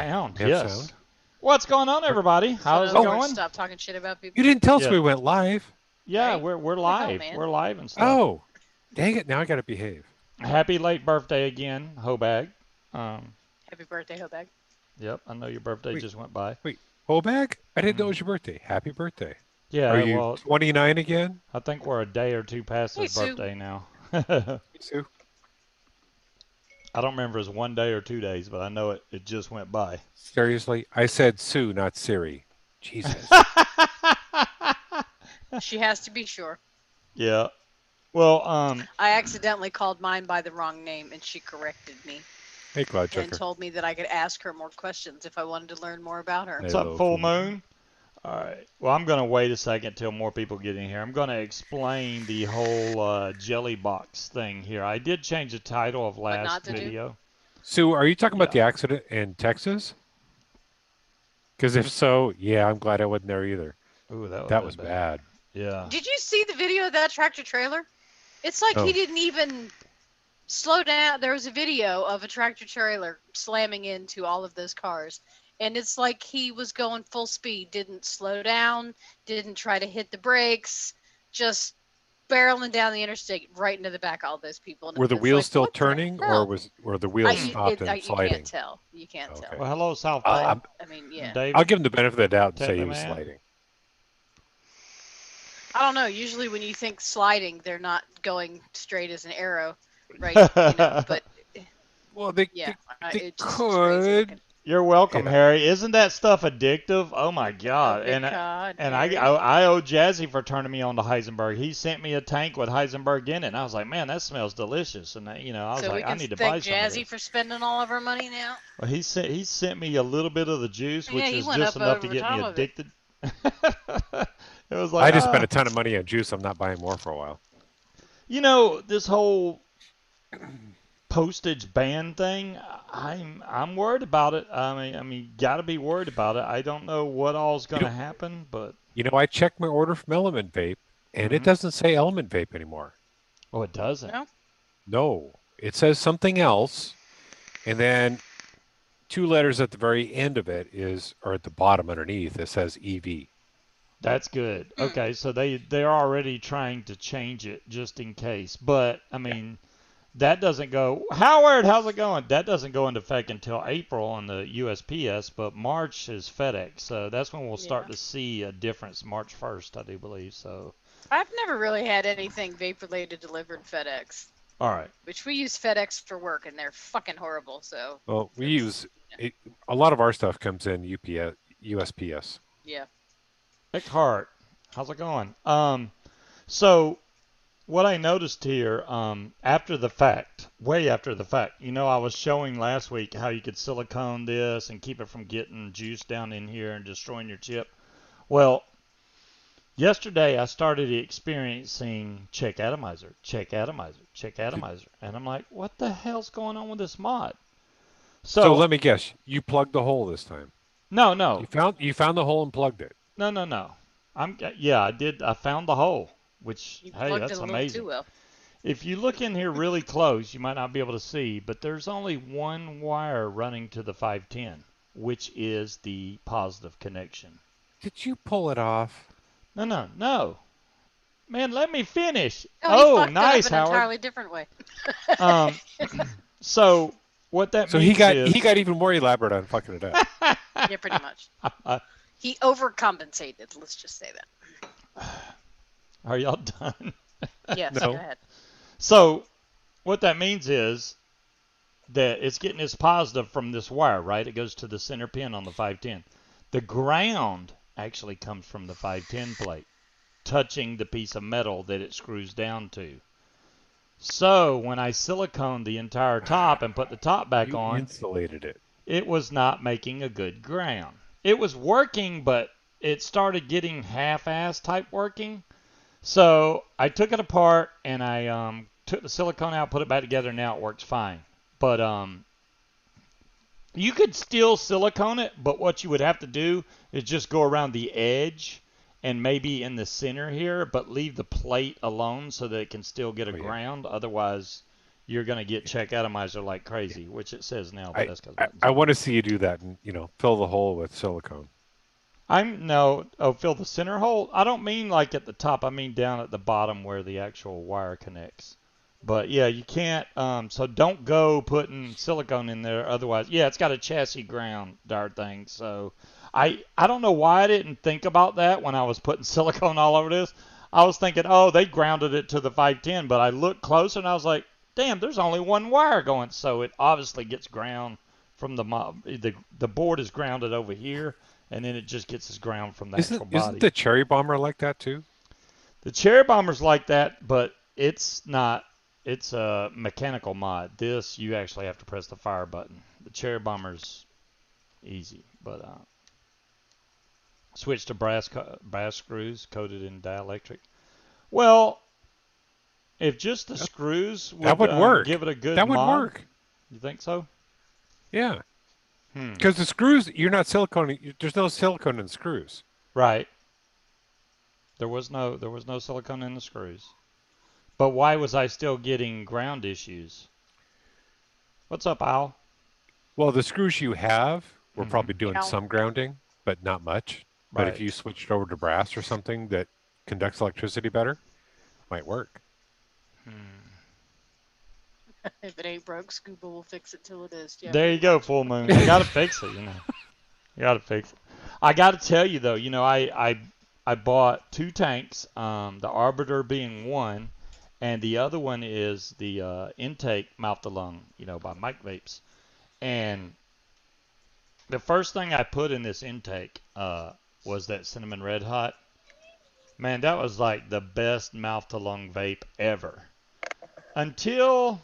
Sound, We have yes. sound. What's going on, everybody? How's it going? Stop talking shit about people. You didn't tell us Yeah. we went live. Yeah, Right? we're What the hell, live. man? We're live and stuff. Oh, dang it! Now I gotta behave. Happy late birthday again, Hobag. Um, Happy birthday, Hobag. yep, I know your birthday Wait. just went by. Wait, Hobag? I didn't know it was your birthday. Happy birthday. Yeah, Are you well, 29 again? I think we're a day or two past Hey, his Sue. birthday now. Sue? I don't remember if it was 1 day or 2 days, but I know it just went by. Seriously? I said Sue, not Siri. Jesus. She has to be sure. Yeah. Well, I accidentally called mine by the wrong name, and she corrected me Hey, Cloud and Chucker. told me that I could ask her more questions if I wanted to learn more about her. what's Hello, up, Full Full Moon? All right. Well, I'm going to wait a second till more people get in here. I'm going to explain the whole jelly box thing here. I did change the title of not last to do? video. Sue, are you talking about the Yeah. accident in Texas? Because if so, yeah, I'm glad I wasn't there either. Ooh, That was bad. Yeah. Did you see the video of that tractor trailer? It's like No. he didn't even slow down. There was a video of a tractor trailer slamming into all of those cars. And it's like he was going full speed, didn't slow down, didn't try to hit the brakes, just barreling down the interstate right into the back of all those people. And Were the it's wheels like, still what the turning, or hell? were the wheels stopped and You sliding? can't tell. You can't Okay. tell. Well, hello, South I- Paul. I'm- I mean, yeah. David. I'll give him the benefit of the doubt and say he Techno was Man. sliding. I don't know. Usually when you think sliding, they're not going straight as an arrow, right? But Well, they yeah, they it just looks crazy could. looking. You're welcome, Yeah. Harry. Isn't that stuff addictive? Oh my God! Oh, And good God, and Harry. I owe Jazzy for turning me on to Heisenberg. He sent me a tank with Heisenberg in it, and I was like, man, that smells delicious. And I was So we like, I can need to buy thank some of Jazzy this. for spending all of our money now. Well, he sent me a little bit of the juice, which Yeah, he is went just up enough to over get me top of it. addicted. It was like, I just spent a ton of money on juice. I'm not buying more for a while. this whole postage ban thing, I'm worried about it. I mean, gotta be worried about it. I don't know what all's gonna happen, but I checked my order from Element Vape, and it doesn't say Element Vape anymore. oh, it doesn't. No? No, it says something else, and then 2 letters at the very end of it or at the bottom underneath, it says EV. That's good. Okay, so they're already trying to change it just in case. But I mean, that doesn't go. Howard, how's it going? That doesn't go into effect until April on the USPS, but March is FedEx. So that's when we'll start to see a difference. March 1st, I do believe. So. I've never really had anything vape related delivered FedEx, All right. which we use FedEx for work, and they're fucking horrible. So. Well, we use a lot of our stuff comes in USPS. Yeah. Eckhart, how's it going? So what I noticed here, after the fact, way after the fact, I was showing last week how you could silicone this and keep it from getting juice down in here and destroying your chip. Well, yesterday I started experiencing check atomizer, and I'm like, what the hell's going on with this mod? So let me guess, you plugged the hole this time. No. You found the hole and plugged it. No. I did. I found the hole, which, You hey, plugged that's it a little amazing. too well. If you look in here really close, you might not be able to see, but there's only one wire running to the 510, which is the positive connection. Did you pull it off? No. Man, let me finish. Oh, he nice, fucked it up in an Howard. entirely different way. So what that So means he got even more elaborate on fucking it up. Yeah, pretty much. He overcompensated. Let's just say that. Are y'all done? Yes, No. go ahead. So what that means is that it's getting its positive from this wire, right? It goes to the center pin on the 510. The ground actually comes from the 510 plate, touching the piece of metal that it screws down to. So when I siliconed the entire top and put the top back You on, insulated it. it was not making a good ground. It was working, but it started getting half-ass type working. So I took it apart and I took the silicone out, put it back together, and now it works fine. But you could still silicone it, but what you would have to do is just go around the edge and maybe in the center here, but leave the plate alone so that it can still get a ground. Otherwise, you're going to get check atomizer like crazy, which it says now, but I that's because I, buttons I on. want to see you do that and fill the hole with silicone. Fill the center hole. I don't mean like at the top. I mean down at the bottom where the actual wire connects. But yeah, you can't. So don't go putting silicone in there. Otherwise, yeah, it's got a chassis ground dart thing. So I don't know why I didn't think about that when I was putting silicone all over this. I was thinking, oh, they grounded it to the 510, but I looked closer and I was like, damn, there's only one wire going. So it obviously gets ground from the board is grounded over here, and then it just gets its ground from the Isn't actual isn't body. the Cherry Bomber like that too? The Cherry Bomber's like that, but it's not. It's a mechanical mod. This, you actually have to press the fire button. The Cherry Bomber's easy, but switch to brass screws coated in dielectric. Well, if just the That, screws that would would work. give it a good That would mod, work. you think so? Yeah. Hmm. Because the screws, you're not siliconing. There's no silicone in the screws. Right. There was no silicone in the screws. But why was I still getting ground issues? What's up, Al? Well, the screws you have were Mm-hmm. probably doing Yeah. some grounding, but not much. But if you Right. switched over to brass or something that conducts electricity better, might work. Hmm. If it ain't broke, Scuba will fix it till it is. Yeah, There you pretty go, much. Full Moon. You gotta fix it, You gotta fix it. I gotta tell you though, I bought two tanks, the Arbiter being one, and the other one is the intake mouth to lung, by Mike Vapes. And the first thing I put in this intake was that cinnamon red hot. Man, that was like the best mouth to lung vape ever. Until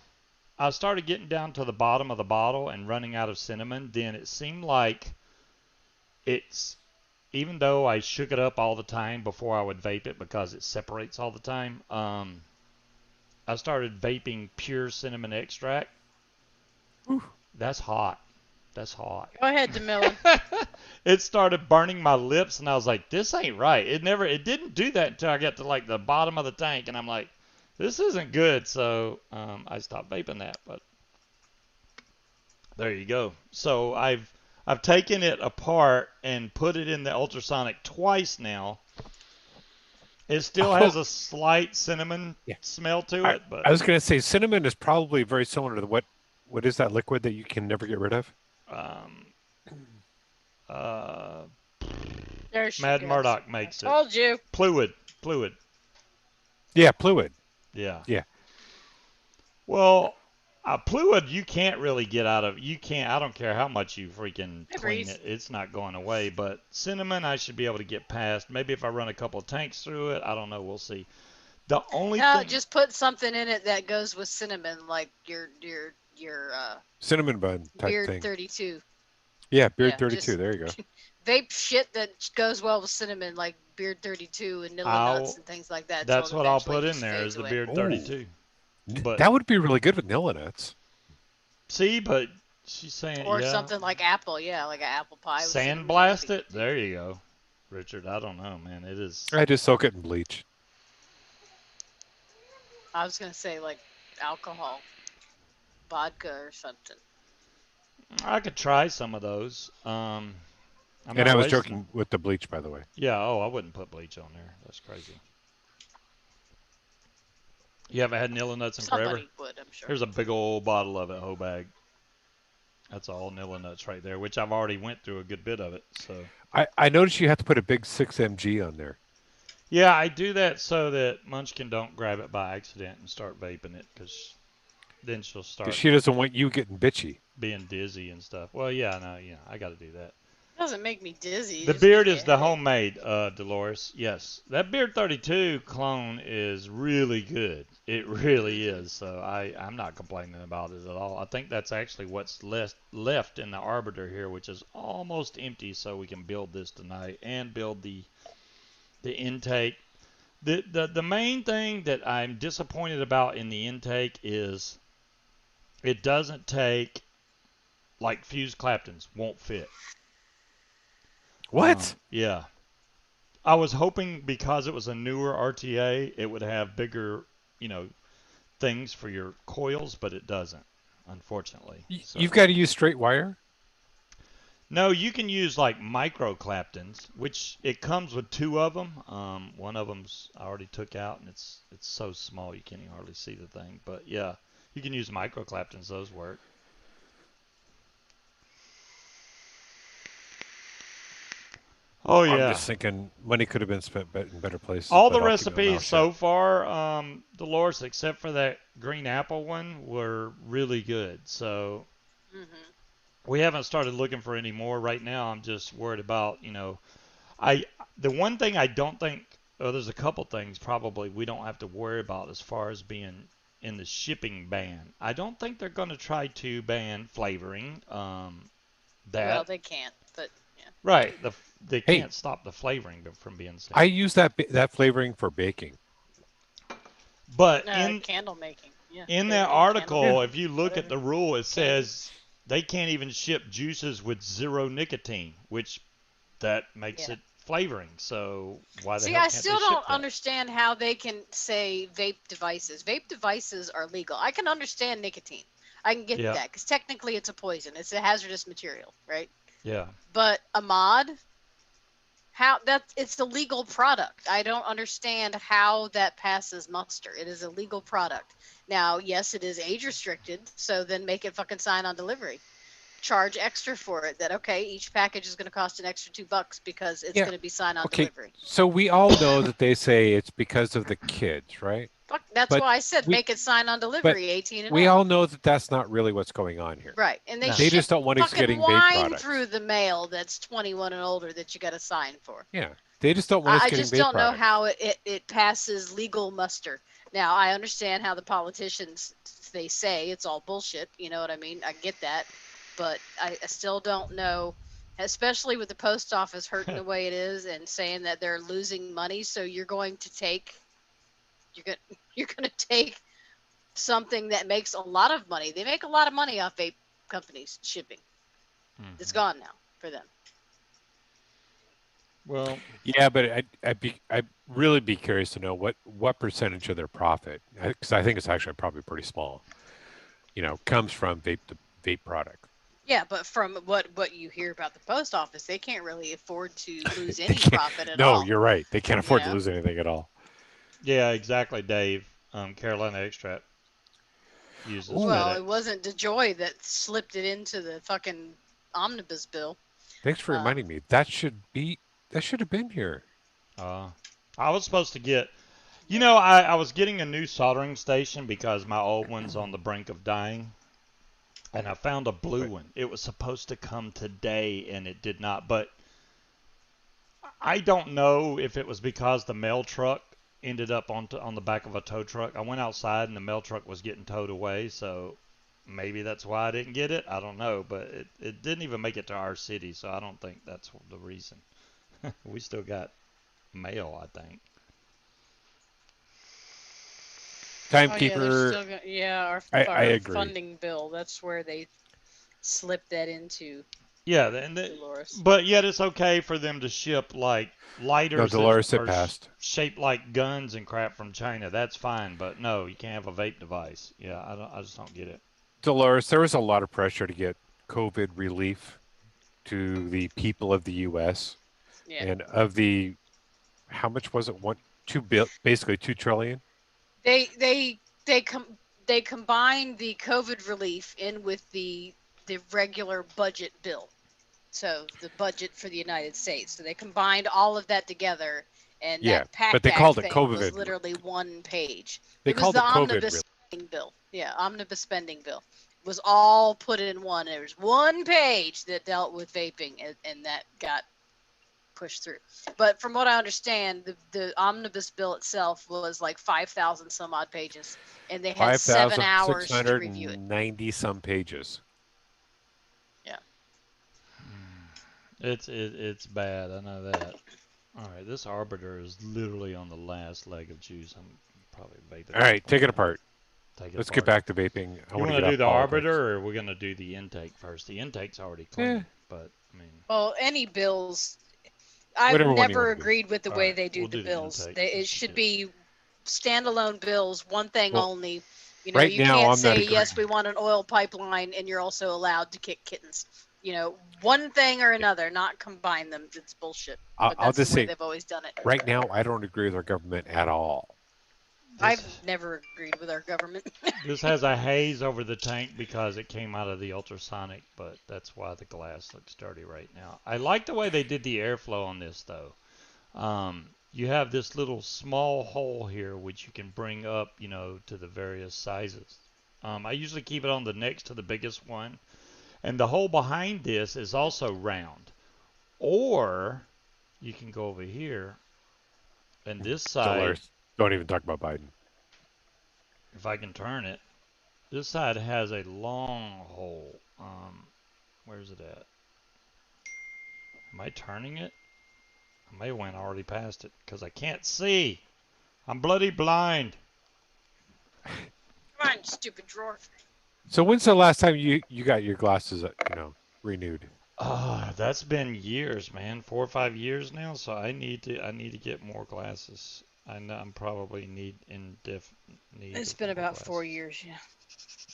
I started getting down to the bottom of the bottle and running out of cinnamon, then it seemed like it's, even though I shook it up all the time before I would vape it because it separates all the time, I started vaping pure cinnamon extract. Whew. That's hot. That's hot. Go ahead, DeMillan. It started burning my lips, and I was like, "This ain't right." It didn't do that until I got to like the bottom of the tank, and I'm like, "This isn't good." So I stopped vaping that. But there you go. So I've taken it apart and put it in the ultrasonic twice now. It still Oh, has a slight cinnamon yeah. smell to I, it, but I was going to say cinnamon is probably very similar to what is that liquid that you can never get rid of? um, uh, There she Mad goes. Murdoch I makes it. told you. Fluid. Yeah, fluid. Yeah. Yeah. Well, fluid you can't really get out of. You can't. I don't care how much you freaking clean Agrees. it. It's not going away. But cinnamon, I should be able to get past. Maybe if I run a couple of tanks through it, I don't know. We'll see. The only No, thing. just put something in it that goes with cinnamon, like your Cinnamon bun type Beard thing. 32. Yeah, Beard Yeah, 32. just There you go. vape shit that goes well with cinnamon, like Beard 32 and Nilla I'll. nuts and things like that. So That's it what I'll eventually put in just there is fades the away. Beard Oh, 32. But that would be really good with Nilla nuts. see, but she's saying Or yeah. something like apple, yeah, like an apple pie. With cinnamon, Sandblast that'd it. There you go, Richard. I don't know, man. It is. I just soak it in bleach. I was gonna say like alcohol, vodka or something. I could try some of those. I'm And not I was wasting. joking with the bleach, by the way. Yeah. Oh, I wouldn't put bleach on there. That's crazy. You haven't had Nilla nuts in forever? Somebody would, I'm sure. Here's a big old bottle of it, whole bag. That's all Nilla nuts right there, which I've already went through a good bit of it. So I noticed you have to put a big 6 mg on there. yeah, I do that so that Munchkin don't grab it by accident and start vaping it, because then she'll Because start she doesn't want you getting bitchy. being dizzy and stuff. Well, yeah, no, I got to do that. It doesn't make me dizzy. it The just beard gives me is a the headache. homemade, Dolores. Yes, that Beard 32 clone is really good. It really is. So I'm not complaining about it at all. I think that's actually what's left in the Arbiter here, which is almost empty. So we can build this tonight and build the intake. The main thing that I'm disappointed about in the intake is it doesn't take, like fused Claptons won't fit. What? Yeah. I was hoping because it was a newer RTA, it would have bigger, things for your coils, but it doesn't, unfortunately. So. You've got to use straight wire? No, you can use like micro Claptons, which it comes with 2 of them. One of them's I already took out, and it's so small you can't even hardly see the thing. But yeah, you can use micro Claptons; those work. Oh I'm yeah. just thinking money could have been spent in better places. All but the I'll keep my mouth recipes so shut. far, Dolores, except for that green apple one, were really good. So Hmm. we haven't started looking for any more right now. I'm just worried about, I the one thing I don't think, oh, there's a couple things probably we don't have to worry about as far as being in the shipping ban. I don't think they're going to try to ban flavoring. Well, That they can't, but yeah. right, they Hey, can't stop the flavoring from being I safe. use that flavoring for baking. But in Candle making. Yeah, in they that do candle Yeah. article, making. if you look at Whatever. the rule, it Candy. says they can't even ship juices with 0 nicotine, which that makes Yeah. it flavoring. So why the See, hell I can't they still ship don't that? understand how they can say vape devices. Vape devices are legal. I can understand nicotine. I can get Yeah, that because technically it's a poison. It's a hazardous material, right? yeah. But a mod, how it's a legal product. I don't understand how that passes muster. It is a legal product. Now, yes, it is age restricted, so then make it fucking sign on delivery. Charge extra for it. That okay, each package is going to cost an extra $2 because it's Yeah. going to be sign on Okay. delivery. So we all know that they say it's because of the kids, right? Fuck, that's But why I said we make it sign on but delivery, 18 and we up. all know that that's not really what's going on here. Right. And they No. They ship just don't want us fucking getting vape wine through products. the mail that's 21 and older that you got to sign for. Yeah. They just don't want us I getting just vape don't know products. how it passes legal muster. Now, I understand how the politicians, they say it's all bullshit. You know what I mean? I get that. But I still don't know, especially with the post office hurting the way it is and saying that they're losing money. So you're going you're going to take something that makes a lot of money. They make a lot of money off vape companies shipping. It's Hmm. gone now for them. Well, Yeah, but I'd really be curious to know what percentage of their profit, because I think it's actually probably pretty small, comes from vape product. Yeah, but from what you hear about the post office, they can't really afford to lose They any can't. profit at No, all. you're right. They can't You afford to know? lose anything at all. yeah, exactly, Dave. Carolina Extract uses Ooh, Well, it FedEx. wasn't DeJoy that slipped it into the fucking omnibus bill. thanks for Um, reminding me. That should have been here. Uh, I was supposed to get, I was getting a new soldering station because my old one's on the brink of dying. And I found a blue But one. It was supposed to come today and it did not. But I don't know if it was because the mail truck ended up on the back of a tow truck. I went outside and the mail truck was getting towed away, so maybe that's why I didn't get it. I don't know, but it didn't even make it to our city, so I don't think that's the reason. We still got mail, I think. oh yeah, they're timekeeper, still yeah, I our agree. funding bill. That's where they slipped that into Yeah, Dolores. but yet it's okay for them to ship like No, lighters that Dolores, it are passed. shaped like guns and crap from China. That's fine, but no, you can't have a vape device. Yeah, I just don't get it. Dolores, there was a lot of pressure to get COVID relief to the people of the U.S. Yeah. and of the how much was it? Basically 2 trillion. They they combined the COVID relief in with the regular budget bill. So the budget for the United States. So they combined all of that together, and Yeah, that but they PACT Act called it thing was COVID. literally one page. They It was called the it COVID omnibus relief. spending bill. Yeah, omnibus spending bill. It was all put in one. There was one page that dealt with vaping, and that got pushed through. But from what I understand, the omnibus bill itself was like 5,000 some odd pages, and they had Five 7 hours to thousand review it. 690 some pages. Yeah. It's bad. I know that. All right, this Arbiter is literally on the last leg of juice. I'm probably vaping All this right, take it before I apart. take it Let's get apart. back to vaping. I You want to want get to do off the politics. Arbiter, or we're gonna do the intake first? The intake's already Yeah, clean, but I mean, Well, any bills, I've whatever one you never want to do. agreed with the all way right, they do we'll the do the bills. intake. It Let's just should get. be standalone bills, one thing Well, only. You know, Right you now, can't I'm not say, agreeing. yes, we want an oil pipeline, and you're also allowed to kick kittens. You know, one thing or another, not combine them. It's bullshit. But I'll that's just the way say, they've always done it. right now, I don't agree with our government at all. I've This never agreed with our government. this has a haze over the tank because it came out of the ultrasonic, but that's why the glass looks dirty right now. I like the way they did the airflow on this though. You have this little small hole here which you can bring up, you know, to the various sizes. I usually keep it on the next to the biggest one, and the hole behind this is also round. Or you can go over here, and this side, Dolores, don't even talk about Biden. if I can turn it, this side has a long hole. Where's it at? Am I turning it? I may have went already past it because I can't see. I'm bloody blind. Come on, stupid drawer. So when's the last time you got your glasses, renewed? That's been years, man. 4 or 5 years now. So I need to get more glasses. I know I'm probably need It's of been more about glasses. 4 years, yeah.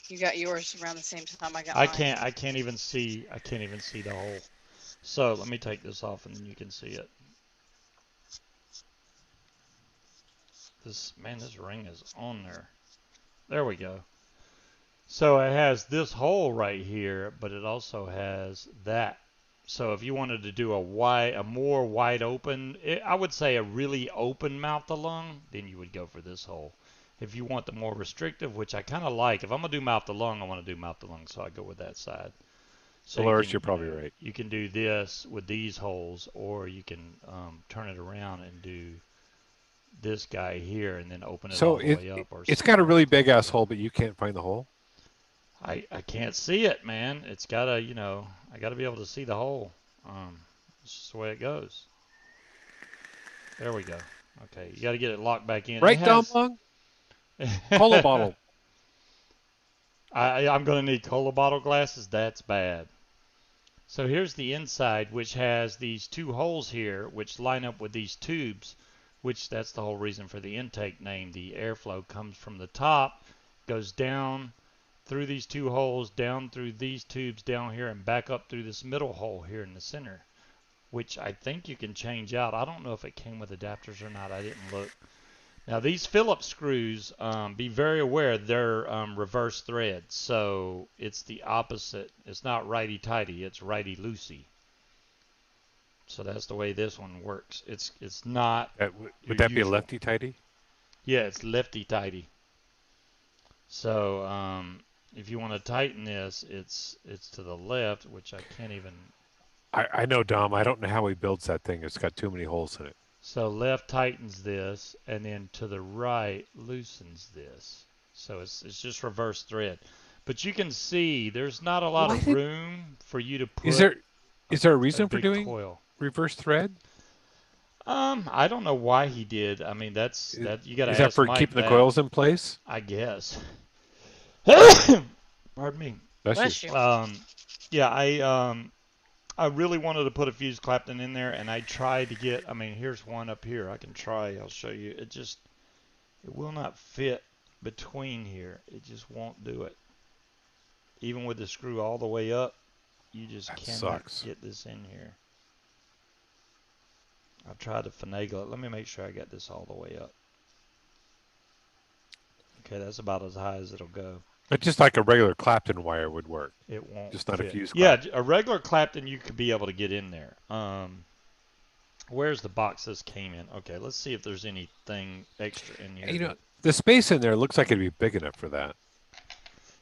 You got yours around the same time I got I mine. can't even see. I can't even see the hole. So let me take this off and then you can see it. This ring is on there. There we go. So it has this hole right here, but it also has that. So if you wanted to do a more wide open, I would say a really open mouth to lung, then you would go for this hole. If you want the more restrictive, which I kind of like, if I'm gonna do mouth to lung, I want to do mouth to lung, so I go with that side. So Dolores, you're probably right. you can do this with these holes, or you can turn it around and do this guy here, and then open it So all the way up. Or it's got a really big ass hole, but you can't find the hole. I can't see it, man. It's gotta, I gotta be able to see the hole. It's just the way it goes. There we go. Okay, you gotta get it locked back in. It Right, Dom has. Long? Cola bottle. I'm gonna need cola bottle glasses. That's bad. So here's the inside, which has these two holes here, which line up with these tubes, which that's the whole reason for the intake name. The airflow comes from the top, goes down through these two holes, down through these tubes down here, and back up through this middle hole here in the center, which I think you can change out. I don't know if it came with adapters or not. I didn't look. Now these Phillips screws, be very aware they're reverse thread, so it's the opposite. It's not righty-tighty, it's righty-loosey. So that's the way this one works. It's not Would that be a usual. lefty tighty? Yeah, it's lefty-tighty. So if you want to tighten this, it's to the left, which I can't even. I know, Dom. I don't know how he builds that thing. It's got too many holes in it. So left tightens this, and then to the right loosens this. So it's just reverse thread. But you can see there's not a lot of room for you to put. Is there a reason for big doing coil. reverse thread? I don't know why he did. I mean, that's that you got to Is ask that for Mike keeping the that, coils in place? I guess. Pardon me. Bless you. Yeah, I really wanted to put a fuse Clapton in there, and I tried to get. I mean, here's one up here. I can try. I'll show you. It will not fit between here. It just won't do it. Even with the screw all the way up, you just cannot get this in here. I tried to finagle it. Let me make sure I got this all the way up. Okay, that's about as high as it'll go. But just like a regular Clapton wire would work. It won't. Just not fit. a fuse Clapton. Yeah, a regular Clapton you could be able to get in there. Where's the box this came in? Okay, let's see if there's anything extra in here. You know, the space in there looks like it'd be big enough for that.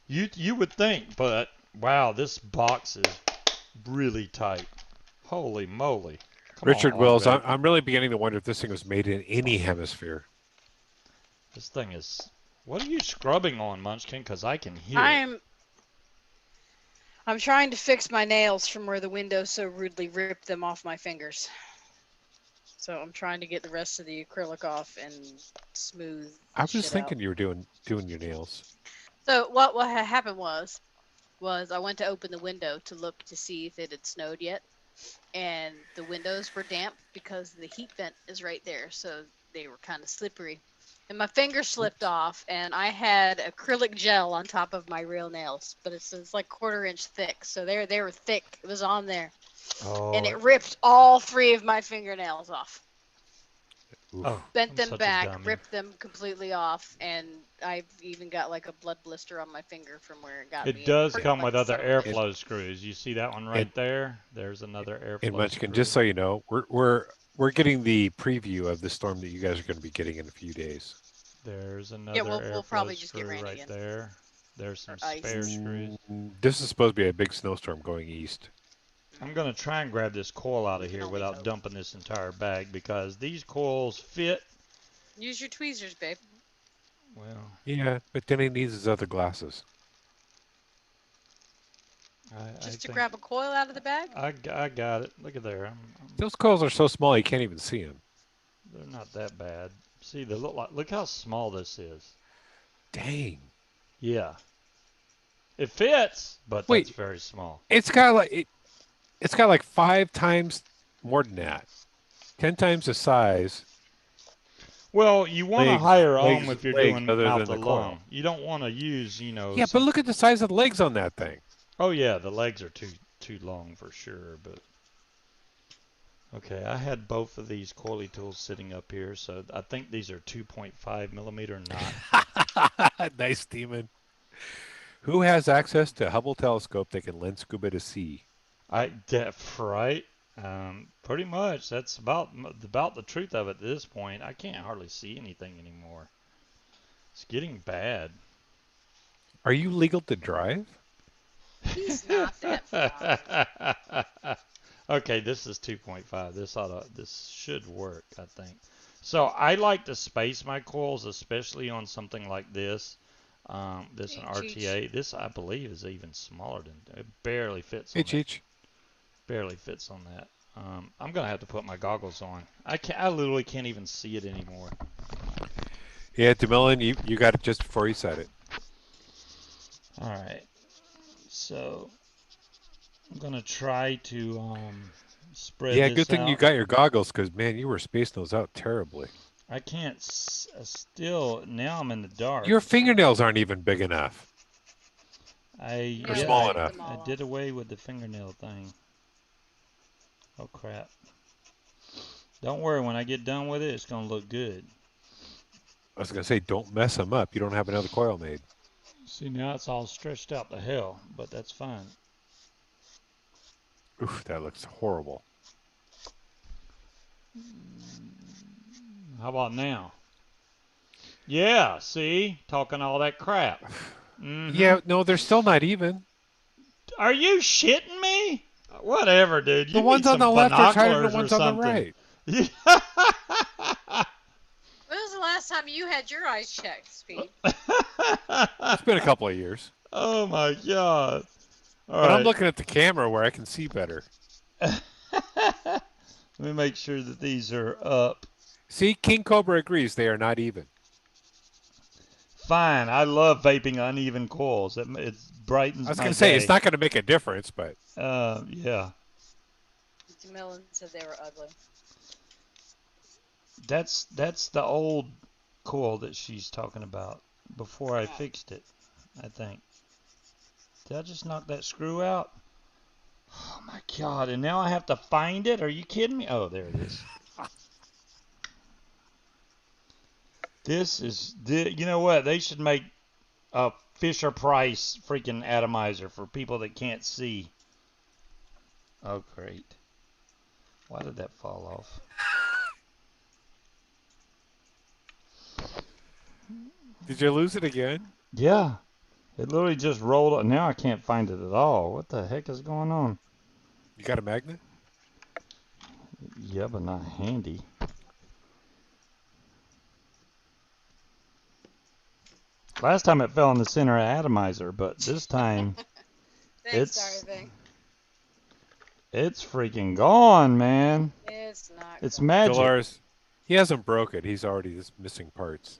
You would think, but wow, this box is really tight. Holy moly. Richard Wills, I'm really beginning to wonder if this thing was made in any hemisphere. This thing is... What are you scrubbing on, Munchkin? Because I can hear it. I'm trying to fix my nails from where the window so rudely ripped them off my fingers. So I'm trying to get the rest of the acrylic off and smooth. I was just thinking you were doing your nails. So what had happened was I went to open the window to look to see if it had snowed yet, and the windows were damp because the heat vent is right there, so they were kind of slippery. and my finger slipped off, and I had acrylic gel on top of my real nails, but it's like 1/4 inch thick, so they were thick. It was on there, and Oh, it ripped all 3 of my fingernails off. Oof. oh, Bent I'm them such a back, dummy. ripped them completely off, and I've even got like a blood blister on my finger from where it got It me. does Hurt come like with a other son of a bitch. airflow screws. You see that one right And there? There's another in airflow Munchkin, screw. just so you know, we're getting the preview of the storm that you guys are going to be getting in a few days. There's Yeah, another we'll airflow probably just get screw rain right again. there. There's some Or ice. spare screws. This is supposed to be a big snowstorm going east. I'm going to try and grab this coil out We of can here only without hope. dumping this entire bag because these coils fit. Use your tweezers, babe. Well, Yeah, but then he needs his other glasses. I Just to think grab a coil out of the bag? I got it. Look at there. Those coils are so small you can't even see them. They're not that bad. See, they look like. Look how small this is. Dang. Yeah, it fits, but that's Wait, very small. it's got like 5 times more than that. 10 times the size. Well, you want a higher ohm if you're legs doing other mouth than to the lung. coil. You don't want to use, Yeah, but look at the size of the legs on that thing. Oh yeah, the legs are too long for sure, but okay, I had both of these coily tools sitting up here, so I think these are 2.5 millimeter, not. Nice, Demon. Who has access to Hubble telescope that can lend scuba to sea? Right. Pretty much. That's about the truth of it at this point. I can't hardly see anything anymore. It's getting bad. Are you legal to drive? He's not that far. Okay, this is 2.5. This should work, I think. So I like to space my coils, especially on something like this. This an RTA. This I believe is even smaller than it. Barely fits on Hey, that. Cheech. Barely fits on that. I'm gonna have to put my goggles on. I literally can't even see it anymore. Yeah, DeMillan, you got it just before you said it. All right. So I'm gonna try to spread Yeah, this good thing out. you got your goggles, because, man, you were spacing those out terribly. I can't still. Now I'm in the dark. Your fingernails aren't even big enough. Or small enough. I did away with the fingernail thing. Oh crap. Don't worry, when I get done with it, it's gonna look good. I was going to say, don't mess them up. You don't have another coil made. See, now it's all stretched out to hell, but that's fine. Oof, that looks horrible. How about now? Yeah, see? Talking all that crap. Mm-hmm. Yeah, no, they're still not even. Are you shitting me? Whatever, dude. You The ones need on the some left are tighter than the binoculars ones or on the something. right. When was the last time you had your eyes checked, Speed? It's been a couple of years. Oh my god. All But right. I'm looking at the camera where I can see better. Let me make sure that these are up. See, King Cobra agrees they are not even. Fine. I love vaping uneven coils. It brightens I was my going to say, day. it's not going to make a difference, but... Yeah. DeMillan said they were ugly. That's the old coil that she's talking about before I fixed it, I think. Did I just knock that screw out? Oh my god, and now I have to find it? Are you kidding me? Oh, there it is. This is, you know what? They should make a Fisher Price freaking atomizer for people that can't see. Oh, great. Why did that fall off? Did you lose it again? Yeah. It literally just rolled. Now I can't find it at all. What the heck is going on? You got a magnet? Yeah, but not handy. Last time it fell in the center atomizer, but this time Thanks, it's freaking gone, man. It's not. It's magic. Dolores, he hasn't broke it. He's already just missing parts.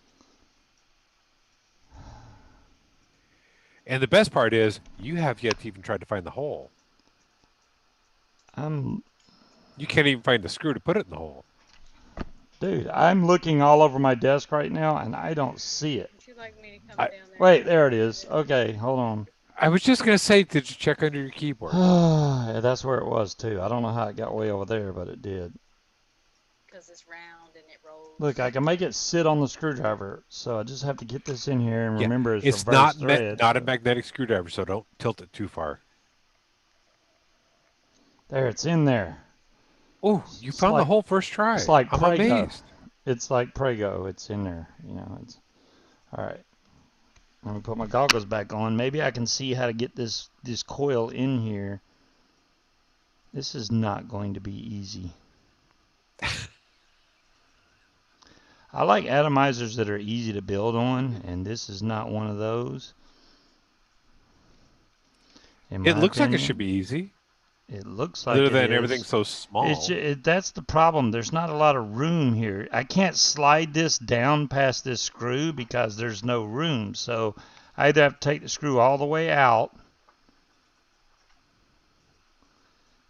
And the best part is, you have yet to even try to find the hole. You can't even find the screw to put it in the hole. Dude, I'm looking all over my desk right now, and I don't see it. Would you like me to come I, down there? Wait, there it is. Okay, hold on. I was just going to say, did you check under your keyboard? Yeah, that's where it was, too. I don't know how it got way over there, but it did. Because it's round and it rolls. Look, I can make it sit on the screwdriver, so I just have to get this in here and Yeah, remember it's it's reverse not thread. not a magnetic screwdriver, so don't tilt it too far. There, it's in there. Oh, you It's found the like- hole first try. It's like I'm Prego. amazed. It's like Prego. It's in there. You know. It's all right. Let me put my goggles back on. Maybe I can see how to get this coil in here. This is not going to be easy. I like atomizers that are easy to build on, and this is not one of those. In It my looks like it opinion. should be easy, It looks like other it than is. everything's so small. That's the problem. There's not a lot of room here. I can't slide this down past this screw because there's no room. So I either have to take the screw all the way out.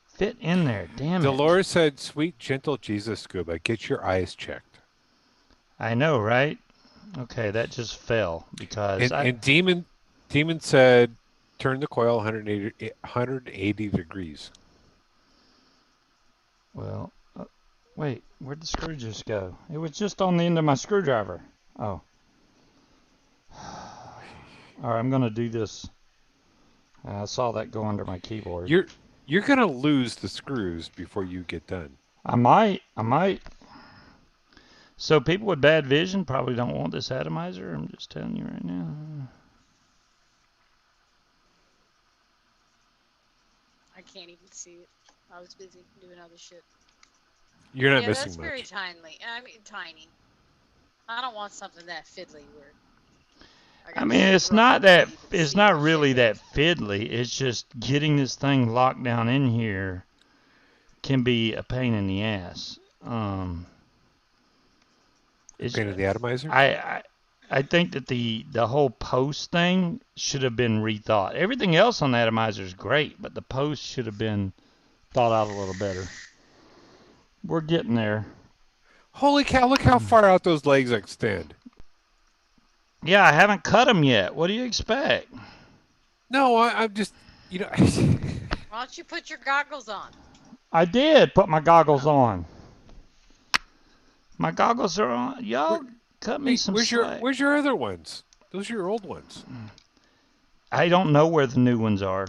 Fit in there, damn it. Dolores said, "Sweet, gentle Jesus, Scuba, get your eyes checked." I know, right? Okay, that just fell because And Demon said, "Turn the coil 180 degrees." Well, wait, where'd the screw just go? It was just on the end of my screwdriver. Oh. All right, I'm going to do this. I saw that go under my keyboard. You're gonna lose the screws before you get done. I might. So people with bad vision probably don't want this atomizer. I'm just telling you right now. I can't even see it. I was busy doing other shit. You're not Yeah, missing that's much. very tiny. I mean, tiny. I don't want something that fiddly where. I mean, it's not really that fiddly. It's just getting this thing locked down in here can be a pain in the ass. It's, Pain in the atomizer? I think that the whole post thing should have been rethought. Everything else on the atomizer is great, but the post should have been thought out a little better. We're getting there. Holy cow, look how far out those legs extend. Yeah, I haven't cut them yet. What do you expect? No, I'm just, Why don't you put your goggles on? I did put my goggles on. My goggles are on. Y'all cut me some slack. Where's your other ones? Those are your old ones. I don't know where the new ones are.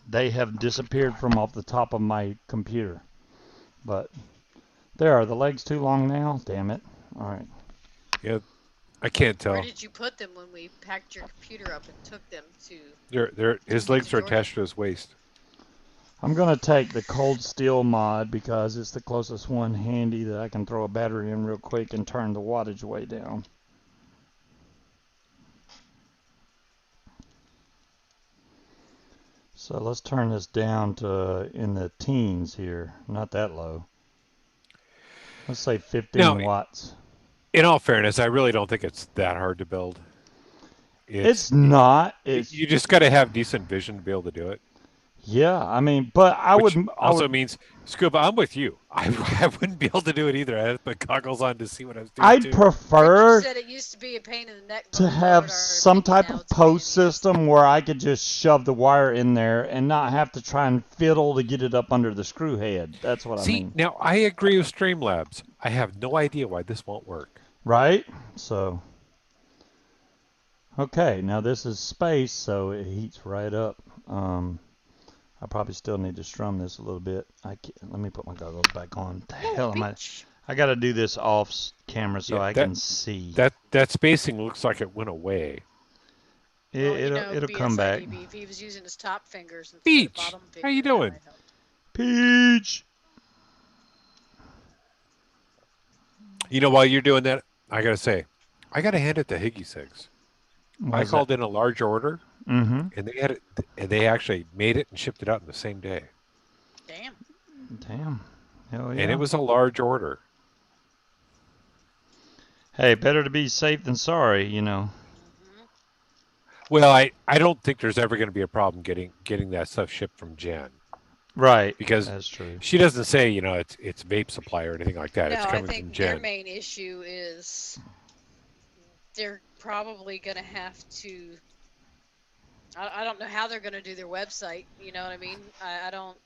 They have disappeared from off the top of my computer. But there, are the legs too long now? Damn it. All right. Yeah, I can't tell. Where did you put them when we packed your computer up and took them to? His legs are attached to his waist. I'm going to take the cold steel mod because it's the closest one handy that I can throw a battery in real quick and turn the wattage way down. So let's turn this down to in the teens here, not that low. Let's say 15 watts. In all fairness, I really don't think it's that hard to build. It's not. You just got to have decent vision to be able to do it. Yeah, I mean, but Which also means, Scuba, I'm with you. I wouldn't be able to do it either. I had to put goggles on to see what I was doing. I'd prefer said it used to be a pain in the neck to have some type of post system where I could just shove the wire in there and not have to try and fiddle to get it up under the screw head. That's what I mean. See, now I agree with Streamlabs. I have no idea why this won't work. Right? So, okay, now this is space, so it heats right up. I probably still need to strum this a little bit. Let me put my goggles back on. The hell am I got to do this off camera so I can see. That spacing looks like it went away. It'll come back. If he was using his top fingers and Peach, bottom how you doing? Peach. While you're doing that, I gotta say, I gotta hand it to e-cigs. I called in a large order, and they had it, and they actually made it and shipped it out in the same day. Damn. Hell yeah. And it was a large order. Hey, better to be safe than sorry, Well, I don't think there's ever going to be a problem getting that stuff shipped from Jan. Right. because That's true. she doesn't say, it's vape supply or anything like that. No, It's I coming from think their Jen. main issue is they're probably going to have to. I don't know how they're going to do their website. You know what I mean? I don't.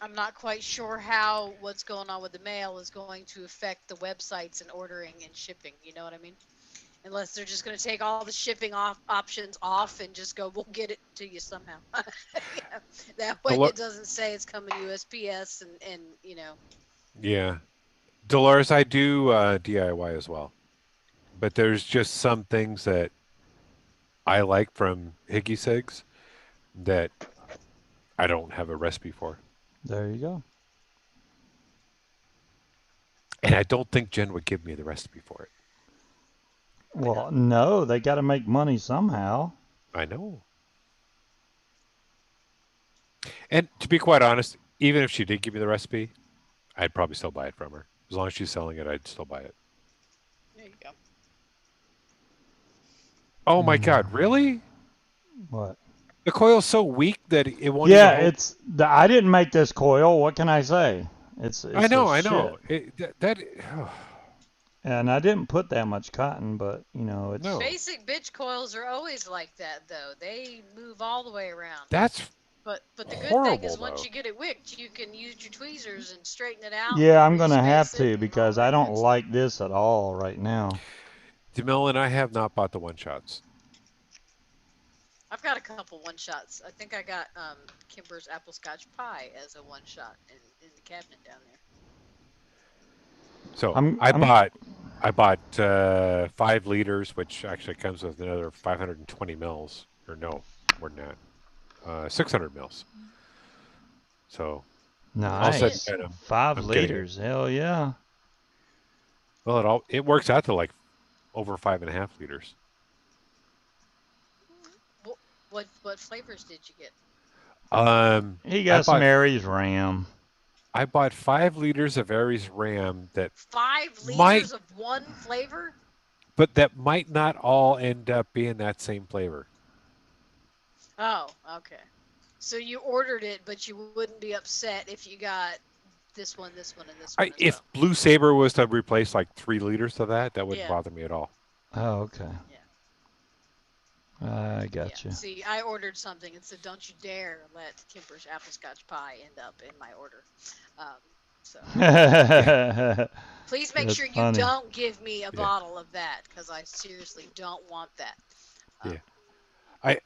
I'm not quite sure how what's going on with the mail is going to affect the websites and ordering and shipping. You know what I mean? Unless they're just going to take all the shipping options off and just go, we'll get it to you somehow. Yeah. That way it doesn't say it's coming USPS and Yeah. Dolores, I do DIY as well. But there's just some things that I like from e-cigs that I don't have a recipe for. There you go. And I don't think Jen would give me the recipe for it. Well, no, they got to make money somehow. I know. And to be quite honest, even if she did give me the recipe, I'd probably still buy it from her. As long as she's selling it, I'd still buy it. There you go. Oh my God, really? What? The coil's so weak that it won't Yeah, even hold... I didn't make this coil. What can I say? It's I know. That And I didn't put that much cotton, but it's No. Basic bitch coils are always like that, though. They move all the way around. That's But the good horrible, thing is once though. you get it wicked, you can use your tweezers and straighten it out. Yeah, I'm gonna have respace it to and because all I that don't good stuff. like this at all right now. DeMille and I have not bought the one-shots. I've got a couple one-shots. I think I got Kimber's apple scotch pie as a one-shot in the cabinet down there. So I bought 5 liters, which actually comes with another 520 mils, or no, more than that, 600 mils. So Nice. 5 I'm liters. Hell yeah. Well, it works out to like over 5.5 liters. What flavors did you get? He got some Aries Ram. I bought 5 liters of Aries Ram that 5 liters of one flavor? But that might not all end up being that same flavor. Oh, okay. So you ordered it, but you wouldn't be upset if you got this one, and this one. If Blue Saber was to replace like 3 liters of that wouldn't bother me at all. Oh, okay. I got you. See, I ordered something and said, "Don't you dare let Kimber's apple scotch pie end up in my order." Please make sure you don't give me a bottle of that because I seriously don't want that.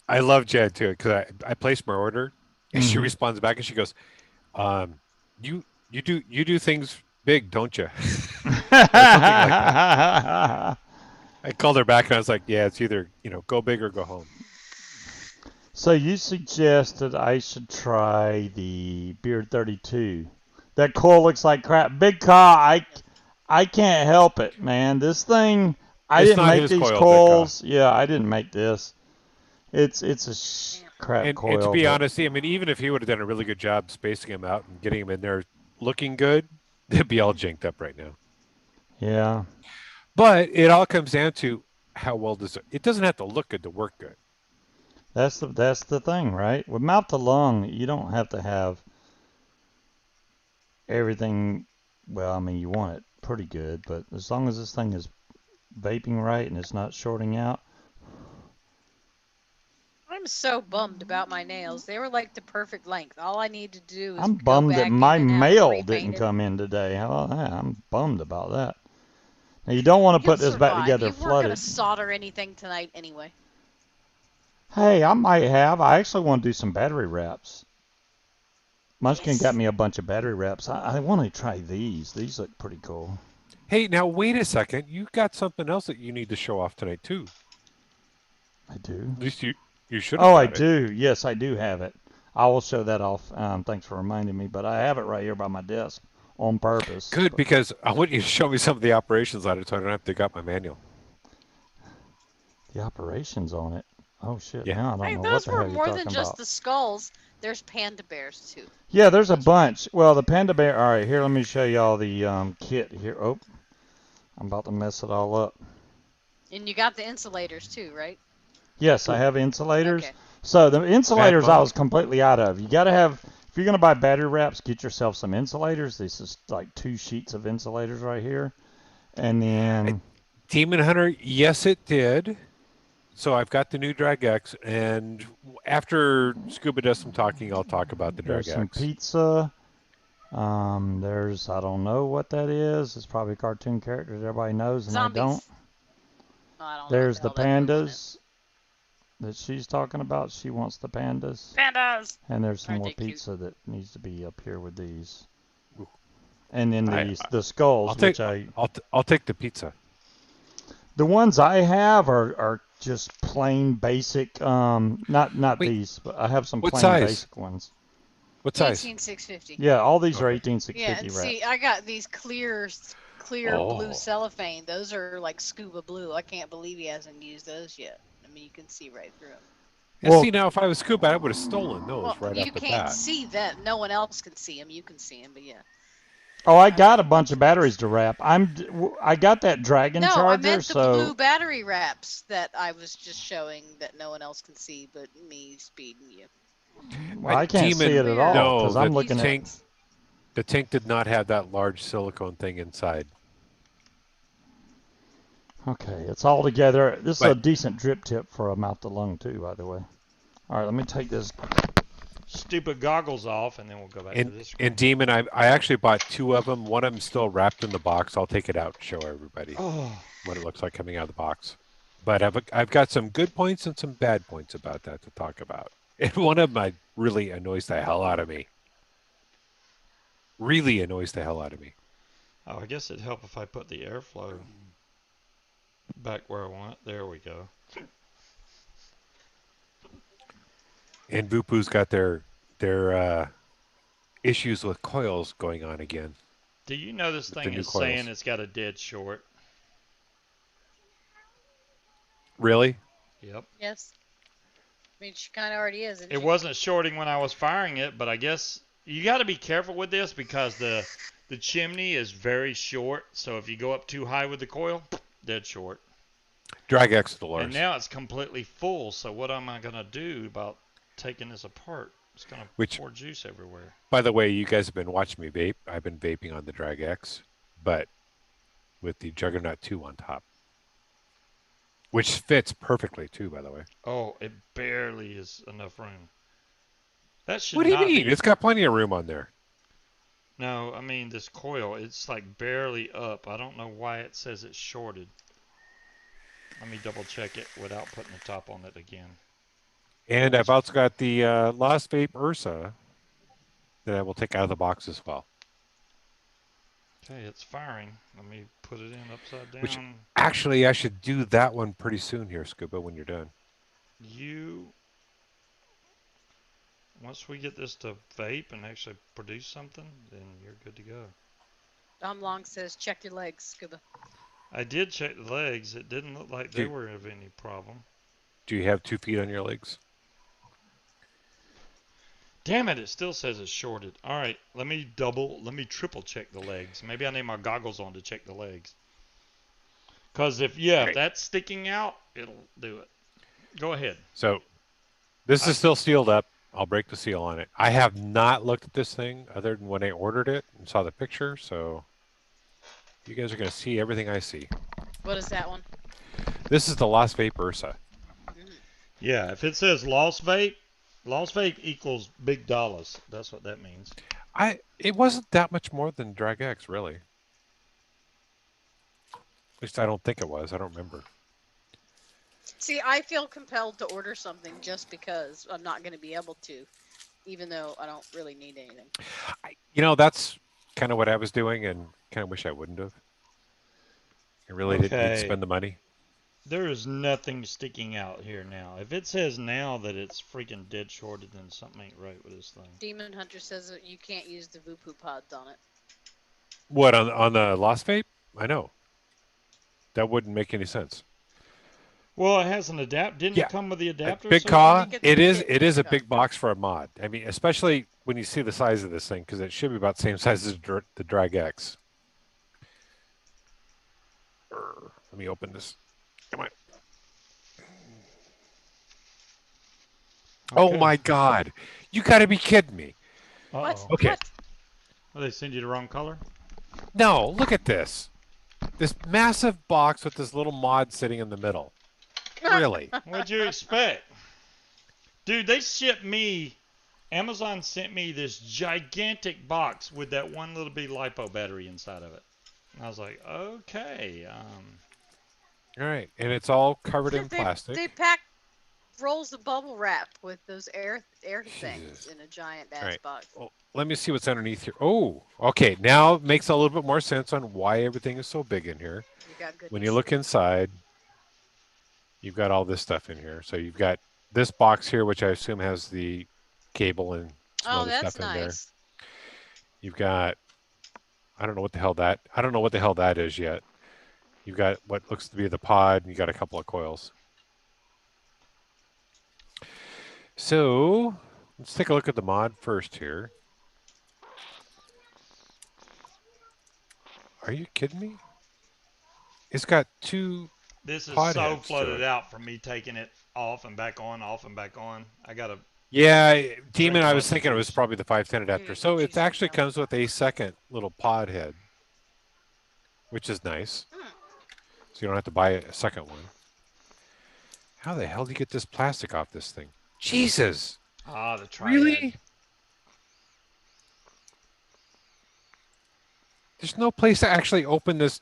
I love Jen too because I placed my order and she responds back and she goes, "You do things big, don't you?" Something like that. I called her back and I was like, "Yeah, it's either go big or go home." So you suggested I should try the Beard 32. That coil looks like crap. Big Car, I can't help it, man. This thing, I didn't make these coils. Yeah, I didn't make this. It's a crap coil. And to be honest, I mean, even if he would have done a really good job spacing them out and getting them in there looking good, they'd be all jinked up right now. Yeah. But it all comes down to how well does it doesn't have to look good to work good. That's the thing, right? With mouth to lung, you don't have to have everything. Well, I mean, you want it pretty good, but as long as this thing is vaping right and it's not shorting out. I'm so bummed about my nails. They were like the perfect length. All I need to do is I'm bummed that my mail didn't come in today. How about that? I'm bummed about that. Now, you don't want to put this back together flooded. You weren't going to solder anything tonight anyway. Hey, I might have. I actually want to do some battery wraps. Munchkin got me a bunch of battery wraps. I want to try these. These look pretty cool. Hey, now wait a second. You got something else that you need to show off tonight, too. I do? At least you should have. Oh, I do. Yes, I do have it. I will show that off. Thanks for reminding me. But I have it right here by my desk. On purpose. Good, because I want you to show me some of the operations on it so I don't have to dig up my manual. The operations on it? Oh, shit. Yeah. Now I don't know what the hell you're talking about. Those were more than just the skulls. There's panda bears, too. Yeah, there's a bunch. Well, the panda bear... All right, here, let me show y'all the kit here. Oh, I'm about to mess it all up. And you got the insulators, too, right? Yes, I have insulators. Okay. So the insulators I mod. was completely out of. You got to have, if you're going to buy battery wraps, get yourself some insulators. This is like 2 sheets of insulators right here. And then... Demon Hunter, yes, it did. So I've got the new Drag X, and after Scuba does some talking, I'll talk about the Drag There's some X. pizza. There's, I don't know what that is. It's probably a cartoon character that everybody knows, and Zombies. I don't. Oh, I don't There's the know what the hell that pandas that she's talking about. She wants the pandas. Pandas. And there's some Aren't more they cute? pizza that needs to be up here with these. Ooh. And then I- the skulls, I'll take which I'll take the pizza. the ones I have are just plain basic. Not Wait, these, but I have some what plain size? basic ones. What size? 18650. Yeah, all these are Okay. 18650 Yeah, and wraps. see, I got these clear blue Oh. cellophane. Those are like scuba blue. I can't believe he hasn't used those yet. I mean, you can see right through them. Yeah, Well, see, now if I was Scuba, I would have stolen those Well, right you off the can't bat. see that. No one else can see them. You can see them, but yeah. oh, I I got a got bunch of these. batteries to wrap. I got that Dragon No, I charger, meant the so blue battery wraps that I was just showing that no one else can see but me, Speed, and you. well, I can't see Demon, it at all no, because I'm the looking These at. tank, ones. the tank did not have that large silicone thing inside. Okay, it's all together. This is a But decent drip tip for a mouth to lung too, by the way. All right, let me take this stupid goggles off, and then we'll go back to this screen. and Demon, I actually bought 2 of them. One of them still wrapped in the box. I'll take it out and show everybody Oh, what it looks like coming out of the box. But I've got some good points and some bad points about that to talk about. And one of them really annoys the hell out of me. Really annoys the hell out of me. oh, I guess it'd help if I put the airflow back where I want it. There we go. And Vupu's got their issues with coils going on again. Do you know this With the thing new is saying coils. it's got a dead short? Really? Yep. Yes. I mean, she kind of already is. It wasn't shorting when I was firing it, but I guess you got to be careful with this because the chimney is very short. So if you go up too high with the coil, dead short. Drag X Dolores. And now it's completely full. So what am I gonna do about taking this apart? It's gonna pour juice everywhere. By the way, you guys have been watching me vape. I've been vaping on the Drag X, but with the Juggernaut 2 on top. Which fits perfectly too, by the way. Oh, it barely is enough room. That should What do you not mean? be. It's got plenty of room on there. No, I mean this coil, it's like barely up. I don't know why it says it's shorted. Let me double check it without putting the top on it again. And I've also got the Lost Vape Ursa that I will take out of the box as well. Okay, it's firing. Let me put it in upside down. Which actually I should do that one pretty soon here, Scuba, when you're done. Once we get this to vape and actually produce something, then you're good to go. Dom Long says, check your legs, Scuba. I did check the legs. It didn't look like they were of any problem. Do you have 2 feet on your legs? Damn it, it still says it's shorted. All right, let me triple check the legs. Maybe I need my goggles on to check the legs. Because if that's sticking out, it'll do it. Go ahead. So this is still sealed up. I'll break the seal on it. I have not looked at this thing other than when I ordered it and saw the picture, so you guys are going to see everything I see. What is that one? This is the Lost Vape Ursa. Yeah, if it says Lost Vape equals big dollars. That's what that means. It wasn't that much more than Drag X, really. At least I don't think it was. I don't remember. See, I feel compelled to order something just because I'm not going to be able to, even though I don't really need anything. That's kind of what I was doing and kind of wish I wouldn't have. I really didn't need to spend the money. There is nothing sticking out here now. If it says now that it's freaking dead shorted, then something ain't right with this thing. Demon Hunter says that you can't use the Vupu pods on it. What, on the Lost Vape? I know. That wouldn't make any sense. Well, it has an adapter. Didn't it come with the adapter? Big Caw, it is a big box for a mod. I mean, especially when you see the size of this thing, because it should be about the same size as the Drag X. Let me open this. Come on. Oh Okay. my God. You got to be kidding me. What? Uh-oh. Okay. What? Well, they send you the wrong color? No, look at this. This massive box with this little mod sitting in the middle. Really? What'd you expect? Dude, they shipped me, Amazon sent me this gigantic box with that one little bitty LiPo battery inside of it. And I was like, okay. All right. And it's all covered in they plastic. pack rolls of bubble wrap with those air things Jesus. in a giant All ass right. box. Well, let me see what's underneath here. Oh, okay. Now it makes a little bit more sense on why everything is so big in here. You got goodness. When you look inside, you've got all this stuff in here. So you've got this box here, which I assume has the cable and some other that's stuff in there. nice. You've got, I don't know what the hell that is yet. You've got what looks to be the pod, and you got a couple of coils. So let's take a look at the mod first here. Are you kidding me? It's got two This is pod so heads to flooded it. out from me taking it off and back on, off and back on. I got to. Yeah, Demon, Drink I a was bunch of thinking it was juice. probably the 510 adapter. Get So you it some actually gum. comes with a second little pod head, which is nice. So you don't have to buy a second one. How the hell do you get this plastic off this thing? Jesus! Ah, the triad. Really? There's no place to actually open this.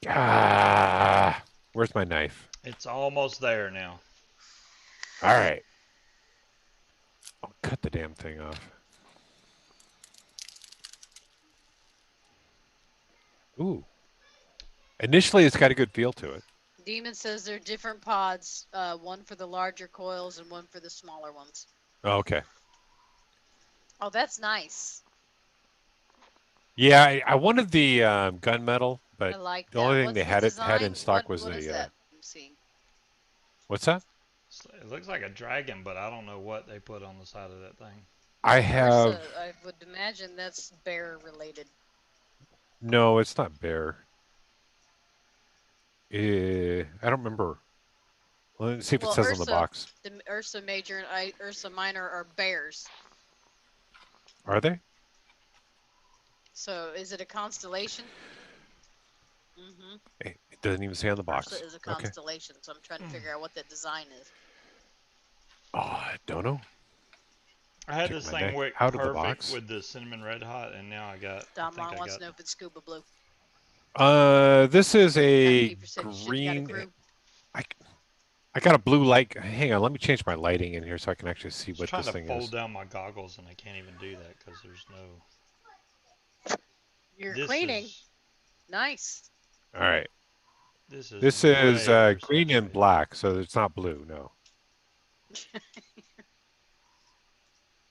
Ah, where's my knife? It's almost there now. All right. I'll cut the damn thing off. Ooh. Initially, it's got a good feel to it. Demon says there are different pods, one for the larger coils and one for the smaller ones. Oh, okay. Oh, that's nice. Yeah, I wanted the gunmetal, but I like the that. only thing What's they the had design? in stock was what is the. that? I'm seeing. What's that? It looks like a dragon, but I don't know what they put on the side of that thing. I have. Ursa, I would imagine that's bear related. No, it's not bear. I don't remember. Let's see if it says Ursa, on the box. The Ursa Major and Ursa Minor are bears. Are they? So is it a constellation? Mm-hmm. It doesn't even say on the box. Ursa is a constellation, so I'm trying to figure out what that design is. Oh, I don't know. I had Check this my thing neck work out of the perfect box. with the cinnamon red hot, and now I got. Domlon wants to know if it's Scuba Blue. This is a Keeper said, "Shit, green. you got a crew?" I got a blue light. Hang on, let me change my lighting in here so I can actually see what this thing I'm trying to is. fold down my goggles, and I can't even do that because there's no. You're cleaning. Nice. All right. This This is green and black, so it's not blue. No.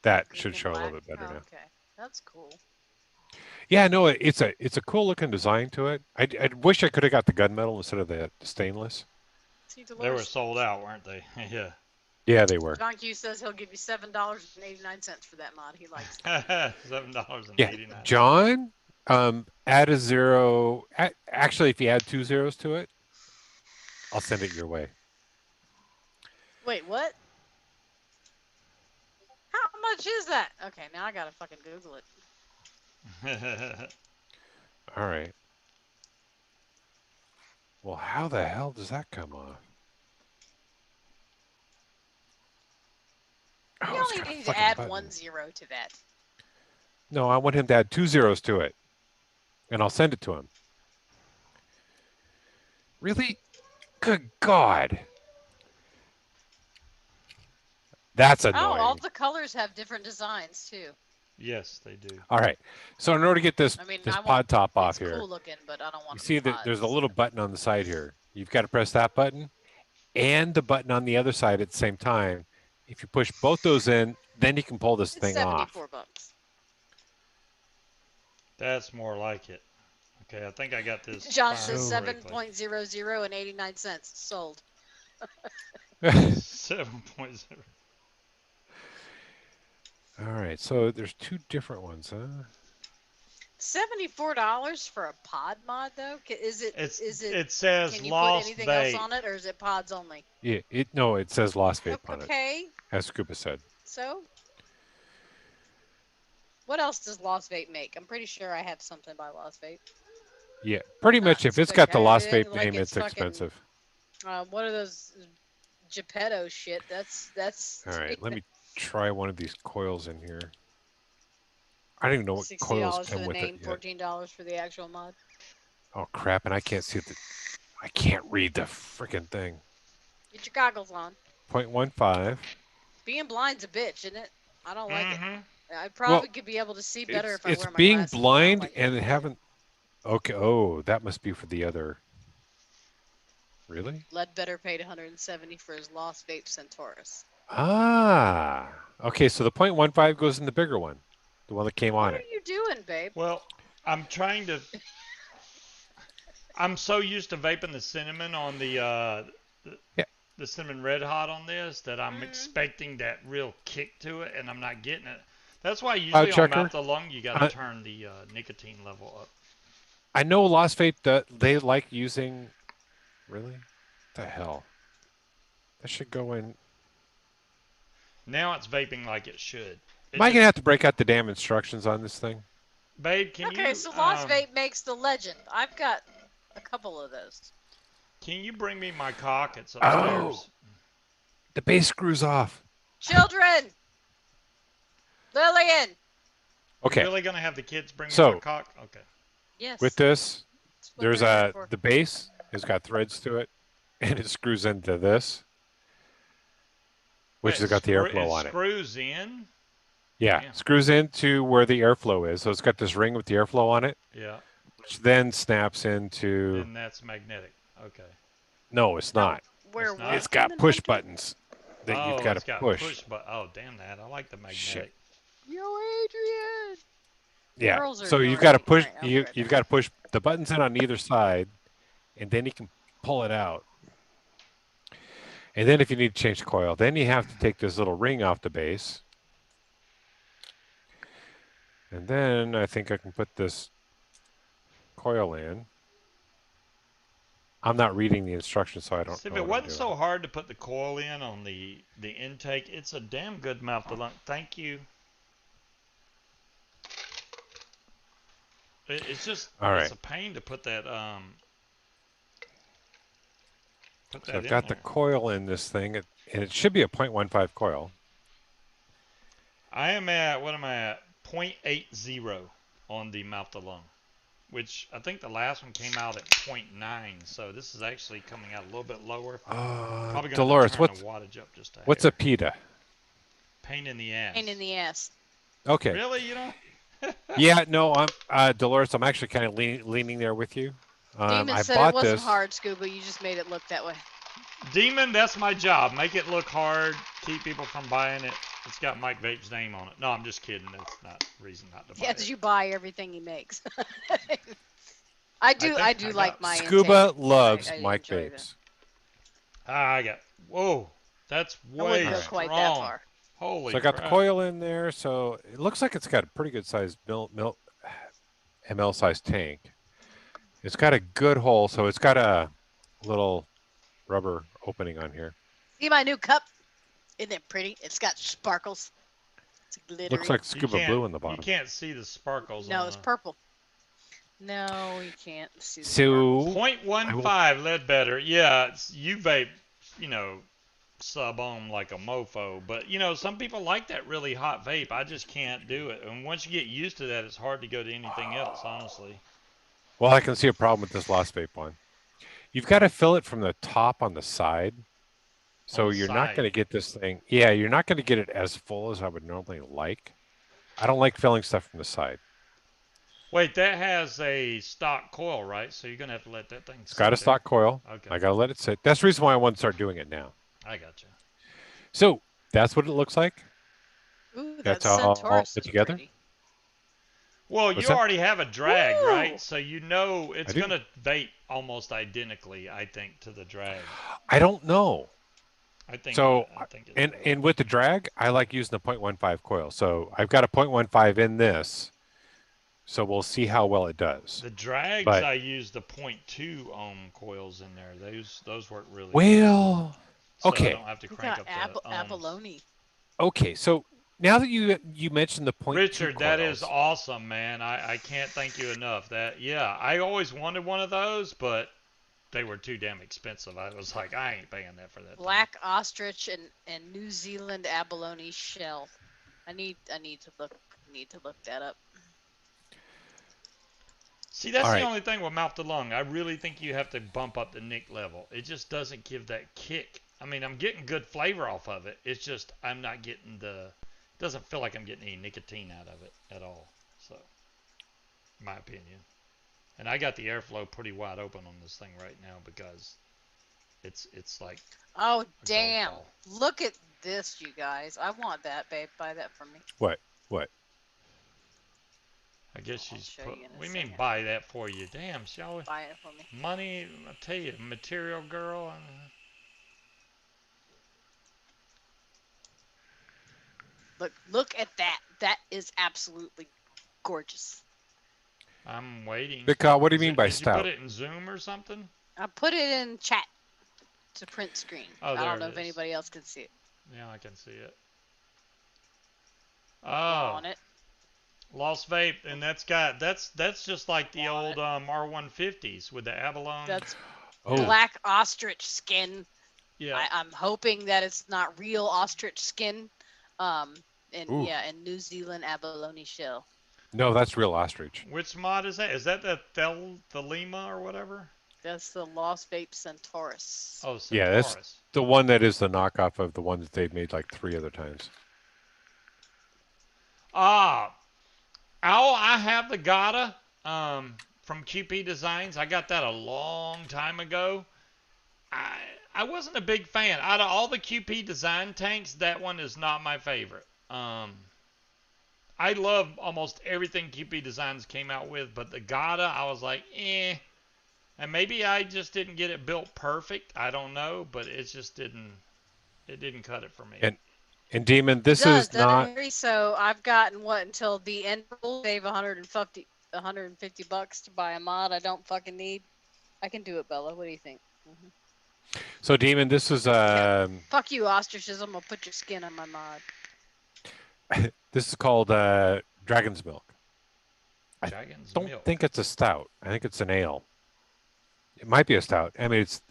That should show a little bit better now. Okay, that's cool. Yeah, no, it's a cool looking design to it. I wish I could have got the gunmetal instead of the stainless. They were sold out, weren't they? Yeah. Yeah, they were. John Q says he'll give you $7.89 for that mod. He likes it. $7.89. Yeah, John, add a zero. Actually, if you add 2 zeros to it, I'll send it your way. Wait, what? How much is that? Okay, now I gotta fucking Google it. All right. Well, how the hell does that come off? You only need to add 1 0 to that. No, I want him to add 2 zeros to it, and I'll send it to him. Really? Good God. That's annoying. Oh, all the colors have different designs too. Yes, they do. All right. So in order to get this pod top off here, cool looking, but I don't want you see that there's a little button on the side here. You've got to press that button and the button on the other side at the same time. If you push both those in, then you can pull this thing off. $74. That's more like it. Okay, I think I got this. John says 7.00 and 89 cents sold. 7.0. All right, so there's 2 different ones, huh? $74 for a pod mod though? Is it? It says can you Lost put anything Vape. else on it, or is it pods only? Yeah, it says Lost Vape on it. Okay. As Scuba said. So, what else does Lost Vape make? I'm pretty sure I have something by Lost Vape. Yeah, pretty much. If it's got the Lost Vape name, it's expensive. What are those Geppetto shit? That's. All right, let me try one of these coils in here. I don't even know what coils $60 for come the with name, it yet. $14 for the actual mod. Oh crap! And I can't see the. I can't read the freaking thing. Get your goggles on. 0.15. Being blind's a bitch, isn't it? I don't like it. I Well, probably could be able to see better if I it's wear my being glasses. blind Like and haven't. Okay. Oh, that must be for the other. Really? Ledbetter paid 170 for his Lost Vape Centaurus. Ah. Okay, so the 0.15 goes in the bigger one, the one that came on it. What are you doing, babe? Well, I'm trying to. I'm so used to vaping the cinnamon on the cinnamon red hot on this that I'm expecting that real kick to it, and I'm not getting it. That's why usually on mouth to lung you got to turn the nicotine level up. I know Lost Vape that they like using. Really? What the hell? That should go in. Now it's vaping like it should. Am I gonna have to break out the damn instructions on this thing? Babe, can you? Okay, so Lost Vape makes the Legend. I've got a couple of those. Can you bring me my cock? It's upstairs. Oh, the base screws off. Children! Lillian! Okay. You're really gonna have the kids bring me my cock? Okay. Yes. With this, there's the base has got threads to it, and it screws into this, which has got the airflow on it. It screws in? Yeah, screws into where the airflow is. So it's got this ring with the airflow on it. Yeah. Which then snaps into. And that's magnetic. Okay. No, it's not. It's got push buttons that you've got to push. Oh, damn that! I like the magnetic. Shit. Yo, Adrian. Yeah. So you've got to push. You've got to push the buttons in on either side, and then you can pull it out. And then if you need to change the coil, then you have to take this little ring off the base. And then I think I can put this coil in. I'm not reading the instructions, so I don't know. If it wasn't so hard to put the coil in on the intake, it's a damn good mouth to lung. Thank you. It's just it's a pain to put that So I've got the coil in this thing, and it should be a 0.15 coil. I am at, what am I at? 0.80 on the mouth to lung, which I think the last one came out at 0.9, so this is actually coming out a little bit lower. Probably Dolores, turn the wattage up just a what's hair. a PETA? Pain in the ass. Pain in the ass. Okay. Really, you know? Yeah, no, I'm Dolores. I'm actually kind of leaning there with you. Demon I said bought it wasn't this. hard, Scuba. You just made it look that way. Demon, that's my job. Make it look hard. Keep people from buying it. It's got Mike Vape's name on it. No, I'm just kidding. That's not reason not to buy it. Yeah, because you buy everything he makes. I do like my Scuba intake. loves Mike Vapes. I got. Whoa, that's way I wouldn't go quite that far. Holy. So I got the coil in there. So it looks like it's got a pretty good sized ml size tank. It's got a good hole, so it's got a little rubber opening on here. See my new cup? Isn't it pretty? It's got sparkles. It's glittery. Looks like scuba blue in the bottom. You can't see the sparkles. No, it's purple. No, you can't see the sparkles. 0.15 Ledbetter. Yeah, you vape, sub on like a mofo. But, some people like that really hot vape. I just can't do it. And once you get used to that, it's hard to go to anything else, honestly. Well, I can see a problem with this Lost Vape one. You've got to fill it from the top on the side. So you're not going to get this thing. Yeah, you're not going to get it as full as I would normally like. I don't like filling stuff from the side. Wait, that has a stock coil, right? So you're going to have to let that thing sit. It's got a stock coil. Okay. I got to let it sit. That's the reason why I want to start doing it now. I got you. So that's what it looks like. Ooh, that's all put together. Pretty. Well, you already have a drag, right? So it's going to vape almost identically, I think, to the drag. I don't know. I think so. I think and with the drag, I like using the 0.15 coil. So I've got a 0.15 in this. So we'll see how well it does. The drags, I use the 0.2 ohm coils in there. Those work really well. So okay. I don't have to crank up the ohms. abalone. Okay, so now that you mentioned the point two Richard, that is coils, awesome, man. I can't thank you enough. I always wanted one of those, but they were too damn expensive. I was like, I ain't paying that for that thing. Black ostrich and New Zealand abalone shell. I need to look that up. See, that's all the right, only thing with mouth to lung. I really think you have to bump up the nic level. It just doesn't give that kick. I mean, I'm getting good flavor off of it. It's just I'm not getting the. It doesn't feel like I'm getting any nicotine out of it at all. So, in my opinion. And I got the airflow pretty wide open on this thing right now because it's like. Oh damn! Look at this, you guys. I want that, babe. Buy that for me. What? I guess she's put. We mean second. buy that for you. Damn, shall we? Buy it for me. Money, I tell you, material girl. Look at that. That is absolutely gorgeous. I'm waiting. Big Kyle, what do you mean by did stout? Did you put it in Zoom or something? I put it in chat to print screen. Oh, I don't know if anybody else can see it. Yeah, I can see it. On it. Lost Vape, and that's just like the old R150s with the abalone. That's black ostrich skin. Yeah. I'm hoping that it's not real ostrich skin. And New Zealand abalone shell. No, that's real ostrich. Which mod is that? Is that the Lima or whatever? That's the Lost Vape Centaurus. Oh, Centaurus. Yeah, that's the one that is the knockoff of the one that they've made like 3 other times. I have the Gata from QP Designs. I got that a long time ago. I wasn't a big fan. Out of all the QP Design tanks, that one is not my favorite. I love almost everything QP Designs came out with, but the Gata, I was like, eh. And maybe I just didn't get it built perfect. I don't know, but it just didn't cut it for me. And Demon, this is not. So I've gotten until the end. Save $150 to buy a mod I don't fucking need. I can do it, Bella. What do you think? Mm-hmm. So Demon, this is Fuck you, ostriches. I'm gonna put your skin on my mod. This is called Dragon's Milk. Dragon's Milk. I don't think it's a stout. I think it's an ale. It might be a stout. I mean, it's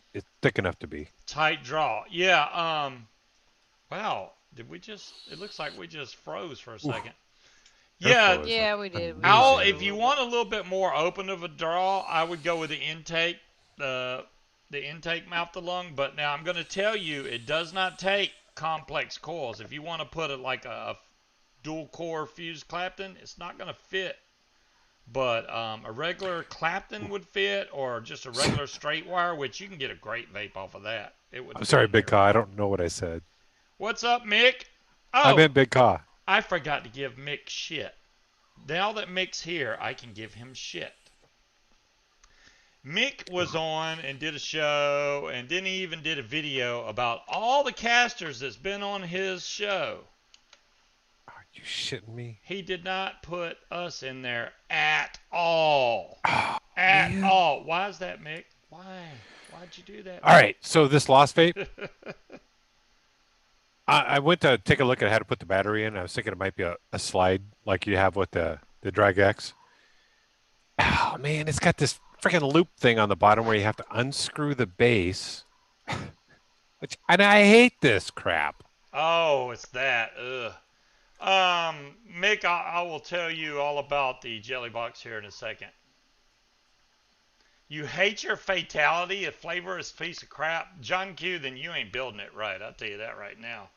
thick enough to be. Tight draw. Yeah. Wow. Did we just? It looks like we just froze for a second. Yeah, we did. If you want a little bit more open of a draw, I would go with the intake, the intake mouth to lung. But now I'm going to tell you, it does not take complex coils. If you want to put it like a dual core fused Clapton, it's not going to fit. But a regular Clapton would fit, or just a regular straight wire, which you can get a great vape off of that. I'm sorry, Big Ka. I don't know what I said. What's up, Mick? Oh, I meant Big Ka. I forgot to give Mick shit. Now that Mick's here, I can give him shit. Mick was on and did a show, and then he even did a video about all the casters that's been on his show. Are you shitting me? He did not put us in there at all. At all. Why is that, Mick? Why? Why'd you do that? All right, so this Lost Vape. I went to take a look at how to put the battery in. I was thinking it might be a slide like you have with the Drag X. Oh, man, it's got this freaking loop thing on the bottom where you have to unscrew the base. And I hate this crap. Oh, it's that. Ugh. Mick, I will tell you all about the jelly box here in a second. You hate your fatality, a flavorless piece of crap. John Q, then you ain't building it right. I'll tell you that right now.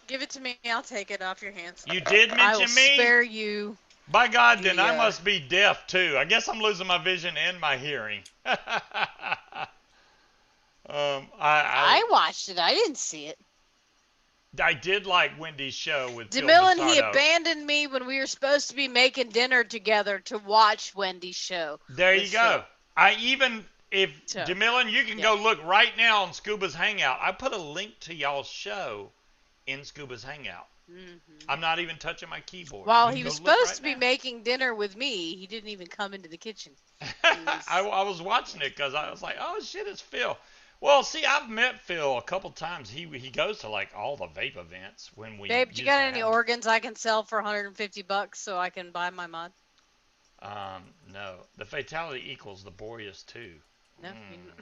Give it to me. I'll take it off your hands. You did mention me? I will spare you. By God, then I must be deaf too. I guess I'm losing my vision and my hearing. I watched it. I didn't see it. I did like Wendy's show with DeMillan. He abandoned me when we were supposed to be making dinner together to watch Wendy's show. There you go. DeMillan, you can go look right now on Scuba's Hangout. I put a link to y'all's show in Scuba's Hangout. Mm-hmm. I'm not even touching my keyboard. While he was supposed to be making dinner with me, he didn't even come into the kitchen. I was watching it because I was like, oh shit, it's Phil. Well, see, I've met Phil a couple times. He goes to like all the vape events when we Babe, used you to got have any 'em. organs I can sell for $150 so I can buy my mod? No, the fatality equals laborious too. No, you Mm.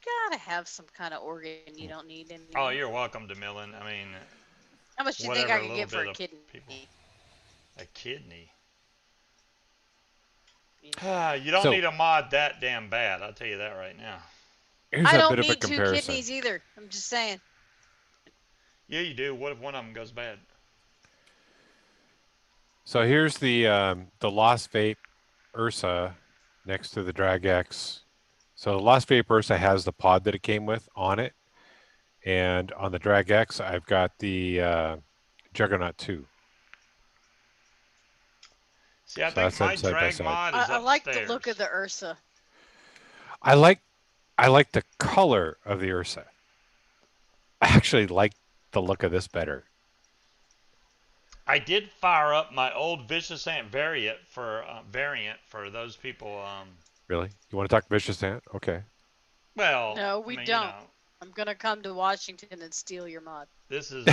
gotta have some kind of organ you don't need Oh, anymore. you're welcome, DeMillan. I mean, How much do you think I whatever could little get for bit a of people. kidney? A kidney. You You don't So need a mod that damn bad. I'll tell you that right now. here's I a don't bit of a need two comparison. kidneys either. I'm just saying. Yeah, you do. What if one of them goes bad? So here's the Lost Vape Ursa next to the Drag X. So the Lost Vape Ursa has the pod that it came with on it, and on the Drag X, I've got the Juggernaut 2. See, I So think that's my them side by drag side. mod is I like the look of upstairs. the Ursa. I like I like the color of the Ursa. I actually like the look of this better. I did fire up my old Vicious Ant variant for those people. Really? You want to talk Vicious Ant? Okay. Well, No, I we mean, you don't. know, I'm gonna come to Washington and steal your mod. this is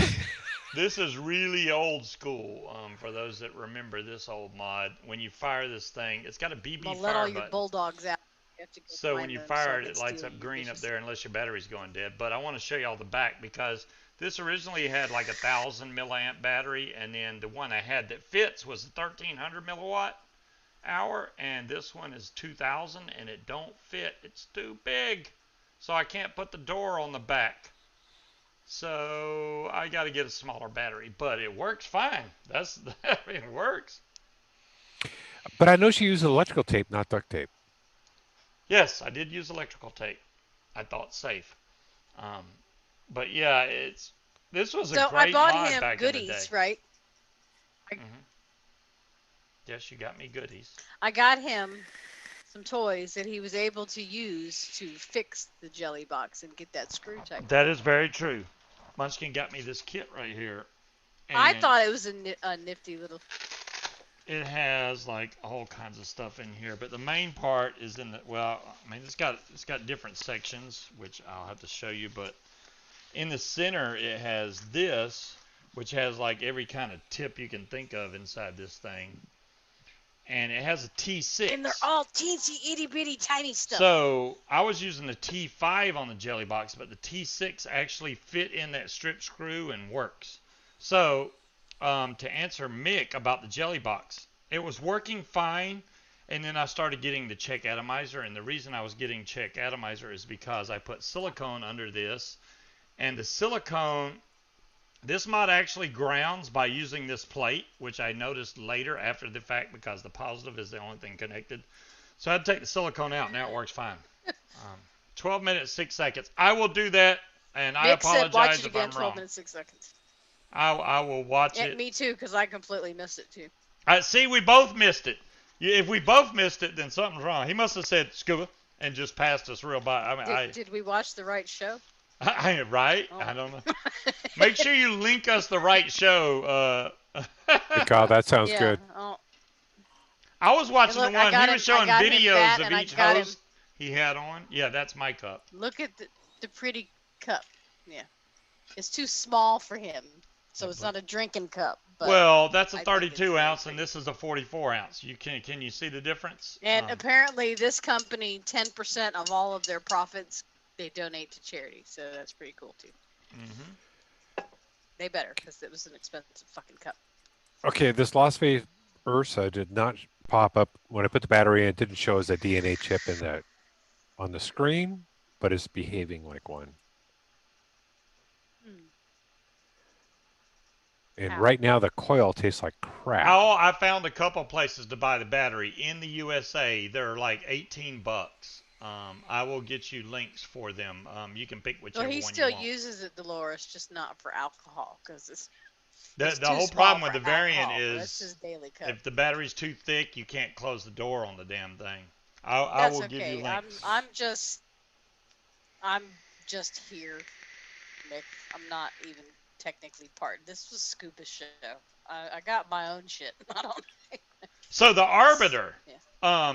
this is really old school. For those that remember this old mod, when you fire this thing, it's got a I'm BB gonna let all fire your button. bulldogs out. You have to go So when find you them so I fire it, can it lights steal up your green up vicious. there unless your battery's going dead. But I want to show you all the back because this originally had like 1,000 milliamp battery, and then the one I had that fits was a 1,300 milliwatt hour, and this one is 2,000, and it don't fit. It's too big, so I can't put the door on the back. So I got to get a smaller battery, but it works fine. It works. But I know she uses electrical tape, not duct tape. Yes, I did use electrical tape. I thought safe. Um, but yeah, this was a So I great bought mod him back in the day. goodies, right? Hmm. Yes, you got me goodies. I got him some toys that he was able to use to fix the jelly box and get that screw tight. That is very true. Munchkin got me this kit right here, I and thought it was a nifty little. it has like all kinds of stuff in here. But the main part is in the well, I mean, it's got different sections, which I'll have to show you. But in the center, it has this, which has like every kind of tip you can think of inside this thing. And it has a T6. And they're all teensy, itty bitty, tiny stuff. So I was using the T5 on the jelly box, but the T6 actually fit in that strip screw and works. So to answer Mick about the jelly box, it was working fine, and then I started getting the check atomizer, and the reason I was getting check atomizer is because I put silicone under this, and the silicone, this mod actually grounds by using this plate, which I noticed later after the fact because the positive is the only thing connected. So I had to take the silicone out. Now it works fine. 12 minutes, 6 seconds. I will do that, and I Mick said, "Watch apologize it if again, I'm 12 wrong. minutes, 6 seconds." I will watch Yeah, it. me too, because I completely missed it too. See, we both missed it. If we both missed it, then something's wrong. He must have said scuba and just passed us real by. I mean, Did we watch the right show? right? Oh. I don't know. Make sure you link us the right show. Hey, Kyle, that sounds Yeah. good. Oh. I was watching look, the I one got he him- was showing I got him videos that, of and I each got him- host he had on. Yeah, that's my cup. Look at the pretty cup. Yeah. It's too small for him, so it's not a drinking cup. But Well, that's a I think it's 32 really ounce, and pretty. this is a 44 ounce. Can you see the difference? And apparently, this company, 10% of all of their profits, they donate to charity. So that's pretty cool too. Mm-hmm. They better, because it was an expensive fucking cup. Okay, this Lost Vape Ursa did not pop up when I put the battery in. It didn't show as a DNA chip on the screen, but it's behaving like one. And How? right now the coil tastes like crap. I found a couple places to buy the battery in the USA. They're like $18. I will get you links for them. You can pick whichever Well, he one still you want. uses it, Dolores, just not for alcohol, because it's The too whole small problem with for the variant alcohol, but that's is his daily cup. if the battery's too thick, you can't close the door on the damn thing. I That's will okay. give you links. I'm just here, Nick. I'm not even technically part. This was Scuba show. I got my own shit. I don't. So the Arbiter, Yeah.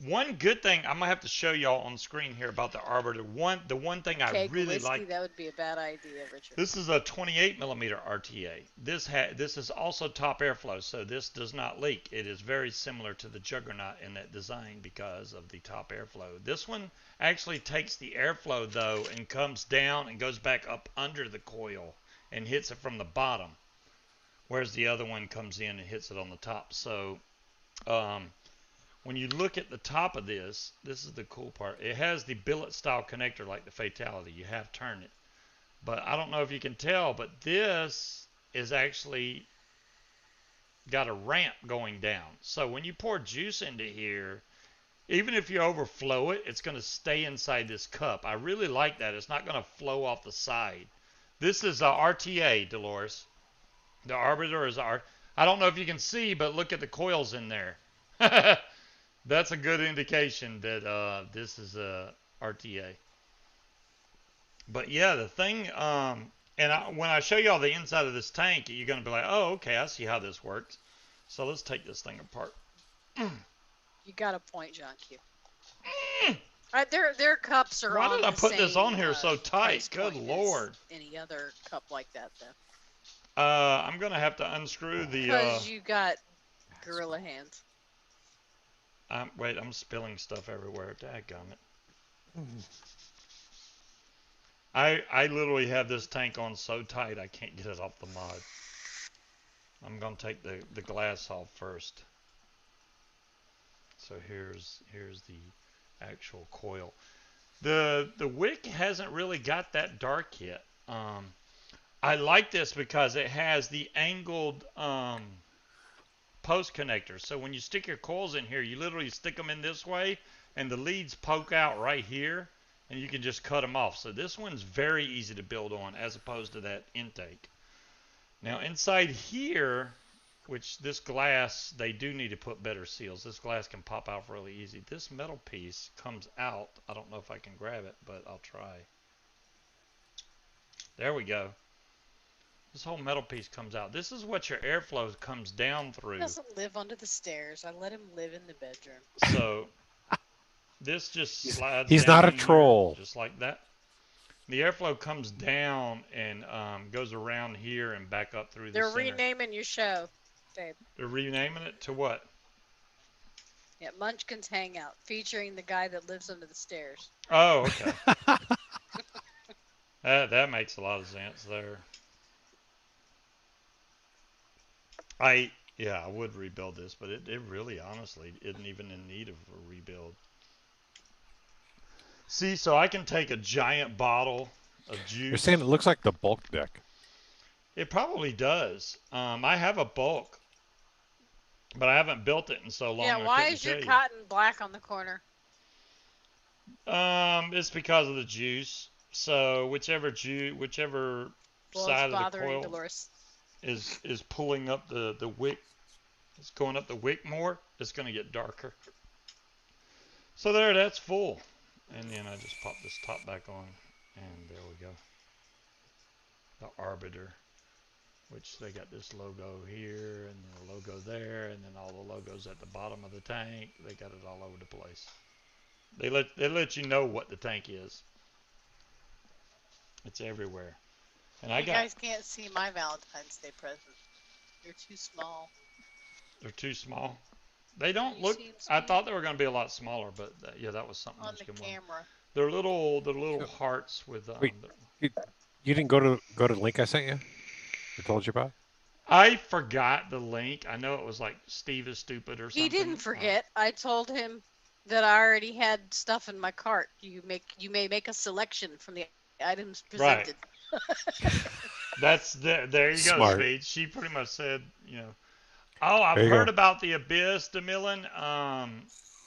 One good thing I'm gonna have to show y'all on screen here about the Arbiter. The one thing I Keg really whiskey, like. that would be a bad idea, Richard. This is a 28 millimeter RTA. This is also top airflow, so this does not leak. It is very similar to the Juggernaut in that design because of the top airflow. This one actually takes the airflow though and comes down and goes back up under the coil and hits it from the bottom, whereas the other one comes in and hits it on the top. So when you look at the top of this is the cool part. It has the billet style connector like the Fatality. You have to turn it. But I don't know if you can tell, but this is actually got a ramp going down. So when you pour juice into here, even if you overflow it, it's going to stay inside this cup. I really like that. It's not going to flow off the side. This is a RTA, Dolores. The Arbiter is I don't know if you can see, but look at the coils in there. That's a good indication that this is a RTA. But yeah, the thing, when I show y'all the inside of this tank, you're going to be like, oh, okay, I see how this works. So let's take this thing apart. You got a point, John Q. Right, their cups are Why on did I the put this same, on here so tight? Good Lord. Any other cup like that, though. I'm going to have to unscrew the... Because you got gorilla hands. Wait, I'm spilling stuff everywhere. Dadgummit. I literally have this tank on so tight I can't get it off the mod. I'm going to take the glass off first. So here's the actual coil. The wick hasn't really got that dark yet. I like this because it has the angled post connector. So when you stick your coils in here, you literally stick them in this way and the leads poke out right here and you can just cut them off. So this one's very easy to build on as opposed to that intake. Now inside here, which this glass, they do need to put better seals. This glass can pop out really easy. This metal piece comes out. I don't know if I can grab it, but I'll try. There we go. This whole metal piece comes out. This is what your airflow comes down through. He doesn't live under the stairs. I let him live in the bedroom. So this just slides He's down not a troll. here, just like that. The airflow comes down and goes around here and back up through the center. They're renaming your show, babe. They're renaming it to what? Yeah, Munchkin's Hangout, featuring the guy that lives under the stairs. Oh, okay. that makes a lot of sense there. I would rebuild this, but it really honestly isn't even in need of a rebuild. See, so I can take a giant bottle of juice. You're saying it looks like the bulk deck. It probably does. I have a bulk, but I haven't built it in so long. Yeah, why is your cotton black on the corner? It's because of the juice. So whichever side of the coil Dolores is pulling up the wick, it's going up the wick more, it's going to get darker. So there, that's full. And then I just pop this top back on, and there we go. The Arbiter, which they got this logo here, and then a logo there, and then all the logos at the bottom of the tank. They got it all over the place. They let you know what the tank is. It's everywhere. And you guys can't see my Valentine's Day present. They're too small. They're too small. They don't look. I thought they were going to be a lot smaller, but yeah, that was something on the camera. They're little hearts with. Wait, you didn't go to the link I sent you? I told you about. I forgot the link. I know it was like Steve is stupid or something. He didn't forget. I told him that I already had stuff in my cart. You may make a selection from the items presented. Right. There you Smart. go, Speed. She pretty much said, Oh, I've heard about the Abyss, DeMillan.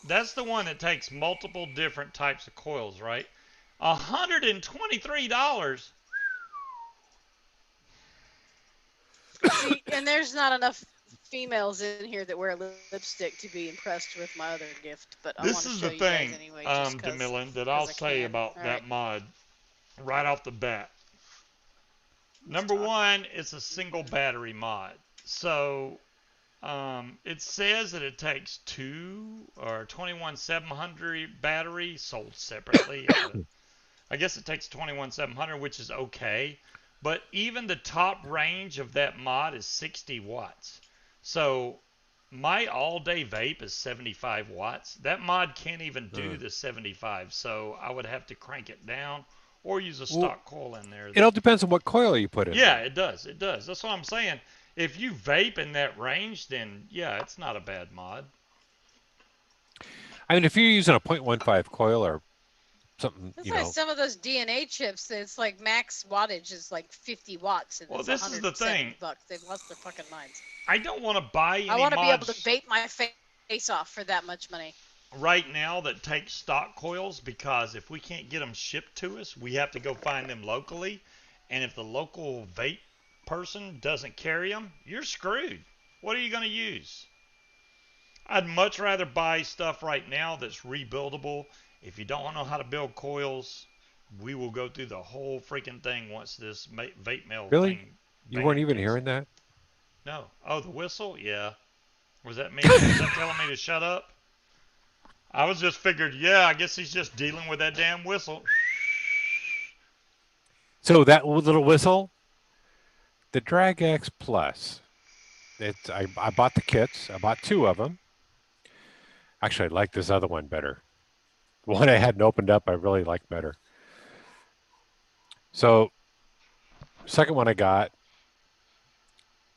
That's the one that takes multiple different types of coils, right? $123. See, and there's not enough females in here that wear lipstick to be impressed with my other gift. But I want to show you guys anyway, DeMillan, that I'll say about that mod right off the bat. Number one, it's a single battery mod. So It says that it takes 2 or 21700 battery sold separately. I guess it takes 21700, which is okay. But even the top range of that mod is 60 watts. So my all-day vape is 75 watts. That mod can't even do the 75, so I would have to crank it down or use a stock coil in there. It all depends on what coil you put in. Yeah, it does. It does. That's what I'm saying. If you vape in that range, then yeah, it's not a bad mod. I mean, if you're using a 0.15 coil or something, That's like some of those DNA chips. It's like max wattage is like 50 watts. And well, this is the thing. $170. They've lost their fucking minds. I don't want to buy any I want to be able to mods vape my face off for that much money. right now that take stock coils, because if we can't get them shipped to us, we have to go find them locally. And if the local vape person doesn't carry them, you're screwed. What are you going to use? I'd much rather buy stuff right now that's rebuildable. If you don't know how to build coils, we will go through the whole freaking thing once this vape mail really? thing. You weren't even hearing that? No. Oh, the whistle? Yeah. Was that me? Was that telling me to shut up? I was just figured, yeah, I guess he's just dealing with that damn whistle. So that little whistle, the Drag X Plus, I bought the kits. I bought 2 of them. Actually, I like this other one better. The one I hadn't opened up, I really like better. So, second one I got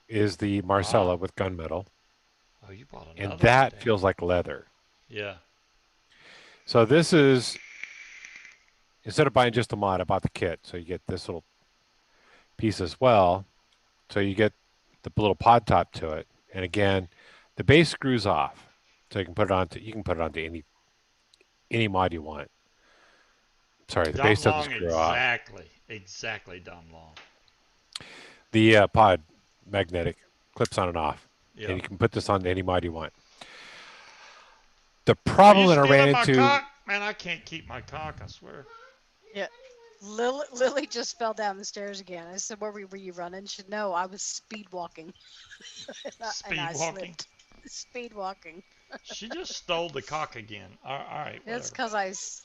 is the Marcella with gunmetal. Oh, you bought another and that feels like leather. Yeah. So this is, instead of buying just a mod, I bought the kit. So you get this little piece as well. So you get the little pod top to it. And again, the base screws off. So you can put it onto any mod you want. Sorry, the Dom base Long, doesn't screw off. Exactly, Dom Long. The pod magnetic clips on and off. Yeah. And you can put this on any mod you want. The problem that I ran into... Cock? Man, I can't keep my cock, I swear. Yeah. Lily just fell down the stairs again. I said, were you running? She said, no, I was speed walking. Speed walking? Speed walking. She just stole the cock again. All right. It's because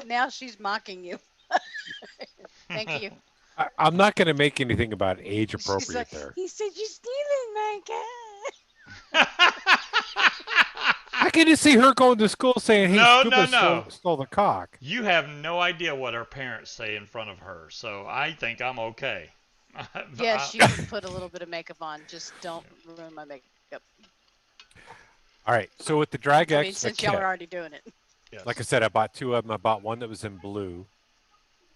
now she's mocking you. Thank you. I'm not going to make anything about age appropriate like, there. He said, you're stealing my cat. I can just see her going to school saying, hey, Scuba stole the cock. You have no idea what her parents say in front of her, so I think I'm okay. Yes, you can put a little bit of makeup on. Just don't ruin my makeup. All right, so with the Drag X, since y'all are already doing it. Yes. Like I said, I bought 2 of them. I bought one that was in blue.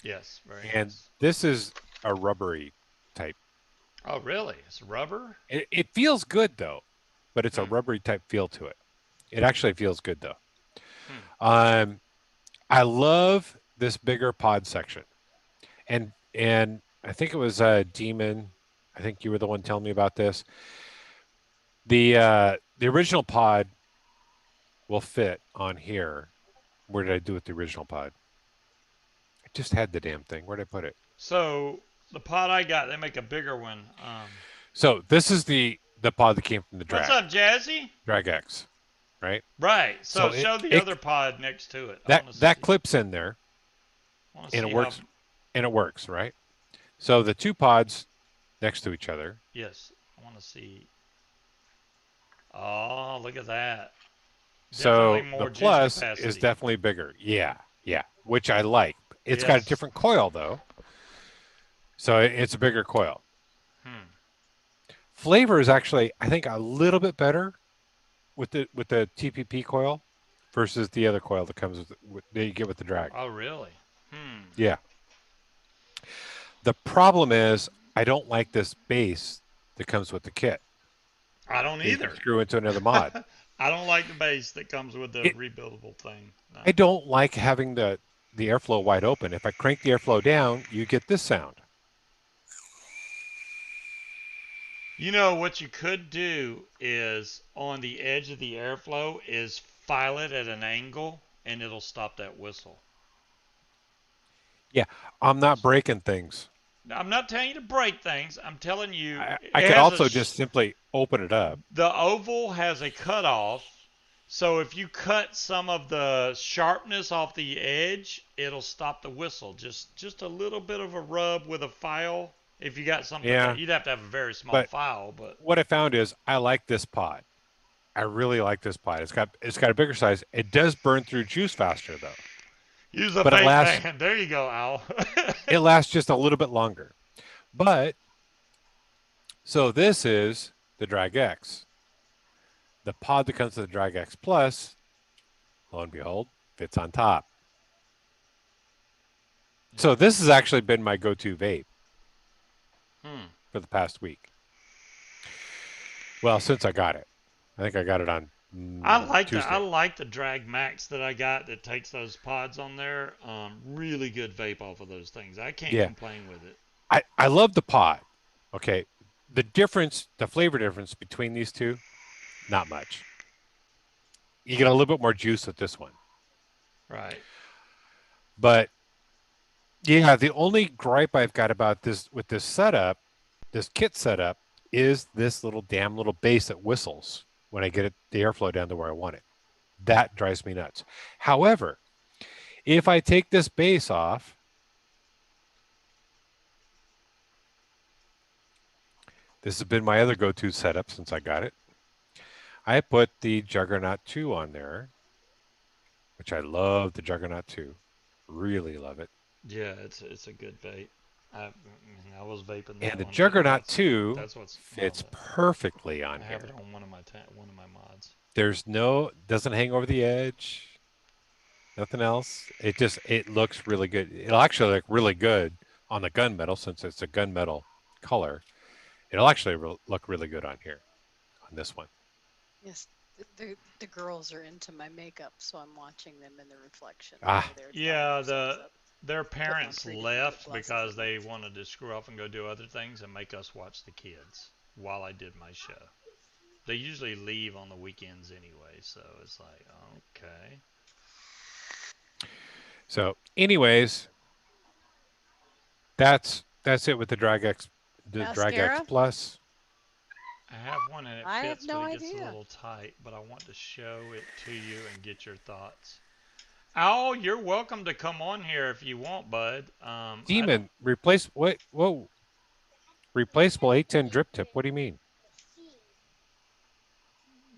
Yes, very And nice. this is a rubbery type. Oh, really? It's rubber? It feels good, though, but it's a rubbery type feel to it. It actually feels good, though. I love this bigger pod section. And I think it was Demon. I think you were the one telling me about this. The original pod will fit on here. Where did I do with the original pod? I just had the damn thing. Where did I put it? So the pod I got, they make a bigger one. So this is the pod that came from the Drag. What's up, Jazzy? Drag X, right? Right. So show the other pod next to it. That clips in there, and it works. And it works, right? So the 2 pods next to each other. Yes, I want to see. Oh, look at that. So the plus is definitely bigger. Yeah, which I like. It's got a different coil, though. So it's a bigger coil. Flavor is actually, I think, a little bit better with the TPP coil versus the other coil that comes that you get with the Drag. Oh, really? Yeah. The problem is I don't like this base that comes with the kit. I don't either. Screw into another mod. I don't like the base that comes with the rebuildable thing. No. I don't like having the airflow wide open. If I crank the airflow down, you get this sound. You know, what you could do is on the edge of the airflow is file it at an angle and it'll stop that whistle. Yeah, I'm not breaking things. I'm not telling you to break things. I'm telling you I it could has a also just simply open it up. the oval has a cutoff. So if you cut some of the sharpness off the edge, it'll stop the whistle. Just a little bit of a rub with a file. If you got something that Yeah, you'd have to have a very small but file, but what I found is I like this pod. I really like this pod. It's got a bigger size. It does burn through juice faster though, use a but it vape lasts pen. There you go, Al. it lasts just a little bit longer. But so this is the Drag X. The pod that comes with the Drag X Plus, lo and behold, fits on top. So this has actually been my go-to vape for the past week. Well, since I got it, I think I got it on Tuesday. I like the Drag Max that I got that takes those pods on there. Really good vape off of those things. I can't complain with it. I love the pod. Okay, the difference, the flavor difference between these two, not much. You get a little bit more juice with this one, right? But yeah, the only gripe I've got about this with this setup, this kit setup, is this damn little bass that whistles when I get it the airflow down to where I want it. That drives me nuts. However, if I take this bass off, this has been my other go-to setup since I got it. I put the Juggernaut 2 on there, which I love the Juggernaut 2. Really love it. Yeah, it's a good vape. I was vaping that. And the Juggernaut 2 fits perfectly on here. I have it on one of my mods. Doesn't hang over the edge. Nothing else. It looks really good. It'll actually look really good on the gunmetal since it's a gunmetal color. It'll actually look really good on here, on this one. Yes, the girls are into my makeup, so I'm watching them in the reflection. Yeah, their parents left because they wanted to screw off and go do other things and make us watch the kids while I did my show. They usually leave on the weekends anyway, so it's like, okay. So, anyways, that's it with the Drag X Plus. I have one and it fits, but it gets a little tight. But I want to show it to you and get your thoughts. Al, you're welcome to come on here if you want, bud. Demon, replaceable 810 drip tip. What do you mean?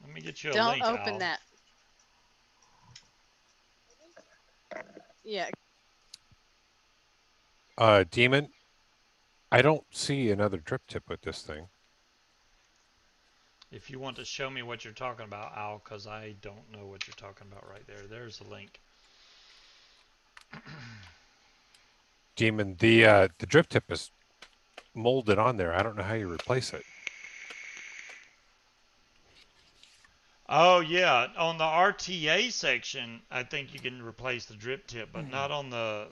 Let me get you a link, Don't open that. Yeah. Demon, I don't see another drip tip with this thing. If you want to show me what you're talking about, Al, because I don't know what you're talking about right there. There's a link. Demon, the drip tip is molded on there. I don't know how you replace it. Oh yeah, on the RTA section, I think you can replace the drip tip, but not on the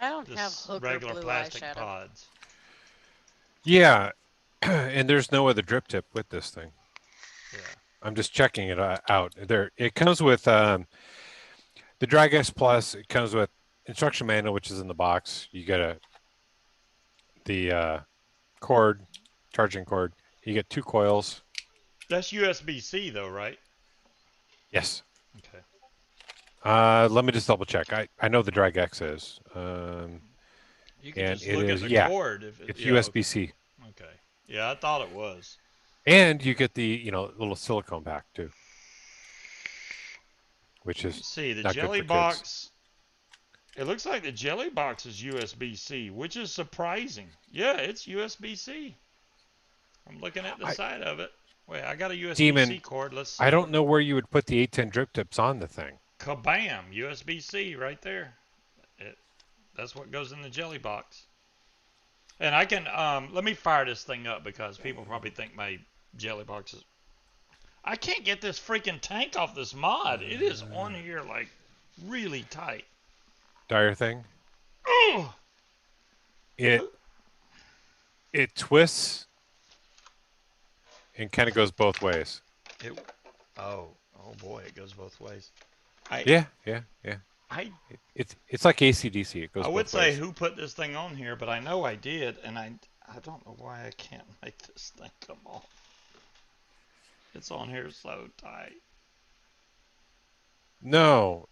I don't have regular blue plastic eyeshadow. pods. Yeah, and there's no other drip tip with this thing. Yeah. I'm just checking it out. It comes with the Drag X Plus. It comes with instruction manual, which is in the box. You get the charging cord. You get 2 coils. That's USB-C though, right? Yes. Okay. Let me just double check. I know the Drag X is. You can just look at the cord. It's USB-C. Okay. Yeah, I thought it was. And you get the little silicone pack too, which is see the jelly box. It looks like the jelly box is USB-C, which is surprising. Yeah, it's USB-C. I'm looking at the side of it. Wait, I got a USB-C cord. Let's see. I don't know where you would put the 810 drip tips on the thing. Kabam! USB-C right there. That's what goes in the jelly box. And I can, let me fire this thing up because people probably think my jelly box is... I can't get this freaking tank off this mod. It is on here like really tight. Dire thing? Oh! It twists and kind of goes both ways. Oh boy, it goes both ways. Yeah. It's like AC/DC. It goes I would both say ways. who put this thing on here, but I know I did, and I don't know why I can't make this thing come off. It's on here so tight. No,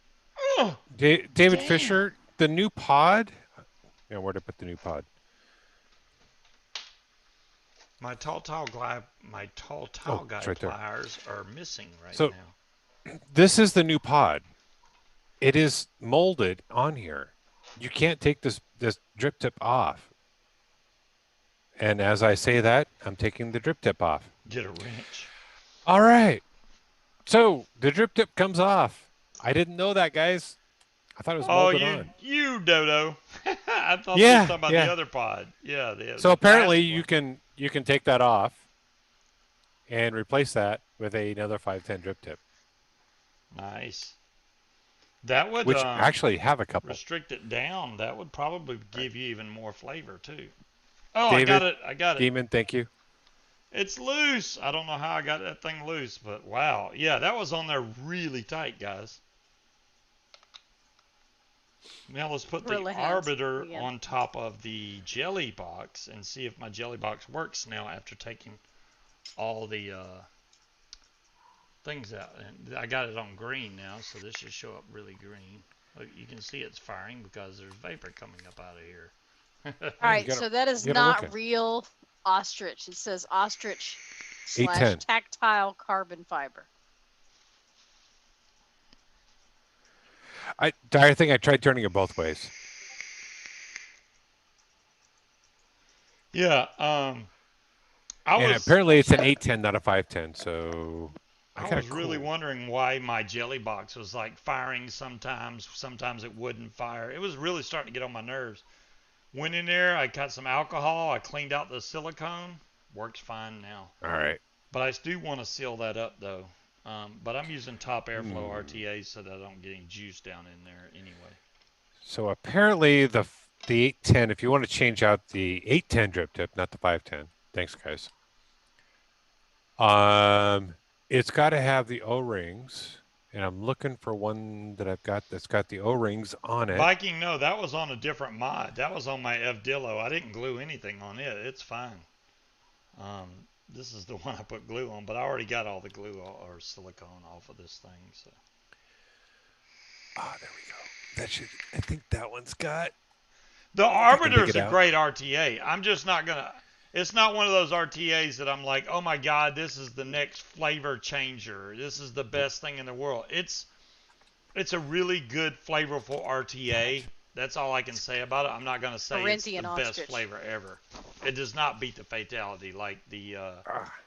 Oh, David damn. Fisher, the new pod. Yeah, where to put the new pod? My tall guy Right there. pliers are missing right So now. this is the new pod. It is molded on here. You can't take this drip tip off. And as I say that, I'm taking the drip tip off. Get a wrench. All right. So the drip tip comes off. I didn't know that, guys. I thought it was molded on. You dodo. I thought you were Yeah, talking about yeah. the other pod. Yeah, So the apparently plastic one. you can take that off and replace that with another 510 drip tip, Nice. That would which actually have a couple. restrict it down. That would probably give you even more flavor too. Oh, David, I got it. Demon, thank you. It's loose. I don't know how I got that thing loose, but wow. Yeah, that was on there really tight, guys. Now let's put the Arbiter on top of the jelly box and see if my jelly box works now after taking all the things out. And I got it on green now, so this should show up really green. Look, you can see it's firing because there's vapor coming up out of here. All right, so that is not real ostrich. It says ostrich / tactile carbon fiber. I think I tried turning it both ways. Yeah. Apparently it's an 810, not a 510. So I was really wondering why my jelly box was like firing sometimes. Sometimes it wouldn't fire. It was really starting to get on my nerves. Went in there. I got some alcohol. I cleaned out the silicone. Works fine now. All right. But I do want to seal that up though. But I'm using top airflow RTA so that I don't get any juice down in there anyway. So apparently the 810, if you want to change out the 810 drip tip, not the 510. Thanks, guys. It's got to have the O-rings, and I'm looking for one that I've got that's got the O-rings on it. Viking, no, that was on a different mod. That was on my Evdillo. I didn't glue anything on it. It's fine. This is the one I put glue on, but I already got all the glue or silicone off of this thing. So. Ah, there we go. That should. I think that one's got. The Arbiter is a great RTA. I'm just not gonna. It's not one of those RTAs that I'm like, oh my God, this is the next flavor changer. This is the best thing in the world. It's a really good, flavorful RTA. That's all I can say about it. I'm not going to say it's the best flavor ever. It does not beat the Fatality like the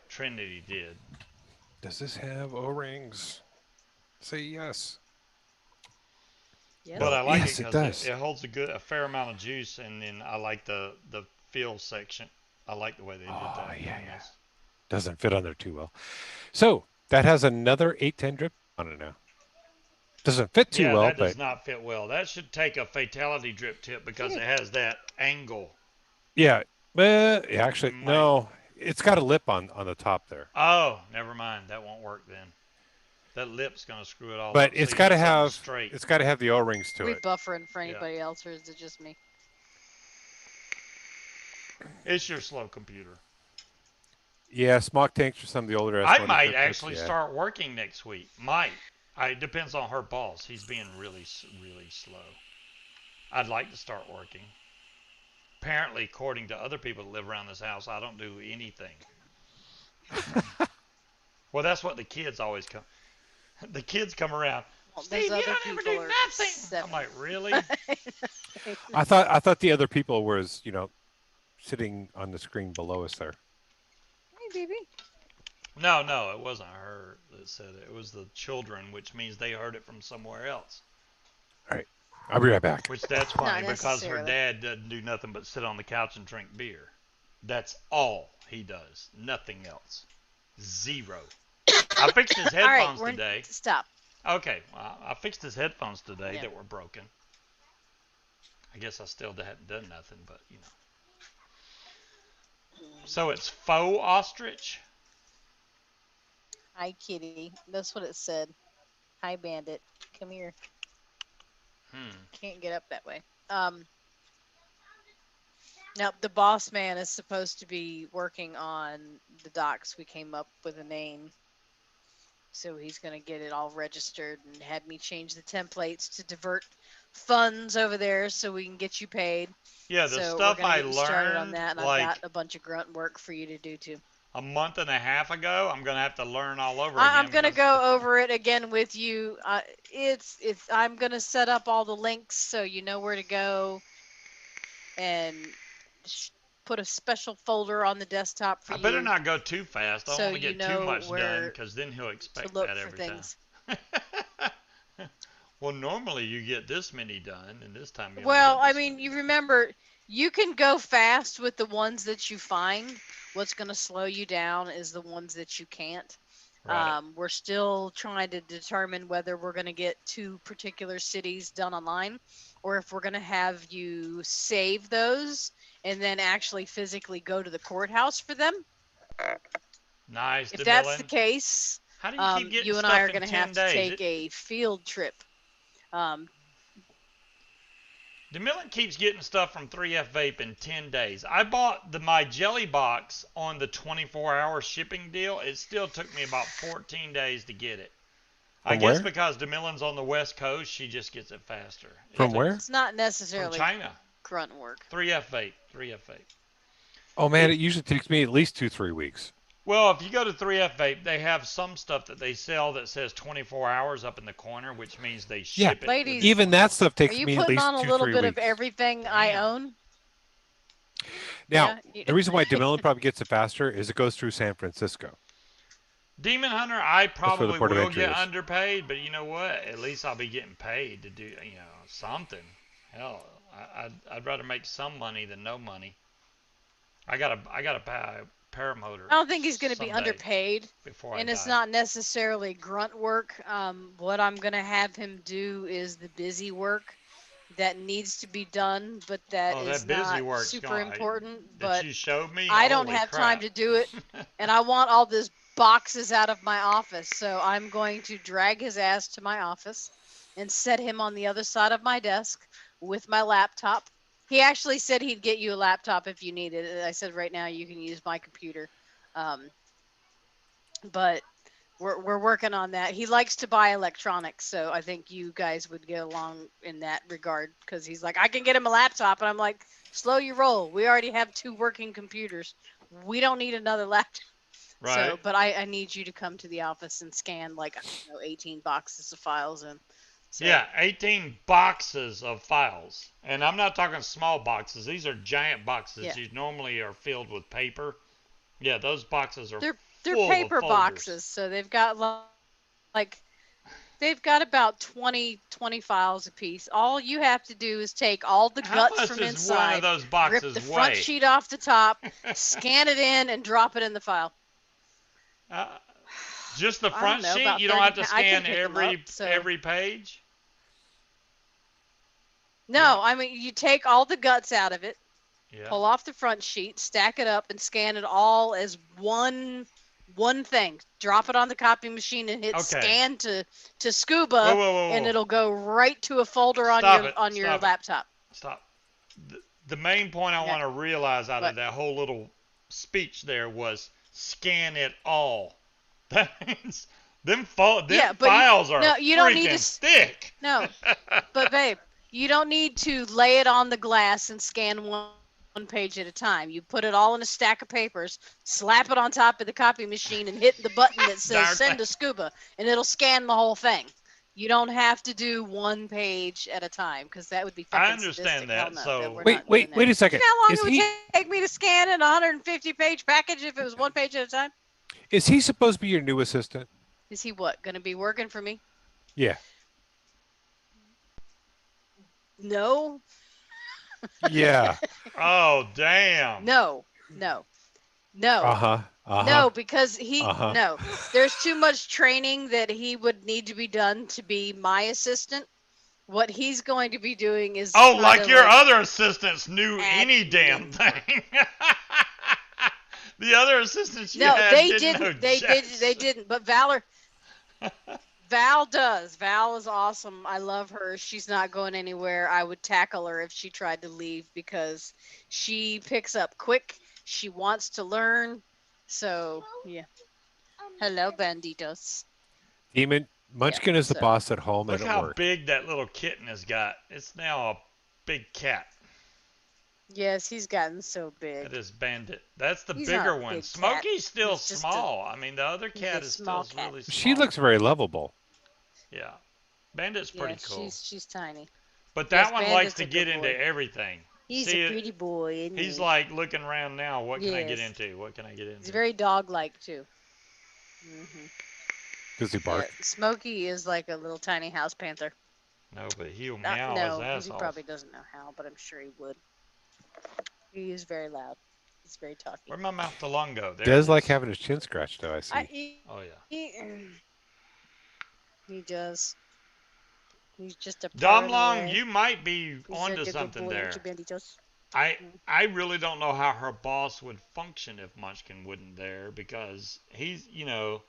Trinity did. Does this have O-rings? Say yes. Yes. But I like it because it holds a fair amount of juice, and then I like the fill section. I like the way they did that. Yeah. Doesn't fit on there too well. So that has another 810 drip on it now. Doesn't fit too well. Yeah, that does not fit well. That should take a Fatality drip tip because it has that angle. Yeah, but actually, no. It's got a lip on the top there. Oh, never mind. That won't work then. That lip's gonna screw it all up. But it's got to have the O-rings to it. Are we buffering for anybody else, or is it just me? It's your slow computer. Yeah, smoke tanks for some of the older. I might actually start working next week. It depends on her boss. He's being really, really slow. I'd like to start working. Apparently, according to other people that live around this house, I don't do anything. Well, that's what the kids always come. The kids come around. Well, Steve, you don't ever do nothing. I'm like, really? I thought the other people was, sitting on the screen below us there. Hey, baby. No, it wasn't her that said it. It was the children, which means they heard it from somewhere else. All right. I'll be right back. Which that's funny because her dad doesn't do nothing but sit on the couch and drink beer. That's all he does. Nothing else. Zero. I fixed his headphones today. Stop. Okay. Well, I fixed his headphones today that were broken. I guess I still hadn't done nothing, but So it's faux ostrich? Hi, kitty. That's what it said. Hi, bandit. Come here. Can't get up that way. Now, the boss man is supposed to be working on the docks. We came up with a name. So he's going to get it all registered and had me change the templates to divert funds over there so we can get you paid. Yeah, the so stuff we're gonna I get you started on learned that, and I've like got a bunch of grunt work for you to do too. a month and a half ago, I'm gonna have to learn all over I'm again. gonna because go over it again with you. It's I'm gonna set up all the links so you know where to go, and put a special folder on the desktop for I you. better not go too fast. I don't so want to you get too know much done where because then he'll to expect look that for every things. time. Well, normally you get this many done, and this time you Well, only I get this mean, many you done. remember, you can go fast with the ones that you find. What's going to slow you down is the ones that you can't. Right. We're still trying to determine whether we're going to get 2 particular cities done online, or if we're going to have you save those and then actually physically go to the courthouse for them. Nice, If that's the DeMillan. case, How do you keep getting you and I stuff are in going to have 10 to days? take a field trip. DeMillan keeps getting stuff from 3F Vape in 10 days. I bought my jelly box on the 24-hour shipping deal. It still took me about 14 days to get it. I From guess where? because DeMillan's on the West Coast, she just gets it faster. From where? It's not From necessarily China. grunt work. 3F Vape. 3F Vape. Oh man, it usually takes me at least 2-3 weeks. Well, if you go to 3F Vape, they have some stuff that they sell that says 24 hours up in the corner, which means they ship it. Ladies, Even that stuff Are takes you me at putting least on a 2-3 little bit of weeks. everything I Damn. own? Now, Yeah. the reason why DeMillan probably gets it faster is it goes through San Francisco. Demon Hunter, I That's where the probably port of will entry get is. underpaid, but you know what? At least I'll be getting paid to do, something. Hell, I'd rather make some money than no money. I gotta buy a paramotor. I don't think he's going to be someday underpaid, before and I it's die. not necessarily grunt work. What I'm going to have him do is the busy work that needs to be done, but that Oh, is that busy not work's super gone. important. That But you showed me. I don't Holy have time crap! to do it, and I want all this boxes out of my office. So I'm going to drag his ass to my office and set him on the other side of my desk with my laptop. He actually said he'd get you a laptop if you needed it. I said right now you can use my computer. Um, but we're working on that. He likes to buy electronics, so I think you guys would get along in that regard because he's like, I can get him a laptop, and I'm like, slow your roll. We already have 2 working computers. We don't need another laptop. Right. So, but I need you to come to the office and scan like 18 boxes of files and. So. Yeah, 18 boxes of files, and I'm not talking small boxes. These are giant boxes. Yeah. These normally are filled with paper. Yeah, those boxes are They're full paper of folders. boxes, so they've got like they've got about 20 files a piece. All you have to do is take all the How guts much from does inside, one of those rip boxes the front weigh? sheet off the top, scan it in, and drop it in the file. Just the I don't front know, sheet? about You don't have to 30 I can scan pick 'em up, so. every page? No, I mean you take all the guts out of it, Yeah. pull off the front sheet, stack it up, and scan it all as one thing. Drop it on the copy machine and hit Okay. scan to Scuba, Whoa. and it'll go right to a folder on your laptop. Stop. The main point I Yeah. want to realize out What? of that whole little speech there was scan it all. That means them files are you don't need freaking to thick. No, but babe, you don't need to lay it on the glass and scan one page at a time. You put it all in a stack of papers, slap it on top of the copy machine, and hit the button that says send to Scuba, and it'll scan the whole thing. You don't have to do one page at a time because that would be fucking I understand sadistic. that. Hell no, So we're not doing that. Wait a second. You know how long it would take me to scan in a 150-page package if it was one page at a time? Is he supposed to be your new assistant? Is he what? Going to be working for me? Yeah. No. Yeah. Oh damn. No. No, because no. There's too much training that he would need to be done to be my assistant. What he's going to be doing is like your other assistants knew any damn thing. The other assistants you had they didn't know They jack didn't. But Valor Val does. Val is awesome. I love her. She's not going anywhere. I would tackle her if she tried to leave because she picks up quick. She wants to learn. So, yeah. Hello, banditos. Demon Munchkin is the boss at home Look and at how work. big that little kitten has got. It's now a big cat. Yes, he's gotten so big. That is Bandit. That's the He's bigger not a one. big Smokey's cat. still He's just small. I mean, the other he's cat a is small still cat. really small. She looks very lovable. Yeah. Bandit's pretty cool. She's tiny. But that Yes, one likes Bandit's to a get good into boy. everything. He's See a it? pretty boy, isn't He's he? like looking around now. What can I get Yes. into? What can I get into? He's very dog-like too. Mm-hmm. Does he bark? Yeah, Smokey is like a little tiny house panther. No, but he'll meow No, his because ass he off. probably doesn't know how, but I'm sure he would. He is very loud. He's very talky. Where'd my mouth to lung go? There Does it like is. having his chin scratched, though, I see. Oh, yeah. He does. He's just a Dom Long, you might be onto a something good boy, there. aren't you, Banditos? I really don't know how her boss would function if Munchkin wasn't there because he's, you know,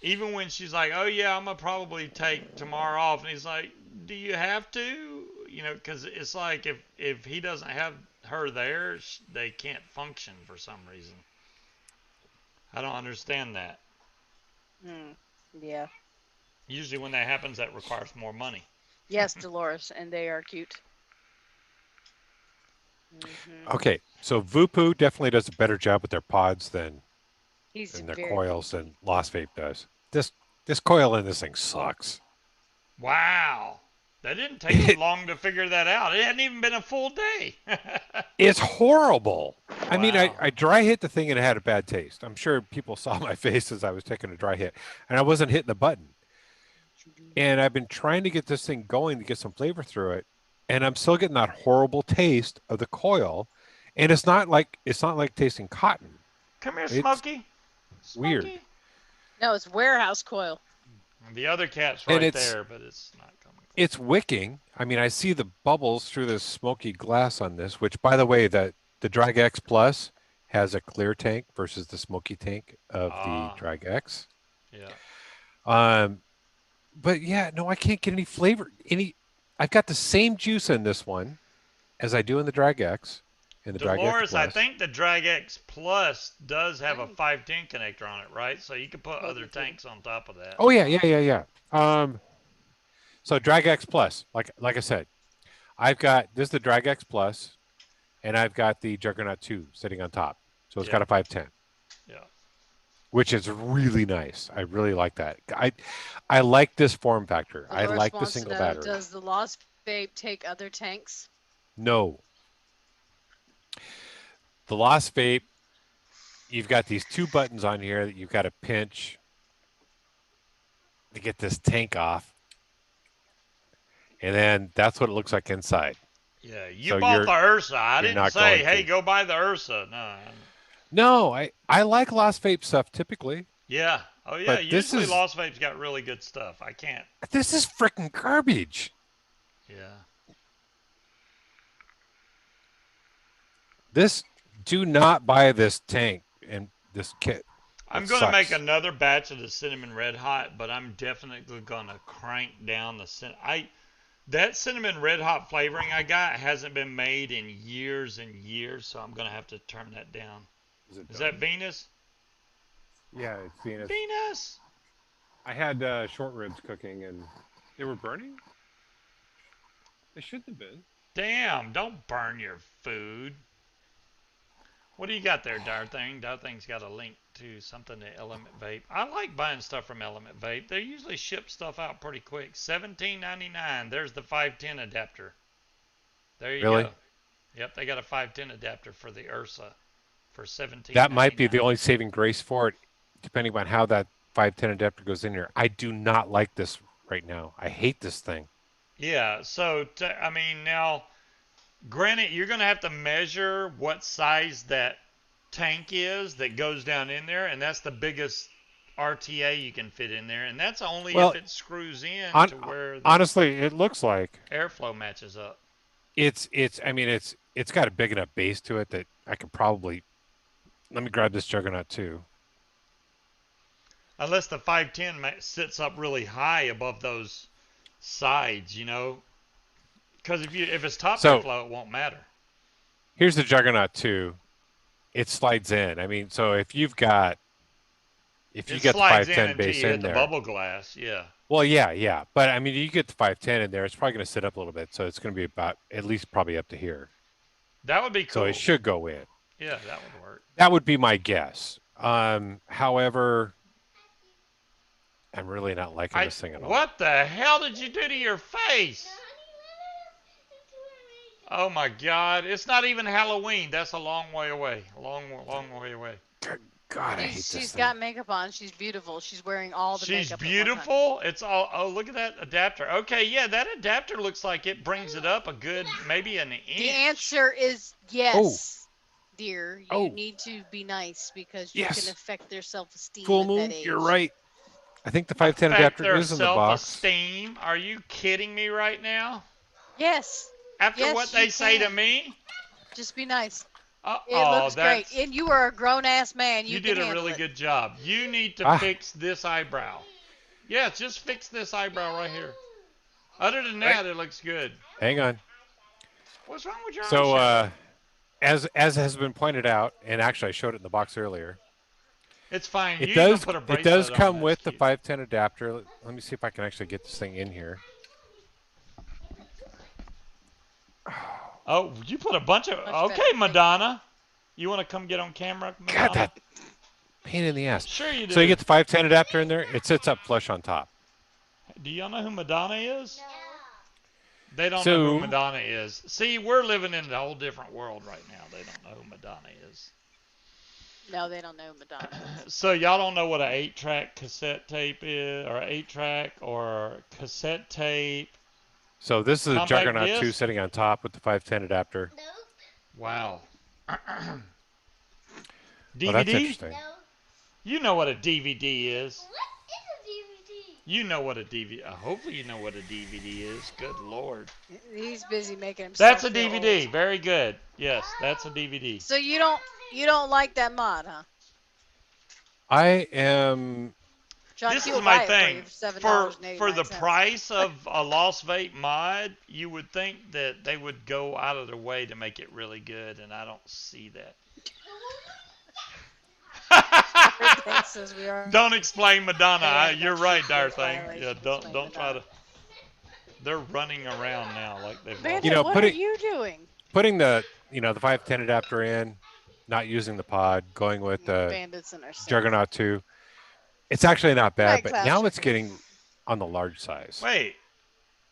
even when she's like, oh yeah, I'm going to probably take tomorrow off. And he's like, do you have to? You know, because it's like if he doesn't have her there, they can't function for some reason. I don't understand that. Yeah. Usually when that happens, that requires more money. Yes, Dolores, and they are cute. Okay, so Vupu definitely does a better job with their pods than their coils than Lost Vape does. This coil in this thing sucks. Wow. That didn't take you long to figure that out. It hadn't even been a full day. It's horrible. Wow. I mean, I dry hit the thing and it had a bad taste. I'm sure people saw my face as I was taking a dry hit, and I wasn't hitting the button. And I've been trying to get this thing going to get some flavor through it, and I'm still getting that horrible taste of the coil. And it's not like tasting cotton. Come here, Smokey. Weird. No, it's warehouse coil. The other cat's right there, but it's not coming. It's wicking. I mean, I see the bubbles through this smoky glass on this, which, by the way, the Drag X Plus has a clear tank versus the smoky tank of the Drag X. Yeah. But yeah, no, I can't get any flavor. I've got the same juice in this one as I do in the Drag X. In the Drag X Dolores, Plus. I think the Drag X Plus does have a 510 connector on it, right? So you can put other tanks on top of that. Oh yeah. So Drag X Plus, like I said, this is the Drag X Plus, and I've got the Juggernaut 2 sitting on top. So it's got a 510. Yeah. Which is really nice. I really like that. I like this form factor. Dolores I like the wants single to know, battery. does the Lost Vape take other tanks? No. The Lost Vape, you've got these two buttons on here that you've got to pinch to get this tank off. And then that's what it looks like inside. Yeah, you bought the Ursa. I didn't say, hey, go buy the Ursa. No, I like Lost Vape stuff typically. Yeah. Oh, yeah. Usually Lost Vape's got really good stuff. I can't. This is freaking garbage. Yeah. Do not buy this tank and this kit. I'm going to make another batch of the Cinnamon Red Hot, but I'm definitely going to crank down the that Cinnamon Red Hot flavoring I got hasn't been made in years and years, so I'm going to have to turn that down. Is that Venus? Yeah, it's Venus. Venus! I had short ribs cooking, and they were burning? They shouldn't have been. Damn, don't burn your food. What do you got there, Darthing? Darthing's got a link to something to Element Vape. I like buying stuff from Element Vape. They usually ship stuff out pretty quick. $17.99. There's the 510 adapter. There you go. Yep, they got a 510 adapter for the Ursa for $17.99. That might be the only saving grace for it, depending on how that 510 adapter goes in here. I do not like this right now. I hate this thing. Yeah, so, I mean, now, granted, you're going to have to measure what size that tank is that goes down in there, and that's the biggest RTA you can fit in there, and that's only if it screws in to where honestly, it looks like airflow matches up. It's got a big enough base to it that I could probably. Let me grab this Juggernaut too. unless the 510 sits up really high above those sides, you know. Because if it's top So airflow, it won't matter. here's the Juggernaut 2. It slides in. I mean, so if you got the Slides in 510 until base you hit in the there. bubble glass. Yeah. Well, yeah. But I mean, you get the 510 in there, it's probably going to sit up a little bit. So it's going to be about at least probably up to here. That would be cool. So it should go in. Yeah, that would work. That would be my guess. However, I'm really not liking this thing at all. What the hell did you do to your face? Oh my God! It's not even Halloween. That's a long way away. A long way away. God, I hate this thing. She's got makeup on. She's beautiful. She's wearing all the makeup. She's beautiful. It's all. Oh, look at that adapter. Okay, yeah, that adapter looks like it brings it up a good, maybe an inch. The answer is yes, dear. You need to be nice because you can affect their self-esteem. Full at moon. that age. You're right. I think the 510 adapter is in the box. Self-esteem. Are you kidding me right now? Yes. After what they say to me? Just be nice. It Oh, looks great. And you are a grown-ass man. You did a really good job. You need to fix this eyebrow. Yeah, just fix this eyebrow right here. Other than that, it looks good. Hang on. What's wrong with your eyes? So, as has been pointed out, and actually I showed it in the box earlier. It's fine. It does come with the 510 adapter. Let me see if I can actually get this thing in here. Oh, you put a bunch of... Okay, Madonna. You want to come get on camera, Madonna? God, that pain in the ass. Sure you do. So you get the 510 adapter in there. It sits up flush on top. Do y'all know who Madonna is? No. They don't know who Madonna is. See, we're living in a whole different world right now. They don't know who Madonna is. No, they don't know who Madonna is. So y'all don't know what an 8-track cassette tape is, or 8-track or cassette tape. So this is a Juggernaut 2 sitting on top with the 510 adapter. Nope. Wow. DVD? Well, that's interesting. No. You know what a DVD is. What is a DVD? You know what a DVD. Hopefully you know what a DVD is. Good Lord. He's busy making himself. That's a DVD. Old. Very good. Yes, that's a DVD. So you don't like that mod, huh? I am. John, this is my thing. For the price of a Lost Vape mod, you would think that they would go out of their way to make it really good, and I don't see that. Don't explain Madonna. You're right, Dire Thing. Yeah, don't try to. They're running around now like they've. Bandit, what are you doing? Putting the the 510 adapter in, not using the pod, going with the Juggernaut 2. It's actually not bad, but now it's getting on the large size. Wait,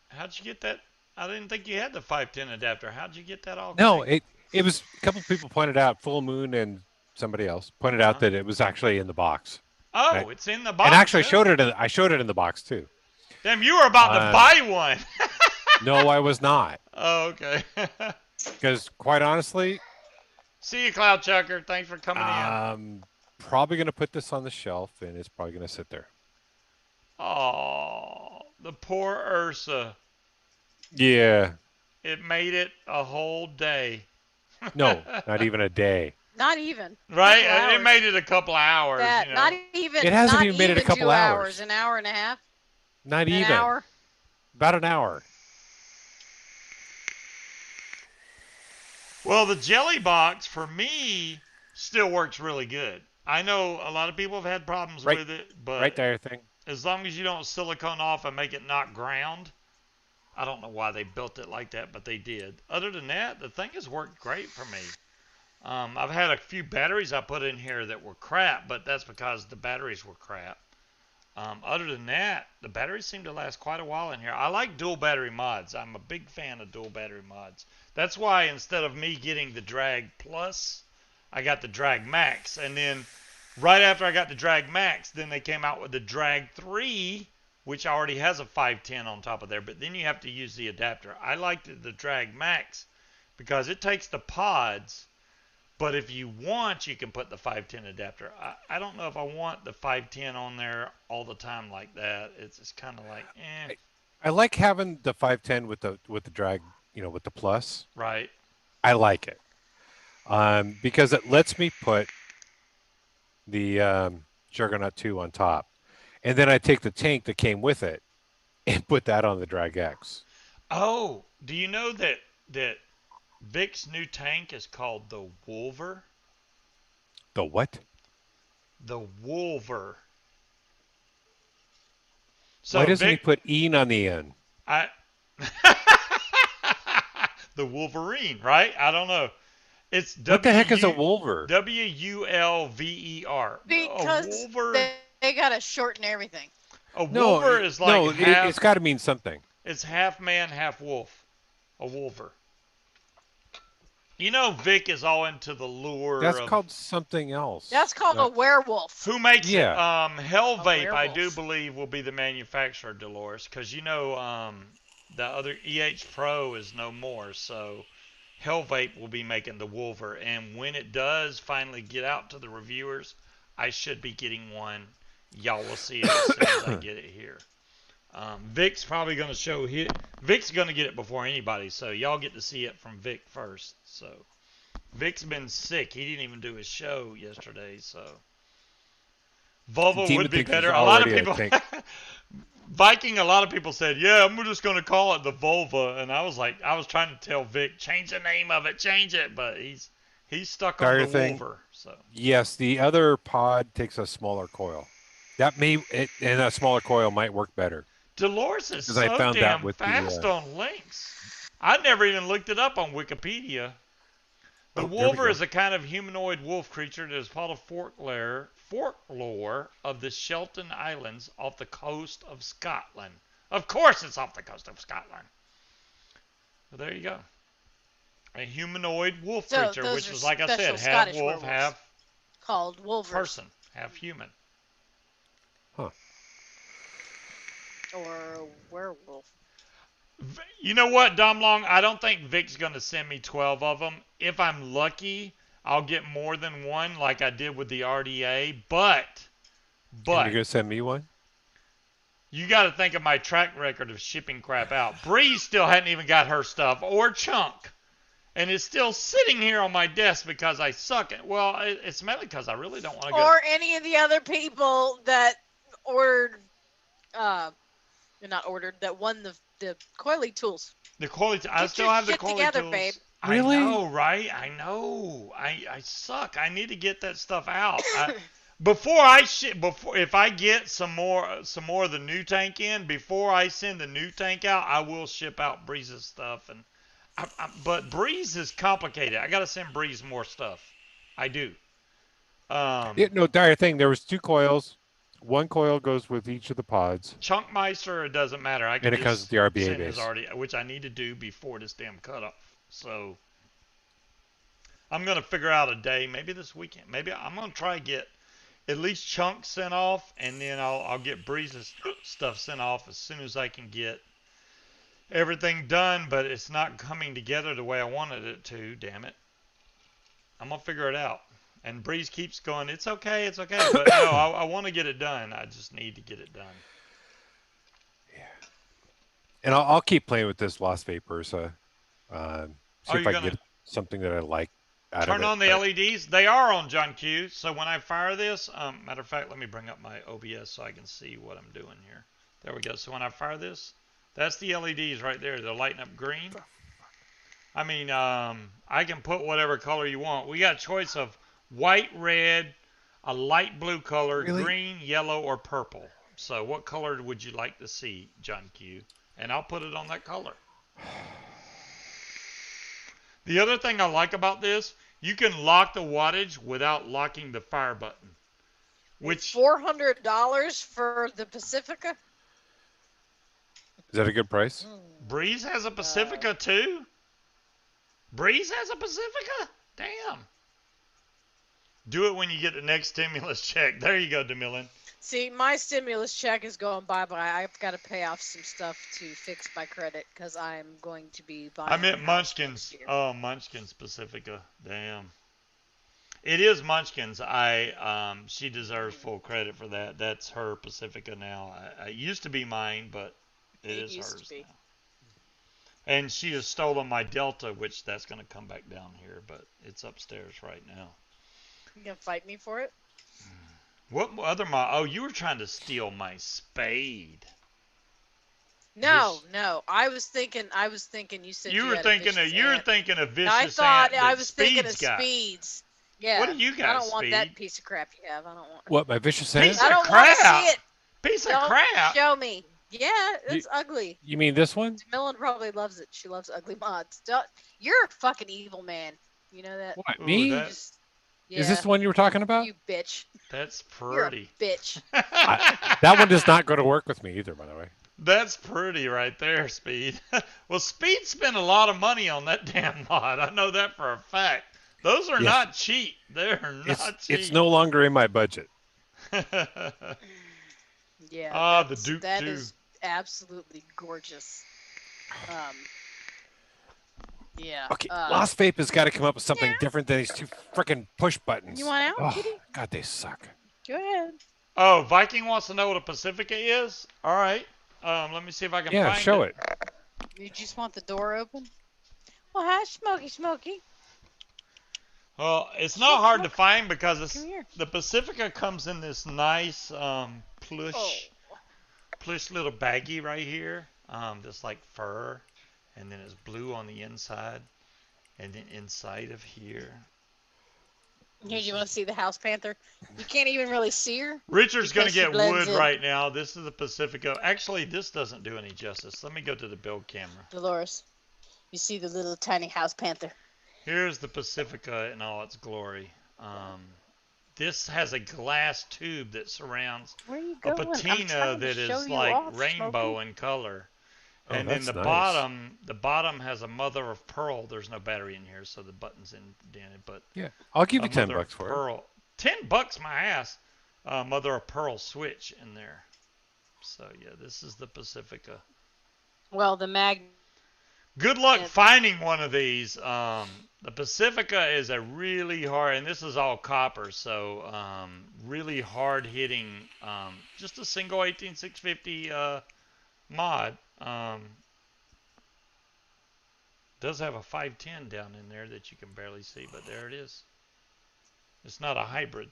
how'd you get that? I didn't think you had the 510 adapter. How'd you get that all? No, it was a couple people pointed out, Full Moon and somebody else pointed out that it was actually in the box. Oh, right? It's in the box. And actually I showed it in the box too. Damn, you were about to buy one. No, I was not. Oh, okay. Because quite honestly. See you, Cloud Chucker. Thanks for coming in. Probably going to put this on the shelf, and it's probably going to sit there. Oh, the poor Ursa. Yeah. It made it a whole day. No, not even a day. Not even. Right? It made it a couple hours. Not even. It hasn't even made it a couple 2 hours. An hour and a half. Not even. An hour. About an hour. Well, the Jelly Box, for me, still works really good. I know a lot of people have had problems with it, but right there thing. As long as you don't silicone off and make it not ground, I don't know why they built it like that, but they did. Other than that, the thing has worked great for me. I've had a few batteries I put in here that were crap, but that's because the batteries were crap. Other than that, the batteries seem to last quite a while in here. I like dual battery mods. I'm a big fan of dual battery mods. That's why instead of me getting the Drag Plus, I got the Drag Max. And then right after I got the Drag Max, then they came out with the Drag 3, which already has a 510 on top of there. But then you have to use the adapter. I liked the Drag Max because it takes the pods. But if you want, you can put the 510 adapter. I don't know if I want the 510 on there all the time like that. It's kind of like, eh. I like having the 510 with the drag, with the plus. Right. I like it because it lets me put the Juggernaut 2 on top. and then I take the tank that came with it and put that on the Drag X. Oh, do you know that Vic's new tank is called the Wolver? The what? The Wolver. Why So doesn't he Vic, put "een" on the end? I the Wolverine, right? I don't know. It's What the heck is a Wolver? Wulver. A Because Wolver. they got to shorten everything. A No, Wolver is like no, it's got to mean something. It's half man, half wolf. A Wolver. You know, Vic is all into the lure That's of called something else. That's called a werewolf. who makes it. Hell A Vape, I do werewolf. believe, will be the manufacturer, Dolores, because you know the other EH Pro is no more, so Hell Vape will be making the Wolver, and when it does finally get out to the reviewers, I should be getting one. Y'all will see it as soon as I get it here. Vic's probably going to show his. Vic's going to get it before anybody, so y'all get to see it from Vic first. So Vic's been sick. He didn't even do his show yesterday, so Volvo Demon would be thinks he's better. A lot of already, people. I think. Viking, a lot of people said, yeah, I'm just going to call it the Volva. And I was like, I was trying to tell Vic, change the name of it, change it. But he's stuck on the Wolver. So Yes, the other pod takes a smaller coil. And a smaller coil might work better. Dolores is Because so I found that damn with fast on links. I never even looked it up on Wikipedia. The Wolver is a kind of humanoid wolf creature that is part of folklore of the Shelton Islands off the coast of Scotland. Of course it's off the coast of Scotland. Well, there you go. A humanoid wolf creature, which is, like I said, half Scottish wolf, half called wolvers. person, half human. Huh. Or a werewolf. You know what, Dom Long? I don't think Vic's going to send me 12 of them. If I'm lucky, I'll get more than one like I did with the RTA. But And you're going to send me one? You got to think of my track record of shipping crap out. Breeze still hadn't even got her stuff, or Chunk. And it's still sitting here on my desk because I suck at. Well, it's mainly because I really don't want to go. Or any of the other people that ordered, not ordered, that won the coiling tools. The coiling. I still have the coiling together, tools. babe. Really? I know, right? I know. I suck. I need to get that stuff out. Before I ship, if I get some more of the new tank in, before I send the new tank out, I will ship out Breeze's stuff. But Breeze is complicated. I gotta send Breeze more stuff. I do. No, dire thing. There was 2 coils. One coil goes with each of the pods. Chunkmeister, it doesn't matter. I can and it comes with the RBA send base, his RTA, which I need to do before this damn cutoff. So I'm gonna figure out a day, maybe this weekend. Maybe I'm gonna try to get at least Chunk sent off, and then I'll get Breeze's stuff sent off as soon as I can get everything done. But it's not coming together the way I wanted it to. Damn it! I'm gonna figure it out. And Breeze keeps going, it's okay. But no, I want to get it done. I just need to get it done. Yeah. And I'll keep playing with this Lost Vapors. See if I can get something that I like out of it. Turn on the LEDs. They are on, John Q. So when I fire this, matter of fact, let me bring up my OBS so I can see what I'm doing here. There we go. So when I fire this, that's the LEDs right there. They're lighting up green. I mean, I can put whatever color you want. We got a choice of white, red, a light blue color, green, yellow, or purple. So what color would you like to see, John Q? And I'll put it on that color. The other thing I like about this, you can lock the wattage without locking the fire button. Which $400 for the Pacifica? Is that a good price? Breeze has a Pacifica too? Breeze has a Pacifica? Damn. Do it when you get the next stimulus check. There you go, DeMillan. See, my stimulus check is going bye-bye. I've got to pay off some stuff to fix my credit because I'm going to be buying. I meant Munchkin's. Oh, Munchkin's Pacifica. Damn. It is Munchkin's. She deserves full credit for that. That's her Pacifica now. It used to be mine, but it is hers now. And she has stolen my Delta, which that's going to come back down here, but it's upstairs right now. You gonna fight me for it? What other mod? Oh, you were trying to steal my spade. No, no. I was thinking you said You you were had a thinking vicious you're ant. thinking of I vicious thought ant I that was thinking of Speed's got. Speeds. What Yeah. do you I got, don't want that Speed? piece of crap you have. I don't want. What, my vicious Piece ant? I of don't want to see crap. it. Piece of Don't crap. show me. Yeah, You, it's ugly. you mean this one? Millen probably loves it. She loves ugly mods. You're a fucking evil man. You know that? What, Ooh, me? You that just, Is this yeah, the one you were talking about? you bitch. that's You're a pretty. bitch. That one does not go to work with me either, by the way. That's pretty right there, Speed. Well, Speed spent a lot of money on that damn mod. I know that for a fact. Those are Yes. not cheap. They're not It's cheap. no longer in my budget. Yeah, the Duke that 2. is absolutely gorgeous. Yeah. Okay, Lost Vape has got to come up with something Yeah. different than these two freaking push buttons. You want out, Oh, kitty? God, they suck. Go ahead. Oh, Viking wants to know what a Pacifica is? All right. Let me see if I can Yeah, find show it. it. You just want the door open? Well, hi, Smokey. Well, it's not hard to Look. find because Come here. the Pacifica comes in this nice plush little baggie right here. That's like fur, and then it's blue on the inside, and then inside of here. Here, you want to see the house panther? You can't even really see her. Richard's going to Because she get blends wood in. right now. This is the Pacifica. Actually, this doesn't do any justice. Let me go to the build camera. Dolores, you see the little tiny house panther. Here's the Pacifica in all its glory. This has a glass tube that surrounds Where are you a going? I'm patina trying to that show is you like off, rainbow Smokey. in color. Oh, And then that's the nice. bottom has a mother of pearl. There's no battery in here, so the button's indented. But Yeah, I'll give a you 10 mother bucks of for it. pearl. $10, my ass. Mother of pearl switch in there. So yeah, this is the Pacifica. Well, the mag. Good luck Yeah. finding one of these. The Pacifica is a really hard, and this is all copper, so really hard hitting. Just a single 18650 mod. Does have a 510 down in there that you can barely see, but there it is. It's not a hybrid.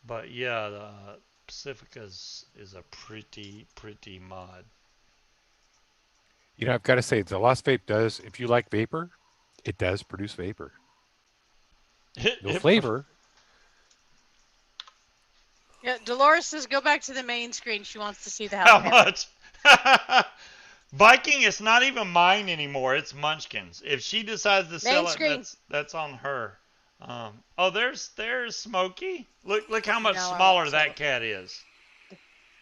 But yeah, the Pacifica is a pretty mod. You know, I've got to say, the Lost Vape does, if you like vapor, it does produce vapor. No flavor. Yeah, Dolores says go back to the main screen. She wants to see the house How panther. much? Viking, it's not even mine anymore. It's Munchkin's. If she decides to sell it, that's on her. Oh, there's Smokey. Look how much No, I smaller won't that sell cat is.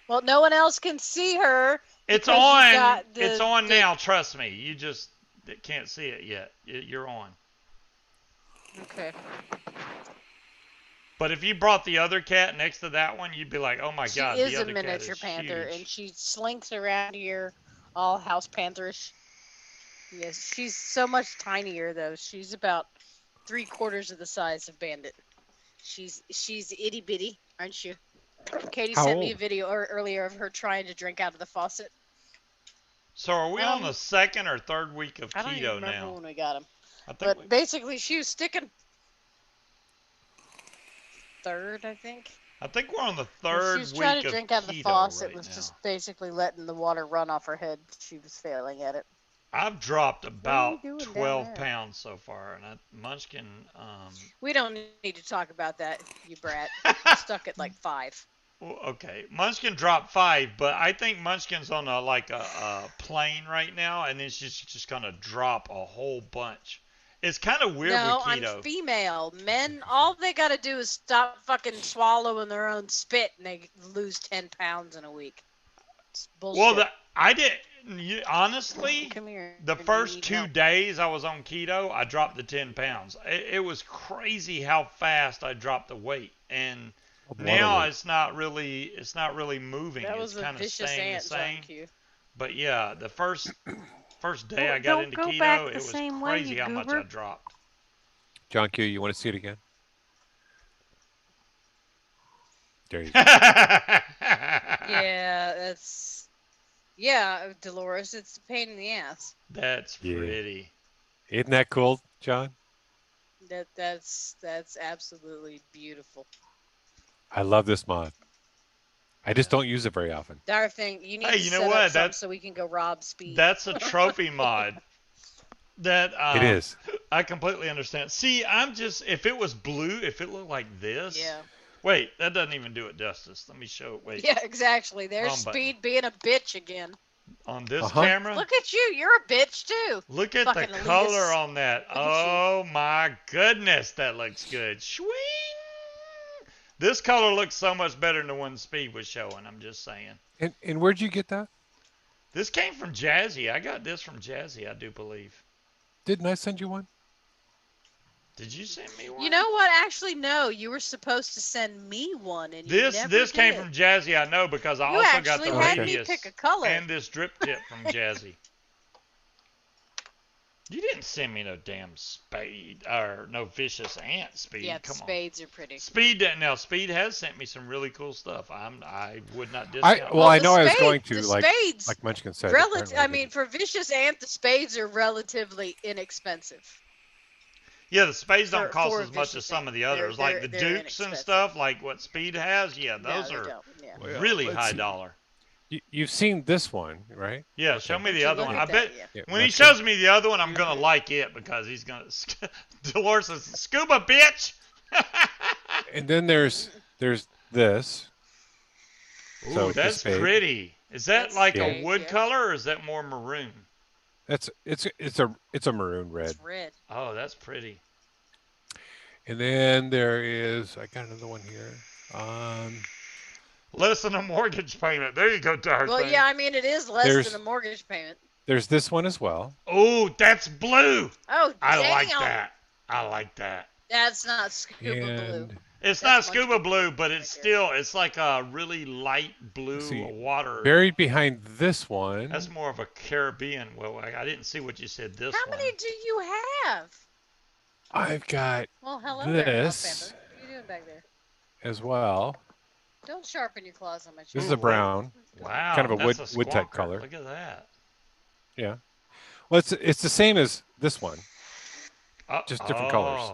Well, no one else can see her. It's because you've on. got It's on now. Trust me. You just can't see it yet. You're on. Okay. But if you brought the other cat next to that one, you'd be like, "Oh my God, She is the a other miniature cat is panther, huge." and she slinks around here, all house pantherish. Yes, she's so much tinier though. She's about 3/4 of the size of Bandit. She's itty bitty, aren't you? Katie How sent me a old? video earlier of her trying to drink out of the faucet. So are we on the second or third week of I don't even keto remember now? when we got him. I think But basically, she was sticking third, I think. we're on the When third she was week trying to of drink out of the keto faucet, right was now. just basically letting the water run off her head. She was failing at it. I've dropped about doing down 12 there? pounds so far, and Munchkin. We don't need to talk about that, you brat. I'm stuck at like 5. Well, okay, Munchkin dropped 5, but I think Munchkin's on a plane right now, and then she's just gonna drop a whole bunch. It's kind of weird No, with I'm keto. female. Men, all they got to do is stop fucking swallowing their own spit, and they lose 10 pounds in a week. It's bullshit. Well, honestly, Come here. the Do you first need 2 help? days I was on keto, I dropped the 10 pounds. It was crazy how fast I dropped the weight, and now it's not really moving. That It's was a kind of vicious staying the ant, same. John Q. But yeah, the first day Well, I got don't into go back keto, the it was same way, crazy you how much goober. I dropped. John Q, you want to see it again? There you go. Yeah, yeah, Dolores, it's a pain in the ass. That's Yeah. pretty. Isn't that cool, John? That's absolutely beautiful. I love this mod. I just don't use it very often. Our thing, you need Hey, to you know set what? up something so we can go rob Speed. That's a trophy mod. That It is. I completely understand. See, if it was blue, if it looked like this. Yeah. Wait, that doesn't even do it justice. Let me show it. Wait. Yeah, exactly. There's Wrong button. Speed being a bitch again. On this Uh-huh. camera. Look at you. You're a bitch too. Look at Fucking the color elitist. on that. Look at Oh my goodness, that looks good. Swing. This color looks so much better than the one Speed was showing. I'm just saying. And where'd you get that? This came from Jazzy. I got this from Jazzy, I do believe. Didn't I send you one? Did you send me one? You know what? Actually, no. You were supposed to send me one, and you never This came did. from Jazzy, I know, because I You also got actually the had radius me pick a color. and this drip tip from Jazzy. You didn't send me no damn Spade or no vicious ant Speed. Yeah, the Come spades are pretty. on. Speed has sent me some really cool stuff. I would not discount. Well, I know I was spade- going to the like spades, Munchkin said. I mean, for vicious ant, the spades are relatively inexpensive. Yeah, the spades don't for cost a as much vicious as some ant. of the others, like the They're Dukes and inexpensive. stuff, like what Speed has. Yeah, No, those they are don't. Yeah. Well, really let's high see. dollar. You've seen this one, right? Yeah, Okay. show me the Would you other look one. at I that? bet Yeah. Yeah, when he Munchkin. shows me the other one, I'm gonna like it because he's gonna. Dolores says, "Scuba, bitch." And then there's this. Ooh, So, the that's spade. pretty. Is that That's like spade, a wood yeah. color or is that more maroon? It's a maroon red. It's red. Oh, that's pretty. And then there is I got another one here. Less than a mortgage payment. There you go, Darth. Well, yeah, I mean, it is less There's- than a mortgage payment. There's this one as well. Oh, that's blue. Oh, I damn. like that. I like that. That's not scuba blue. And It's That's not much scuba bigger blue, but it's right there. still it's like a really light blue See, water. buried behind this one. That's more of a Caribbean. Well, I didn't see what you said. This How one. many do you have? I've got Well, hello This- there, House Panther. What are you doing back there? as well. Don't sharpen your claws on my This is Ooh, a brown. Wow, kind of a that's wood type squonker. color. Look at that. Yeah. Well, it's the same as this one. Oh, Just different colors.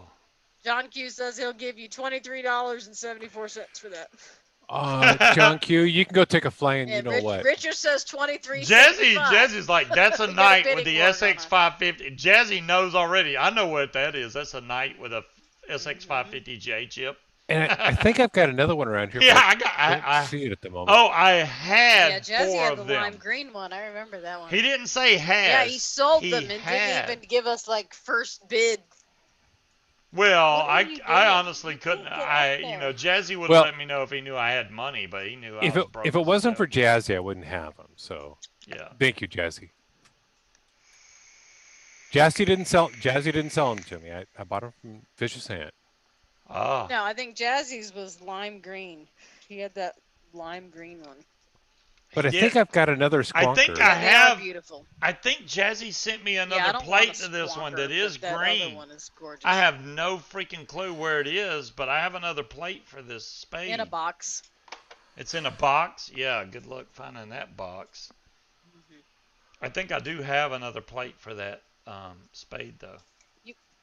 John Q says he'll give you $23.74 for that. John Q, you can go take a flying. You And know what? Richard says $23.75. Jazzy's like, that's a We got a night with bidding the war SX going 550. Jazzy knows already. I know what that is. That's a night with a SX 550J chip. And I think I've got another one around here. Yeah, but I don't got. see it at the moment. Oh, I had Yeah, Jazzy four had the of them. lime green one. I remember that one. He didn't say has. Yeah, he sold He them and had. didn't even give us like first bid. Well, What are you I doing? honestly You couldn't. can't get I up there. Jazzy would Well- let me know if he knew I had money, but he knew I if was it broke. if it as a wasn't for joke. Jazzy, I wouldn't have them. So Yeah. thank you, Jazzy. Jazzy didn't sell them to me. I bought them from Vicious Ant. Ah. No, I think Jazzy's was lime green. He had that lime green one. But I Yeah. think I've got another squonker. I think Yeah, I they have. are beautiful. I think Jazzy sent me Yeah, I another don't plate want a to this one squonker, that is but that green. other one is gorgeous. I have no freaking clue where it is, but I have another plate for this spade. In a box. It's in a box. Yeah, good luck finding that box. I think I do have another plate for that spade though.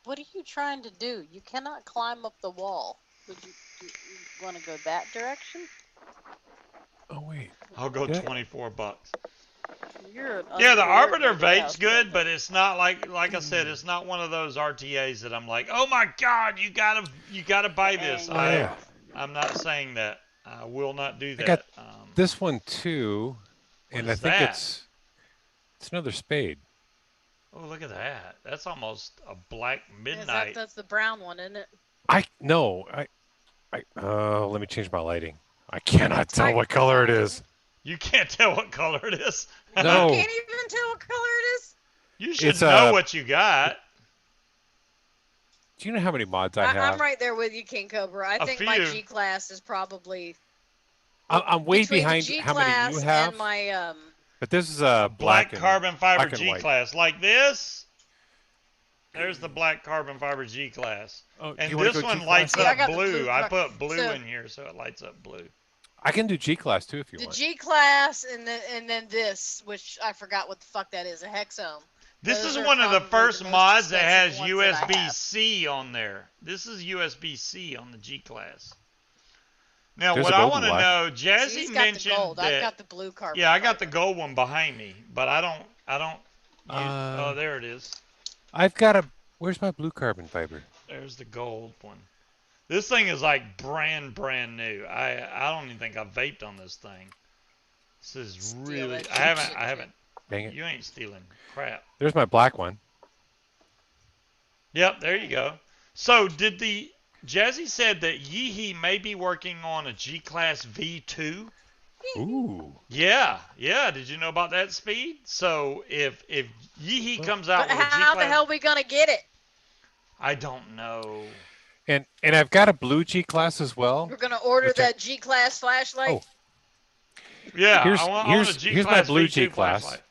What are you trying to do? You cannot climb up the wall. Would you want to go that direction? Oh wait. I'll go Yeah. $24. You're an Yeah, the Arbiter uncoordinated vape's house good, member. but it's not like I said, it's not one of those RTAs that I'm like, oh my God, you gotta buy this. Oh, yeah. I'm not saying that. I will not do I got that. this one too, What and I is think that? it's another spade. Oh, look at that. That's almost a black Is midnight. that's the brown one, isn't it? Let me change my lighting. I cannot tell what color it is. You can't tell what color it is. No. You can't even tell what color it is. You should It's, know what you got. Do you know how many mods I have? I'm right there with you, King Cobra. I A think my few. G class is probably I'm way between behind the G how many class you have. and my But this is a Black and- carbon fiber black and G white. class. Like this. There's the black carbon fiber G class. Oh, do And you wanna this go one G lights class? See, I up got the blue. blue I car- put blue so- in here so it lights up blue. I can do G class too if you the want. G class and then this, which I forgot what the fuck that is, a hexome. This Those is are one of the probably first the most mods that has expensive ones that I have. USB-C on there. This is USB-C on the G class. Now, There's what a I golden want to black. know, See, Jazzy he's got the mentioned gold. I've that. got the blue carbon Yeah, I got the fiber. gold one behind me, but I don't use. Oh, Uh, there it is. I've got a. Where's my blue carbon fiber? There's the gold one. This thing is like brand new. I don't even think I've vaped on this thing. This is Steal really. it. I haven't. Dang it. You ain't stealing crap. There's my black one. Yep, there you go. So did the Jazzy said that Yeehee may be working on a G-Class V2? Ooh. Yeah. Did you know about that, Speed? So if Yeehee Well, comes out But with a how the G-Class, hell we gonna get it? I don't know. And I've got a blue G class as well. We're gonna order Which that G-Class flashlight. Oh. Yeah, Here's I want a here's my G-Class blue V2 G class. flashlight.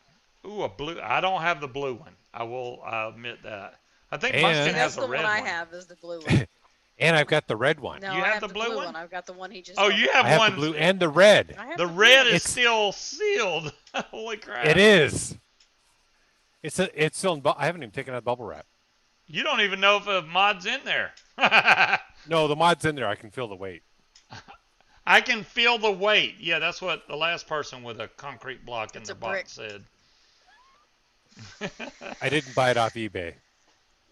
Ooh, a blue. I don't have the blue one. I'll admit that. I think And- Munchkin That's has a the red one I one. have is the blue one. And I've got the red one. No, You I have have the the blue blue one? one. I've got the one he just. Oh, told you me. have I have one. the blue and the red. I have The blue red one. is still sealed. Holy crap! It is. It's still in. I haven't even taken out bubble wrap. You don't even know if a mod's in there. No, the mod's in there. I can feel the weight. I can feel the weight. Yeah, that's what the last person with a concrete block in It's their a brick. box said. I didn't buy it off eBay.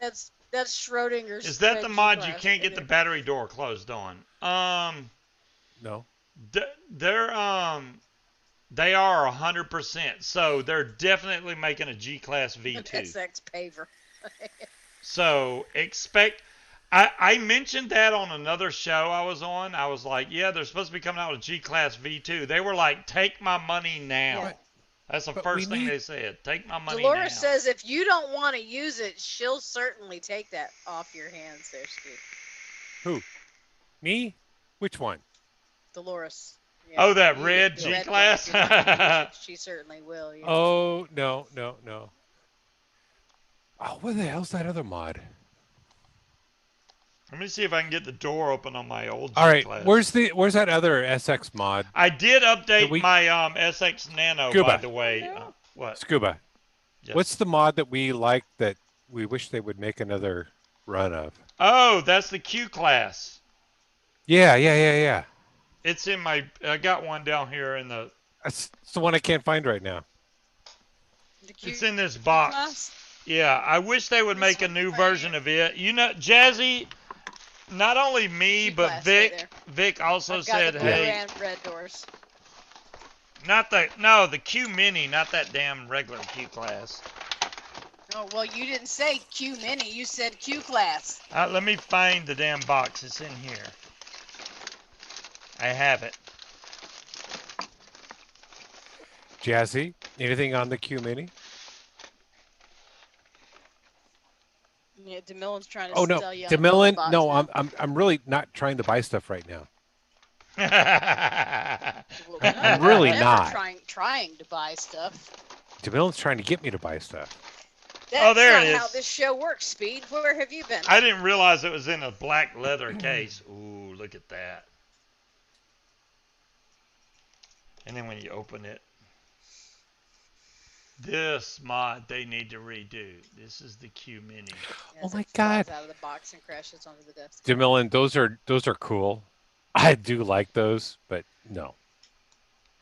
That's Schrodinger's. Is that red the mod you G-Class can't right get the there. battery door closed on? No. They are 100%. So they're definitely making a G-Class V2. SX paver. So expect. I mentioned that on another show I was on. I was like, yeah, they're supposed to be coming out with G-Class V2. They were like, take my money now. Yeah. That's the But first we thing need- they said. Take my money Dolores now. says if you don't want to use it, she'll certainly take that off your hands there, Speed. Who? Me? Which one? Dolores. Yeah, Oh, that you red get the red one G-Class? if you're not gonna use it. She certainly will. Yeah. Oh, no. Oh, what the hell's that other mod? Let me see if I can get the door open on my old All right, G-Class. where's that other SX mod? I did update we- my SX Nano, Scuba. by the way. Oh, What? Scuba. Yes. What's the mod that we like that we wish they would make another run of? Oh, that's the Q class. Yeah. It's in my. I got one down here in the. That's the one I can't find right now. The Q It's in this box. class? Yeah, I wish they would This make a one new right version here. of it. You know, Jazzy. Not only me, but G-Class Vic. right Vic also I've got said, the blue "Hey, and red doors. the Q Mini, not that damn regular Q class." Oh well, you didn't say Q mini. You said Q class. Let me find the damn box. It's in here. I have it. Jazzy, anything on the Q Mini? Yeah, DeMillen's trying to Oh no, sell you on a DeMillen. box No, now. I'm really not trying to buy stuff right now. Well, no, I'm really never not. trying to buy stuff. DeMillen's trying to get me to buy stuff. That's there not it how is. this show works, Speed. Where have you been? I didn't realize it was in a black leather case. Ooh, look at that. And then when you open it, this mod they need to redo. This is the Q Mini. As Oh my it God. flies out of the box and crashes onto the desk. DeMillen, those are cool. I do like those, but no.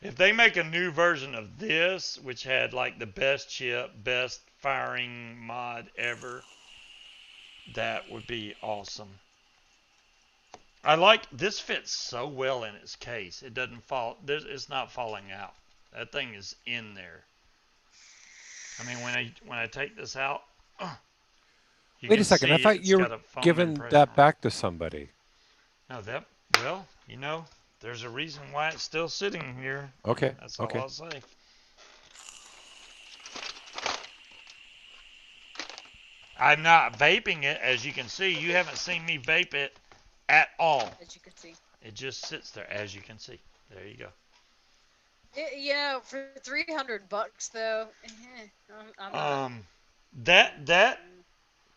If they make a new version of this, which had like the best chip, best firing mod ever, that would be awesome. I like this, fits so well in its case. It doesn't fall. It's not falling out. That thing is in there. I mean, when I take this out, you Wait can a second. I see thought it's you got were a foam giving impression that on it. back to somebody. No, well, you know, there's a reason why it's still sitting here. Okay. That's all Okay. I'll say. I'm not vaping it, as you can see. You haven't seen me vape it at all. As you can see. It just sits there, as you can see. There you go. You know, for $300 though, I'm not. That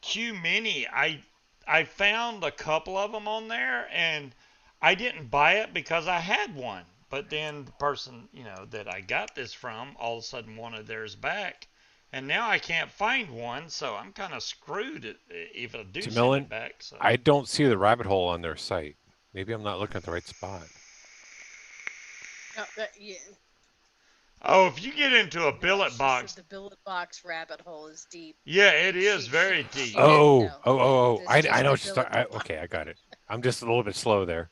Q Mini, I found a couple of them on there, and I didn't buy it because I had one. But then the person, you know, that I got this from, all of a sudden wanted theirs back, and now I can't find one, so I'm kind of screwed if I do send DeMillen, it back. So. I don't see the rabbit hole on their site. Maybe I'm not looking at the right spot. Yeah. Oh, if you get into a billet She box, said the billet box rabbit hole is deep. yeah, it is She very she deep. didn't Oh, know. It's I just know the what you billet start. box. Okay, I got it. I'm just a little bit slow there.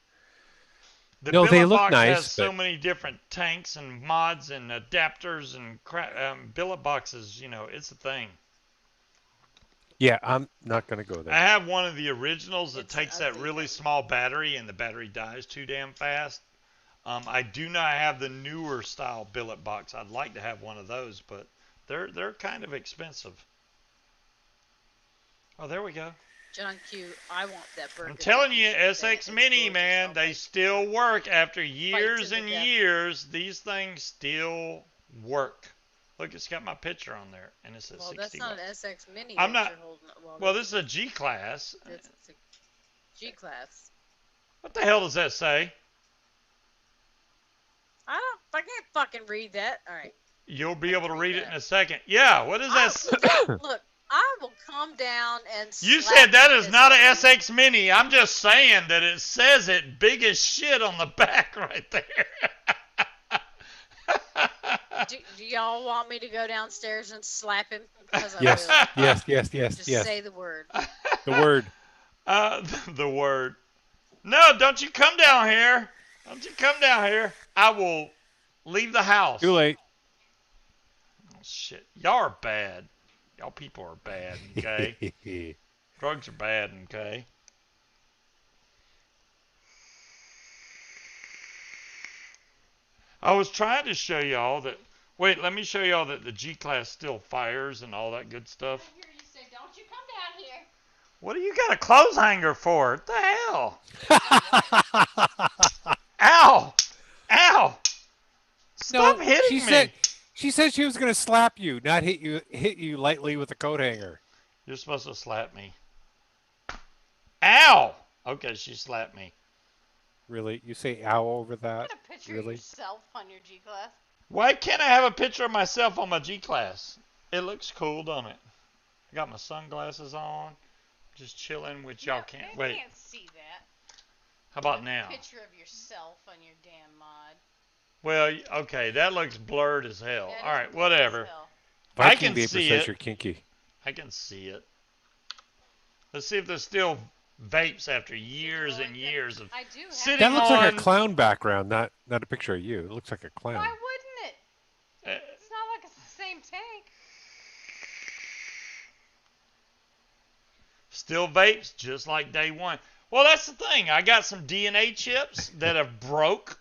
The No, they billet look box has nice, so but many different tanks and mods and adapters and crap. Billet boxes, it's a thing. yeah, I'm not gonna go I there. have one of the originals that It's an takes that ugly really thing. small battery and the battery dies too damn fast. I do not have the newer style billet box. I'd like to have one of those, but they're kind of expensive. Oh, there we go. John Q, I want that burger. I'm telling you, T-shirt. SX It's Mini, gorgeous. man, I'll they take it. still work after Fight years to the and death. years. These things still work. Look, it's got my picture on there, and it's at Well, 60 that's not an watts. SX Mini I'm that not. you're holding. Well, this is a G class. It's a G class. What the hell does that say? I can't fucking read that. All right. You'll be able to read it in that. a second. Yeah, what is that? Look, I will come down and. You slap said that the is piss not out an of you. SX Mini. I'm just saying that it says it big as shit on the back right there. Do y'all want me to go downstairs and slap him? Because I Yes, will. yes. Just Yes. say the word. The word. The word. No, don't you come down here. Don't you come down here. I will leave the house. Too late. Oh, shit. Y'all are bad. Y'all people are bad, okay? Drugs are bad, okay? I was trying to show y'all that. Wait, let me show y'all that the G class still fires and all that good stuff. I hear you say, don't you come down here. What do you got a clothes hanger for? What the hell? Ow! Ow! Stop hitting me! She said she was gonna slap you, not hit you lightly with a coat hanger. You're supposed to slap me. Ow! Okay, she slapped me. Really? You say ow over that? Put a picture Really? of yourself on your G class. Why can't I have a picture of myself on my G class? It looks cool, don't it? I got my sunglasses on, just chilling, which y'all can't. They Wait, can't see that. how about now? Picture of yourself on your damn mod. Well, okay, that looks blurred as hell. That All is right, blurry as whatever. hell. I Viking can Vapor see says it. you're kinky. I can see it. Let's see if there's still vapes after years and years of I do have sitting That looks like a on. clown background, not a picture of you. It looks like a clown. Why wouldn't it? Uh, It's not like it's the same tank. Still vapes, just like day one. Well, that's the thing. I got some DNA chips that have broke.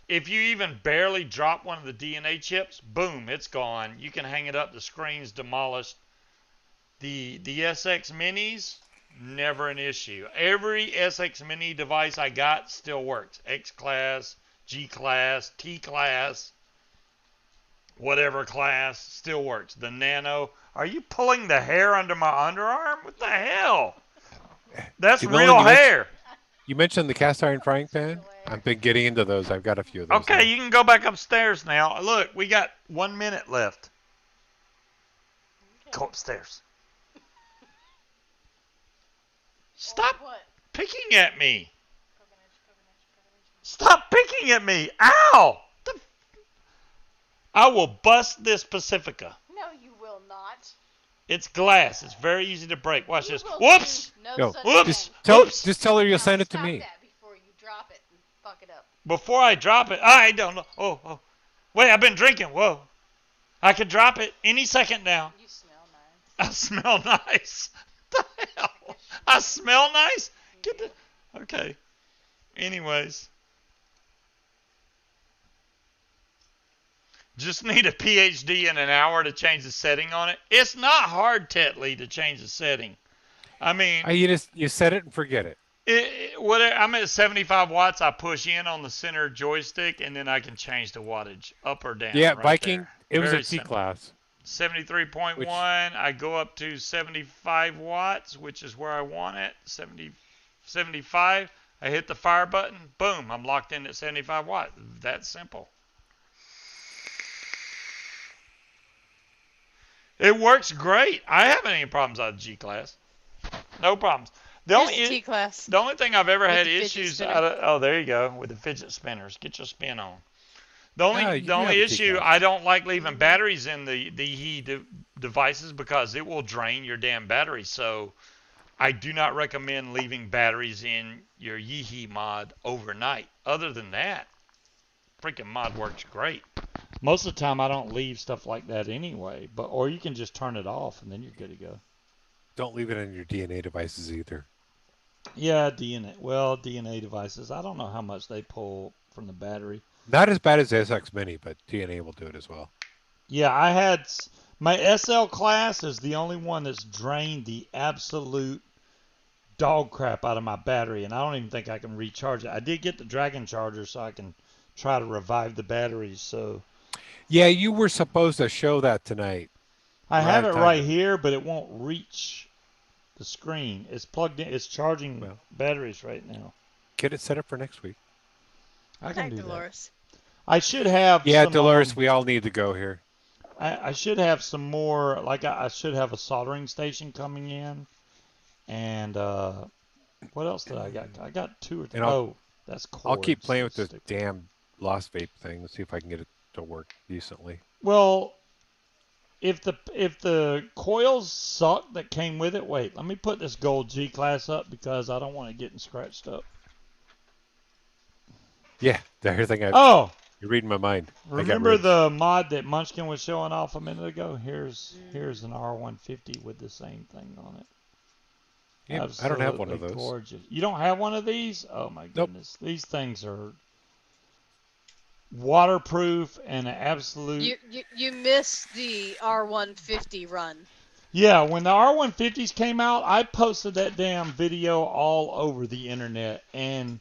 If you even barely drop one of the DNA chips, boom, it's gone. You can hang it up. The screen's demolished. The SX Minis, never an issue. Every SX Mini device I got still works. X class, G class, T class, whatever class, still works. The Nano. Are you pulling the hair under my underarm? What the hell? That's Melanie, real hair. You mentioned the cast iron frying pan. I've been getting into those. I've got a few of those. Okay, now. you can go back upstairs now. Look, we got 1 minute left. Go upstairs. Stop What? picking at me. Stop picking at me. Ow! I will bust this Pacifica. No, you will not. It's glass. It's very easy to break. Watch this. will Whoops! do no Yo, such whoops! thing. Whoops! Just tell her you'll Now send it to stop me. that before you drop it and fuck it up. Before I drop it, I don't know. Oh. Wait, I've been drinking. Whoa. I could drop it any second now. You smell nice. I smell nice. What the hell? I smell nice? Get the. Okay. Anyways. Just need a PhD in an hour to change the setting on it. It's not hard, Tetley, to change the setting. I mean, You set it and forget it. I'm at 75 watts. I push in on the center joystick, and then I can change the wattage up or down. Yeah, right Viking. there. It was Very a T simple. class. 73.1. I go up to 75 watts, which is where I want it. 75. I hit the fire button. Boom. I'm locked in at 75 watts. That simple. It works great. I haven't any problems out of G class. No problems. Here's the T class. The only thing I've ever With had the fidget issues spinner. out of, oh, there you go, with the fidget spinners. Get your spin on. The Yeah, only you the do have only a issue, T-class. I don't like leaving batteries in the EHE devices because it will drain your damn battery. So I do not recommend leaving batteries in your Yeehee mod overnight. Other than that, freaking mod works great. Most of the time, I don't leave stuff like that anyway. But or you can just turn it off and then you're good to go. Don't leave it on your DNA devices either. Yeah, DNA. Well, DNA devices. I don't know how much they pull from the battery. Not as bad as SX Mini, but DNA will do it as well. Yeah, I had my SL class is the only one that's drained the absolute dog crap out of my battery, and I don't even think I can recharge it. I did get the Dragon charger so I can try to revive the batteries. So Yeah, you were supposed to show that tonight. I We're have out it of time, right though. here, but it won't reach the screen. It's plugged in. It's charging Well. batteries right now. Get it set up for next week. I can Hi, do that. Dolores. I should have Yeah, some. Dolores, we all need to go here. I should have some more. Like I should have a soldering station coming in, and what else did I got? I got two or three. And Oh, that's I'll keep cords. playing with this Stick- damn Lost Vape thing and see if I can get it to work decently. Well, if the coils suck that came with it, wait. Let me put this gold G class up because I don't want it getting scratched up. Yeah, everything Oh, you're reading my mind. remember the mod that Munchkin was showing off a minute ago? Here's an R150 with the same thing on it. Yeah, I don't have one of Absolutely those. gorgeous. You don't have one of these? Oh my Nope. goodness. These things are waterproof and an absolute. You missed the R150 run. Yeah, when the R150s came out, I posted that damn video all over the internet, and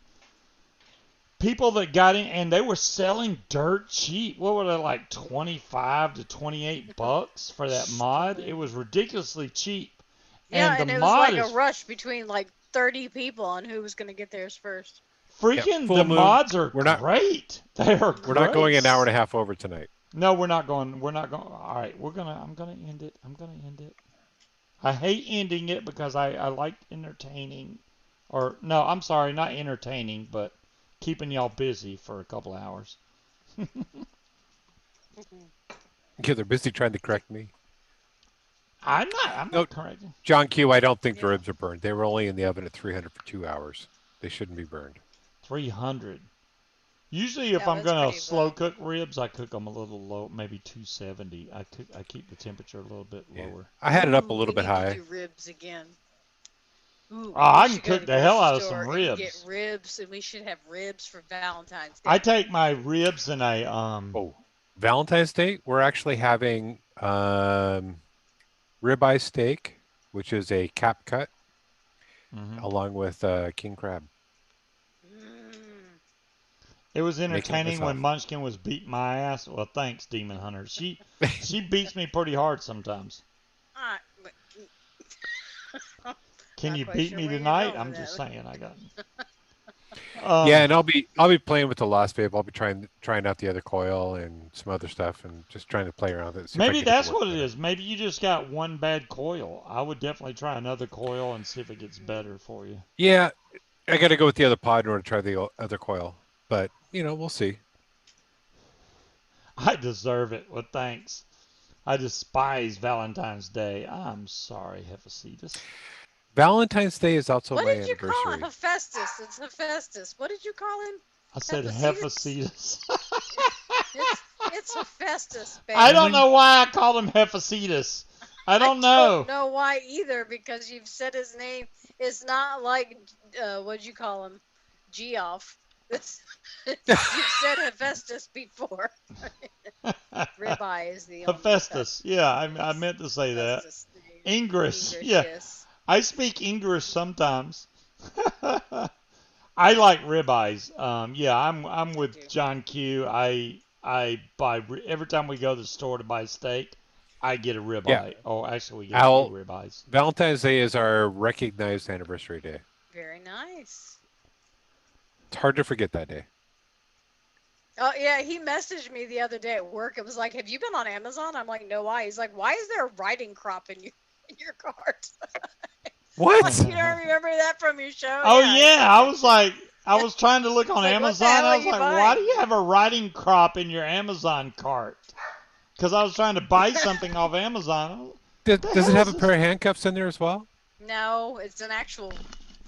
people that got in, and they were selling dirt cheap. What were they, like 25 to 28 bucks for that mod? It was ridiculously cheap. Yeah, and and the it was mod like is a rush between like 30 people on who was going to get theirs first. freaking. Full The moon. mods are We're not- great. They are great. We're not going an hour and a half over tonight. No, we're not going. We're not going. All right, I'm gonna end it. I hate ending it because I like entertaining, or no, I'm sorry, not entertaining, but keeping y'all busy for a couple hours. Yeah, they're busy trying to correct me. I'm not No. correcting. John Q, I don't think the Yeah. ribs are burned. They were only in the oven at 300 for 2 hours. They shouldn't be burned. 300. Usually, if Yeah, I'm that's gonna pretty slow low. cook ribs, I cook them a little low, maybe 270. I keep the temperature a little bit Yeah. lower. I had it up a Ooh, little we bit need to high. do ribs again. Ooh, Oh, I we can should go to cook the hell out of grocery some store and ribs. Get ribs, and we should have ribs for Valentine's Day. I take my ribs and I Oh, Valentine's Day, we're actually having ribeye steak, which is a cap cut, mhm. along with king crab. It was Making it entertaining when myself. Munchkin was beating my ass. Well, thanks, Demon Hunter. She beats me pretty hard sometimes. But- Can Not you quite beat sure me where you're tonight? going I'm with just that. saying, I got. Yeah, and I'll be playing with the Lost Vape. I'll be trying out the other coil and some other stuff, and just trying to play around with it. See if I maybe can get it to that's work what it better. is. Maybe you just got one bad coil. I would definitely try another coil and see if it gets better for you. Yeah, I got to go with the other pod in order to try the other coil, but we'll see. I deserve it. Well, thanks. I despise Valentine's Day. I'm sorry, Hephaestus. Valentine's Day is also What my did you call anniversary. him? Hephaestus. It's Hephaestus. What did you call him? I said Hephaestus? Hephaestus. It's Hephaestus, baby. I don't know why I called him Hephaestus. I don't know. don't know why either, because you've said his name. It's not like, what'd you call him? Geoff. You've said Hephaestus before. Ribeye is the only Hephaestus. Yeah, I meant to say that. Hephaestus name. English. English, Yeah. yes. I speak English sometimes. I like ribeyes. Yeah, I'm with John Q. I buy every time we go to the store to buy steak, I get a ribeye. Yeah. Oh, actually, we get Al- 2 ribeyes. Valentine's Day is our recognized anniversary day. Very nice. It's hard to forget that day. Oh yeah, he messaged me the other day at work. It was like, "Have you been on Amazon?" I'm like, "No, why?" He's like, "Why is there a writing crop in your cart?" What? You don't remember that from your show? Oh Yeah, yeah, I was like, I was trying to look on It's like, what the Amazon. hell I are was you like, why do buying? you have a riding crop in your Amazon cart? Because I was trying to buy something off Amazon. What the Does it hell have is a this? pair of handcuffs in there as well? No, it's an actual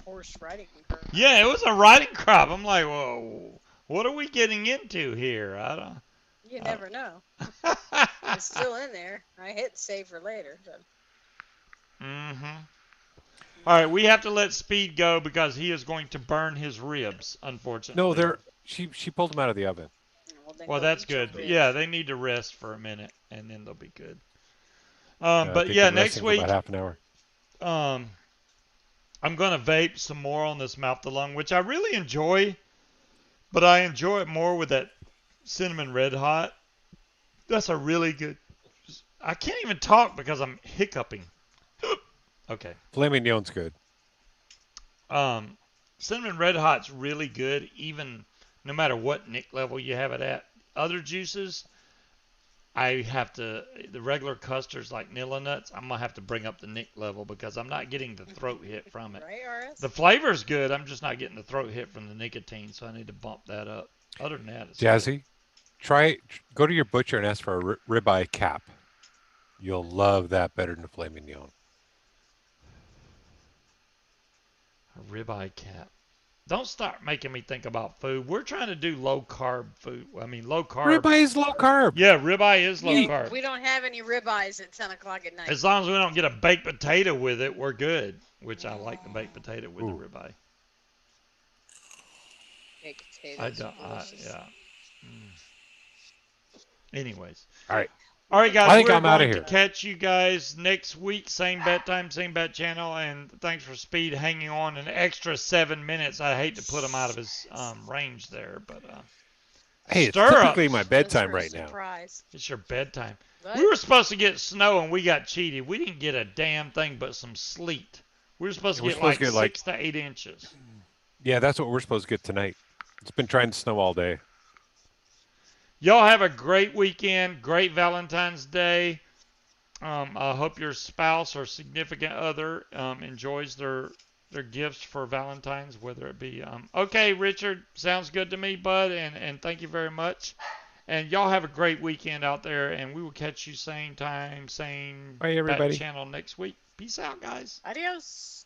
horse riding crop. Yeah, it was a riding crop. I'm like, whoa, what are we getting into here? I don't. You never know. I It's still in there. I hit save for later. So. mm-hmm. All right, we have to let Speed go because he is going to burn his ribs, No, unfortunately. she pulled them out of the oven. Well, then Well, go that's eat your good. But ribs. yeah, they need to rest for a minute, and then they'll be good. I But think yeah, they're next resting for about week, half an hour. I'm gonna vape some more on this mouth to lung, which I really enjoy, but I enjoy it more with that cinnamon red hot. That's a really good. I can't even talk because I'm hiccuping. Okay. Filet mignon's good. Cinnamon red hot's really good, even no matter what nic level you have it at. Other juices, I have to, the regular custards like Nilla Nuts, I'm going to have to bring up the nic level because I'm not getting the throat hit from it. Right, RS? The flavor's good, I'm just not getting the throat hit from the nicotine, so I need to bump that up. Other than that, it's good. Jazzy, go to your butcher and ask for a ribeye cap. You'll love that better than the filet mignon. A ribeye cap. Don't start making me think about food. We're trying to do low carb food. I mean, low carb. Ribeye is low carb. Yeah, ribeye is low Yeah, carb. we don't have any ribeyes at 10 o'clock at night. As long as we don't get a baked potato with it, we're good. Which I like the baked potato with the ribeye. Baked I potatoes. don't. Yeah. Anyways. All right. All right, guys. I think we're I'm outta going to here. catch you guys next week. Same bat time, same bat channel. And thanks for Speed hanging on an extra 7 minutes. I hate to put him out of his range there, but Hey, it's stirrups. typically my bedtime Just for a right now. surprise. It's your bedtime. What? We were supposed to get snow and we got cheated. We didn't get a damn thing but some sleet. We were supposed to We're get supposed like to get, 6 to 8 inches. Yeah, that's what we're supposed to get tonight. It's been trying to snow all day. Y'all have a great weekend. Great Valentine's Day. I hope your spouse or significant other enjoys their gifts for Valentine's, whether it be okay, Richard, sounds good to me, bud, and thank you very much. And y'all have a great weekend out there, and we will catch you same time, same Bye, bat everybody. channel next week. Peace out, guys. Adios.